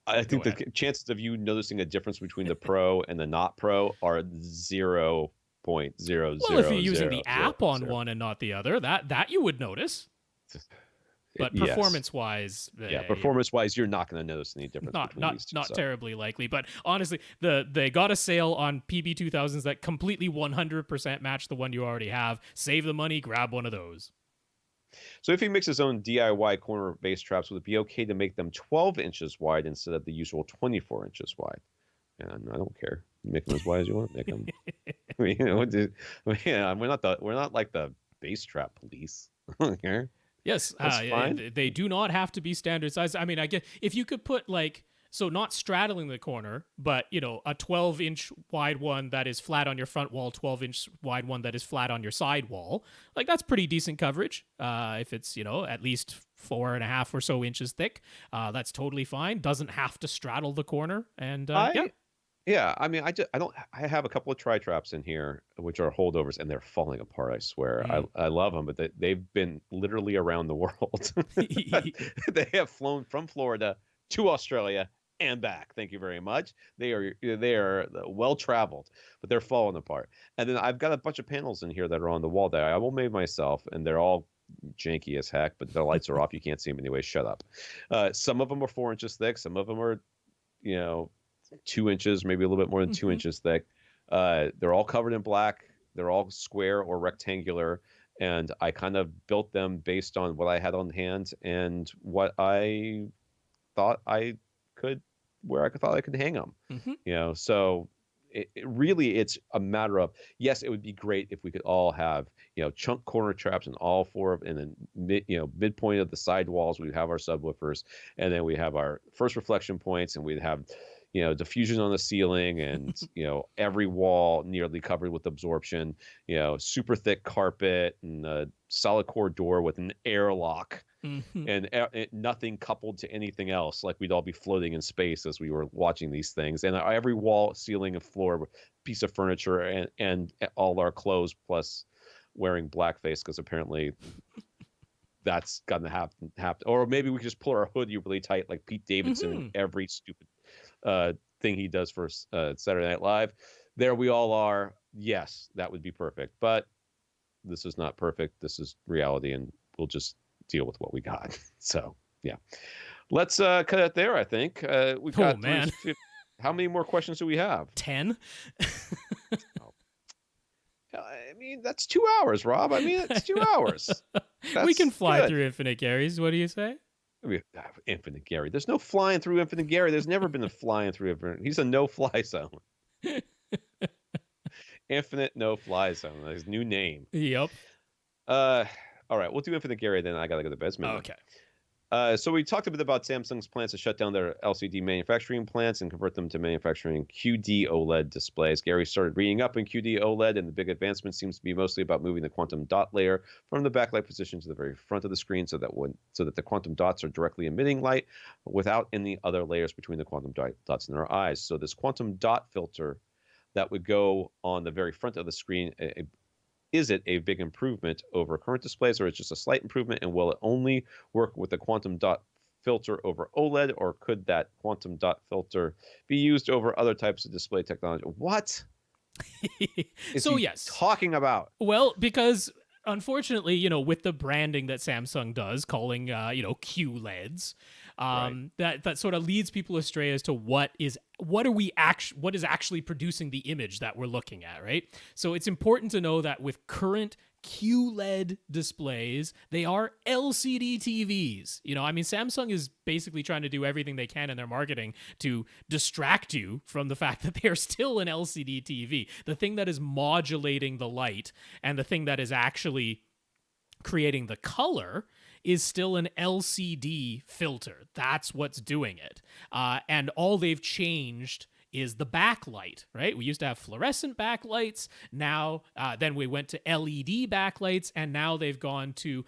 I think the chances of you noticing a difference between the Pro and the not Pro are 0.00. Well, if you're using the app on one and not the other, that you would notice. But performance-wise, performance-wise, you're not going to notice any difference. Not terribly likely. But honestly, they got a sale on PB2000s that completely 100% match the one you already have. Save the money, grab one of those. So if he makes his own DIY corner bass traps, would it be okay to make them 12 inches wide instead of the usual 24 inches wide? And I don't care. You make them as wide as you want. Make them. I mean, we're not like the bass trap police. I don't care. Yes, they do not have to be standard size. I mean, I get if you could put not straddling the corner, but a 12-inch wide one that is flat on your front wall, 12-inch wide one that is flat on your side wall. Like, that's pretty decent coverage. If it's at least 4.5 or so inches thick, that's totally fine. Doesn't have to straddle the corner. And yeah, I mean, I have a couple of tri-traps in here, which are holdovers, and they're falling apart, I swear. I love them, but they've been literally around the world. They have flown from Florida to Australia and back. Thank you very much. They are well traveled, but they're falling apart. And then I've got a bunch of panels in here that are on the wall that I will made myself, and they're all janky as heck, but the lights are off. You can't see them anyway. Shut up. Some of them are 4 inches thick. Some of them are, 2 inches, maybe a little bit more than 2 inches thick. They're all covered in black. They're all square or rectangular. And I kind of built them based on what I had on hand and what I thought I could hang them. So it really, it's a matter of, yes, it would be great if we could all have chunk corner traps in all four of, and then midpoint of the side walls we have our subwoofers, and then we have our first reflection points, and we'd have diffusion on the ceiling, and every wall nearly covered with absorption, super thick carpet, and a solid core door with an airlock. And nothing coupled to anything else, like we'd all be floating in space as we were watching these things. And every wall, ceiling, and floor piece of furniture, and all our clothes, plus wearing blackface, because apparently that's gonna happen. Or maybe we could just pull our hoodie really tight, like Pete Davidson in every stupid thing he does for Saturday Night Live. There we all are. Yes, that would be perfect. But this is not perfect. This is reality, and we'll just deal with what we got. So yeah, let's cut it there. I think we've got. How many more questions do we have? 10. I mean, that's 2 hours, Rob. I mean, it's 2 hours. We can fly through Infinite Garys. What do you say? I mean, Infinite Gary. There's no flying through Infinite Gary. There's never been a flying through Infinite. He's a no-fly zone. Infinite no-fly zone. His new name. Yep. All right, we'll do Infinite Gary, then I gotta go to bed. Okay. So we talked a bit about Samsung's plans to shut down their LCD manufacturing plants and convert them to manufacturing QD OLED displays. Gary started reading up in QD OLED, and the big advancement seems to be mostly about moving the quantum dot layer from the backlight position to the very front of the screen, so that the quantum dots are directly emitting light without any other layers between the quantum dots and our eyes. So this quantum dot filter that would go on the very front of the screen, is it a big improvement over current displays, or is it just a slight improvement? And will it only work with the quantum dot filter over OLED, or could that quantum dot filter be used over other types of display technology? What is So he yes, talking about? well, because unfortunately, with the branding that Samsung does, calling QLEDs, that sort of leads people astray as to what is actually producing the image that we're looking at, right? So it's important to know that with current QLED displays, they are LCD TVs. Samsung is basically trying to do everything they can in their marketing to distract you from the fact that they're still an LCD TV. The thing that is modulating the light and the thing that is actually creating the color is still an LCD filter. That's what's doing it. And all they've changed is the backlight, right? We used to have fluorescent backlights. Now, then we went to LED backlights, and now they've gone to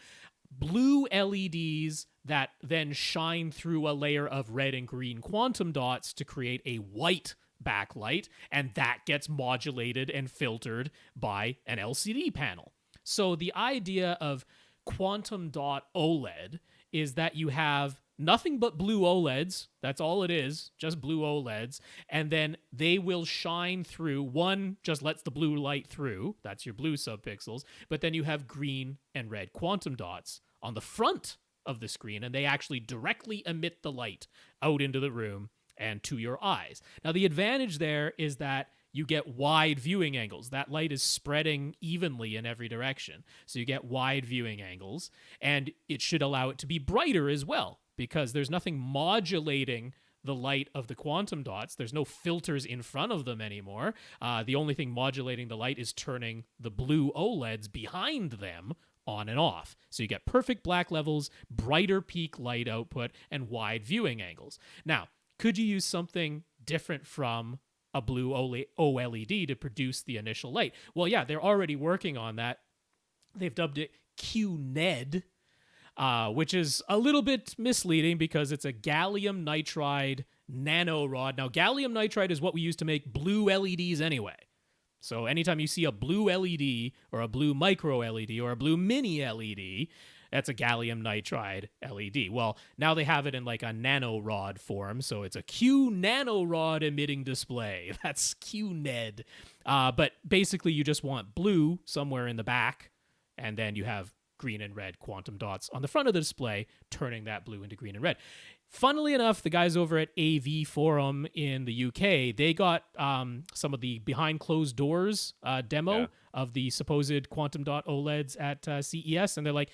blue LEDs that then shine through a layer of red and green quantum dots to create a white backlight, and that gets modulated and filtered by an LCD panel. So the idea of quantum dot OLED is that you have nothing but blue OLEDs. That's all it is, just blue OLEDs. And then they will shine through. One just lets the blue light through. That's your blue subpixels. But then you have green and red quantum dots on the front of the screen, and they actually directly emit the light out into the room and to your eyes. Now, the advantage there is that you get wide viewing angles. That light is spreading evenly in every direction. So you get wide viewing angles, and it should allow it to be brighter as well, because there's nothing modulating the light of the quantum dots. There's no filters in front of them anymore. The only thing modulating the light is turning the blue OLEDs behind them on and off. So you get perfect black levels, brighter peak light output, and wide viewing angles. Now, could you use something different from a blue OLED to produce the initial light? Well, yeah, they're already working on that. They've dubbed it QNED, which is a little bit misleading because it's a gallium nitride nanorod. Now, gallium nitride is what we use to make blue LEDs anyway. So anytime you see a blue LED or a blue micro LED or a blue mini LED, that's a gallium nitride LED. Well, now they have it in like a nanorod form, so it's a Q nanorod emitting display. That's QNED. But basically, you just want blue somewhere in the back, and then you have green and red quantum dots on the front of the display, turning that blue into green and red. Funnily enough, the guys over at AV Forum in the UK, they got some of the behind closed doors demo of the supposed quantum dot OLEDs at CES, and they're like,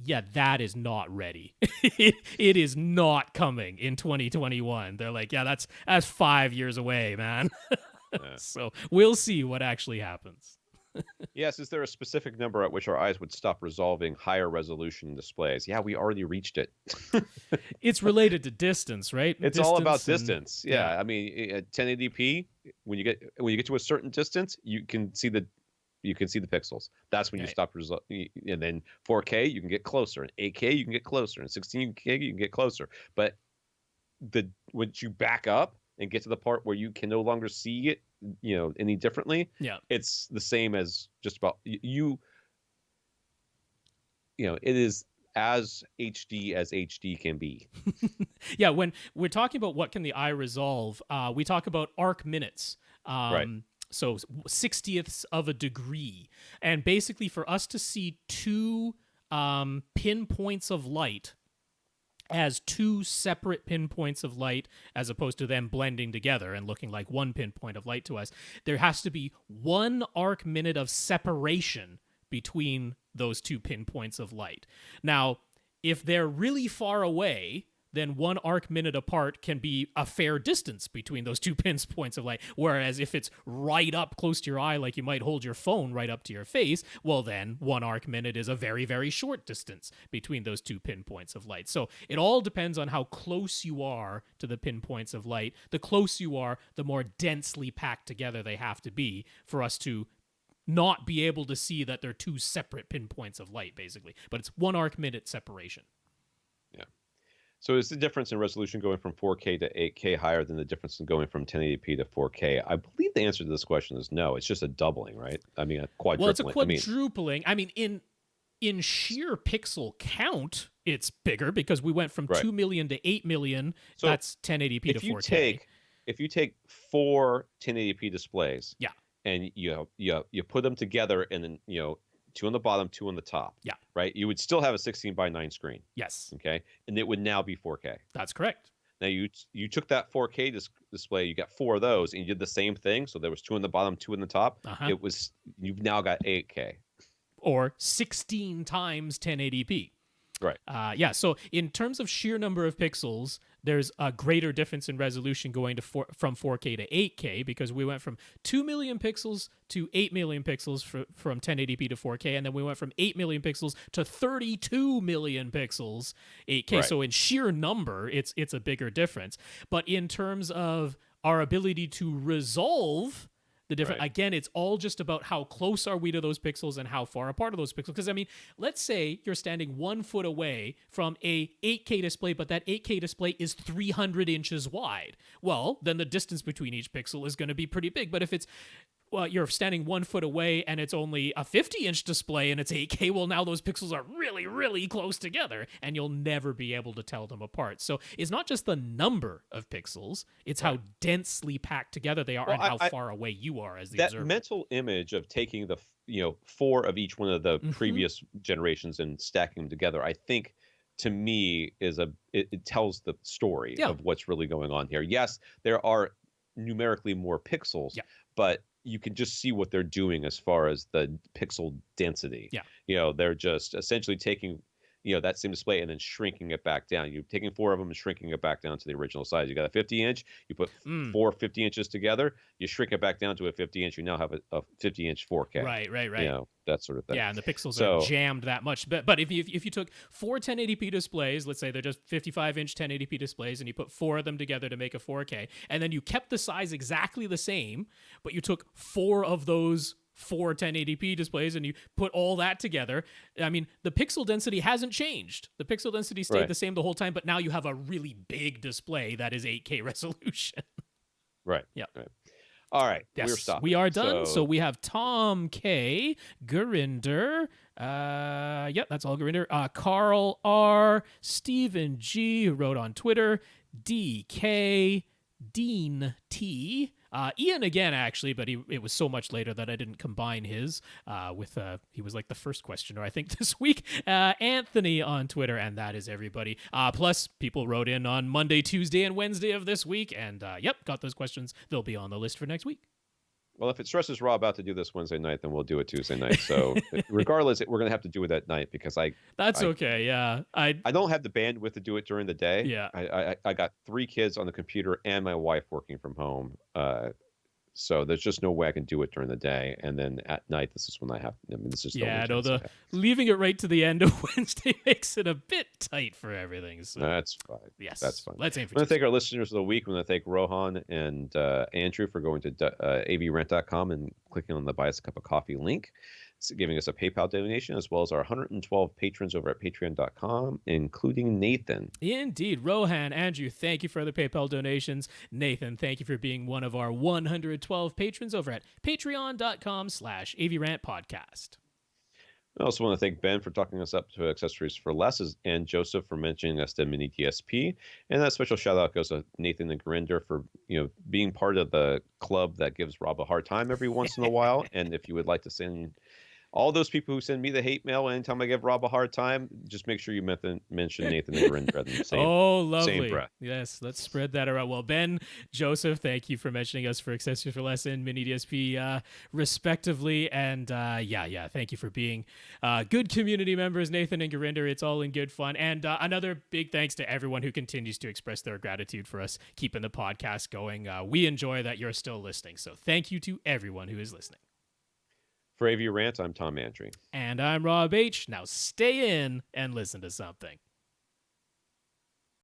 yeah, that is not ready. It is not coming in 2021. They're like, yeah, that's 5 years away, man. So we'll see what actually happens. Yes, is there a specific number at which our eyes would stop resolving higher resolution displays? Yeah, we already reached it. It's related to distance, right? It's distance all about distance. yeah. I mean, at 1080p, when you get to a certain distance, you can see the pixels. That's when you stop and then 4K you can get closer, and 8K you can get closer, and 16K you can get closer. But once you back up and get to the part where you can no longer see it, any differently, it's the same as just about it is as HD as HD can be. Yeah, when we're talking about what can the eye resolve, we talk about arc minutes. Right. So 60ths of a degree. And basically for us to see two pinpoints of light as two separate pinpoints of light, as opposed to them blending together and looking like one pinpoint of light to us, there has to be 1 arc minute of separation between those two pinpoints of light. Now, if they're really far away, then 1 arc minute apart can be a fair distance between those 2 pinpoints of light. Whereas if it's right up close to your eye, like you might hold your phone right up to your face, well, then 1 arc minute is a very, very short distance between those 2 pinpoints of light. So it all depends on how close you are to the pinpoints of light. The closer you are, the more densely packed together they have to be for us to not be able to see that they're 2 separate pinpoints of light, basically. But it's 1 arc minute separation. Yeah. So is the difference in resolution going from 4K to 8K higher than the difference in going from 1080p to 4K? I believe the answer to this question is no. It's just a doubling, right? I mean, a quadrupling. Well, it's a quadrupling. I mean, in sheer pixel count, it's bigger because we went from 2 million to 8 million. So that's 1080p to 4K. If you take 4 1080p displays, yeah, and you put them together, and then 2 on the bottom, 2 on the top. Yeah. Right? You would still have a 16:9 screen. Yes. Okay. And it would now be 4K. That's correct. Now you took that 4K display, you got 4 of those, and you did the same thing. So there was 2 on the bottom, 2 on the top. You've now got 8K. Or 16 times 1080p. Right. Yeah. So in terms of sheer number of pixels, there's a greater difference in resolution going to from 4K to 8K because we went from 2 million pixels to 8 million pixels from 1080p to 4K, and then we went from 8 million pixels to 32 million pixels 8K. Right. So in sheer number, it's a bigger difference. But in terms of our ability to resolve the different, again, it's all just about how close are we to those pixels and how far apart are those pixels. Because, I mean, let's say you're standing 1 foot away from a 8K display, but that 8K display is 300 inches wide. Well, then the distance between each pixel is going to be pretty big. But if it's, well, you're standing 1 foot away and it's only a 50-inch display and it's 8K, well, now those pixels are really, really close together and you'll never be able to tell them apart. So it's not just the number of pixels, it's how densely packed together they are and how far away you are as the observer. That mental image of taking the 4 of each one of the previous generations and stacking them together, I think, to me, it tells the story of what's really going on here. Yes, there are numerically more pixels, but you can just see what they're doing as far as the pixel density. Yeah. They're just essentially taking, that same display and then shrinking it back down. You're taking 4 of them and shrinking it back down to the original size. You got a 50-inch, you put 4 50 inches together, you shrink it back down to a 50-inch, you now have a 50-inch 4K. Right. That sort of thing. Yeah, and the pixels are jammed that much. But if you took 4 1080p displays, let's say they're just 55-inch 1080p displays, and you put 4 of them together to make a 4K, and then you kept the size exactly the same, but you took 4 of those 4 1080p displays and you put all that together, I mean, the pixel density hasn't changed. The pixel density stayed the same the whole time, but now you have a really big display that is 8K resolution. Right. Yeah. Right. All right. Yes, we're stopping. We are done. So we have Tom K, Gurinder, that's all Gurinder, Carl R, Stephen G, who wrote on Twitter, DK, Dean T, Ian again, actually, but it was so much later that I didn't combine his with he was like the first questioner, I think, this week. Anthony on Twitter, and that is everybody. Plus, people wrote in on Monday, Tuesday, and Wednesday of this week, and got those questions. They'll be on the list for next week. Well, if it stresses Rob out to do this Wednesday night, then we'll do it Tuesday night. So regardless, we're going to have to do it at night because That's okay, yeah. I don't have the bandwidth to do it during the day. Yeah. I got 3 kids on the computer and my wife working from home. So there's just no way I can do it during the day. And then at night, this is when this is leaving it right to the end of Wednesday makes it a bit tight for everything. So. That's fine. Yes. That's fine. Let's aim for I'm going to thank our listeners of the week. I'm going to thank Rohan and Andrew for going to avrant.com and clicking on the Buy Us a Cup of Coffee link. It's giving us a PayPal donation, as well as our 112 patrons over at patreon.com, including Nathan. Indeed. Rohan, Andrew, thank you for the PayPal donations. Nathan, thank you for being one of our 112 patrons over at patreon.com/AVRant Podcast. I also want to thank Ben for talking us up to Accessories for Less, and Joseph for mentioning us to Mini DSP. And that special shout out goes to Nathan and Grinder for being part of the club that gives Rob a hard time every once in a while. And if you would like to send all those people who send me the hate mail anytime I give Rob a hard time, just make sure you mention Nathan and Garinder in the same breath. Yes, let's spread that around. Well, Ben, Joseph, thank you for mentioning us for Accessories for Less and Mini DSP, respectively. And thank you for being good community members, Nathan and Garinder. It's all in good fun. And another big thanks to everyone who continues to express their gratitude for us keeping the podcast going. We enjoy that you're still listening. So thank you to everyone who is listening. For AV Rant, I'm Tom Andry. And I'm Rob H. Now stay in and listen to something.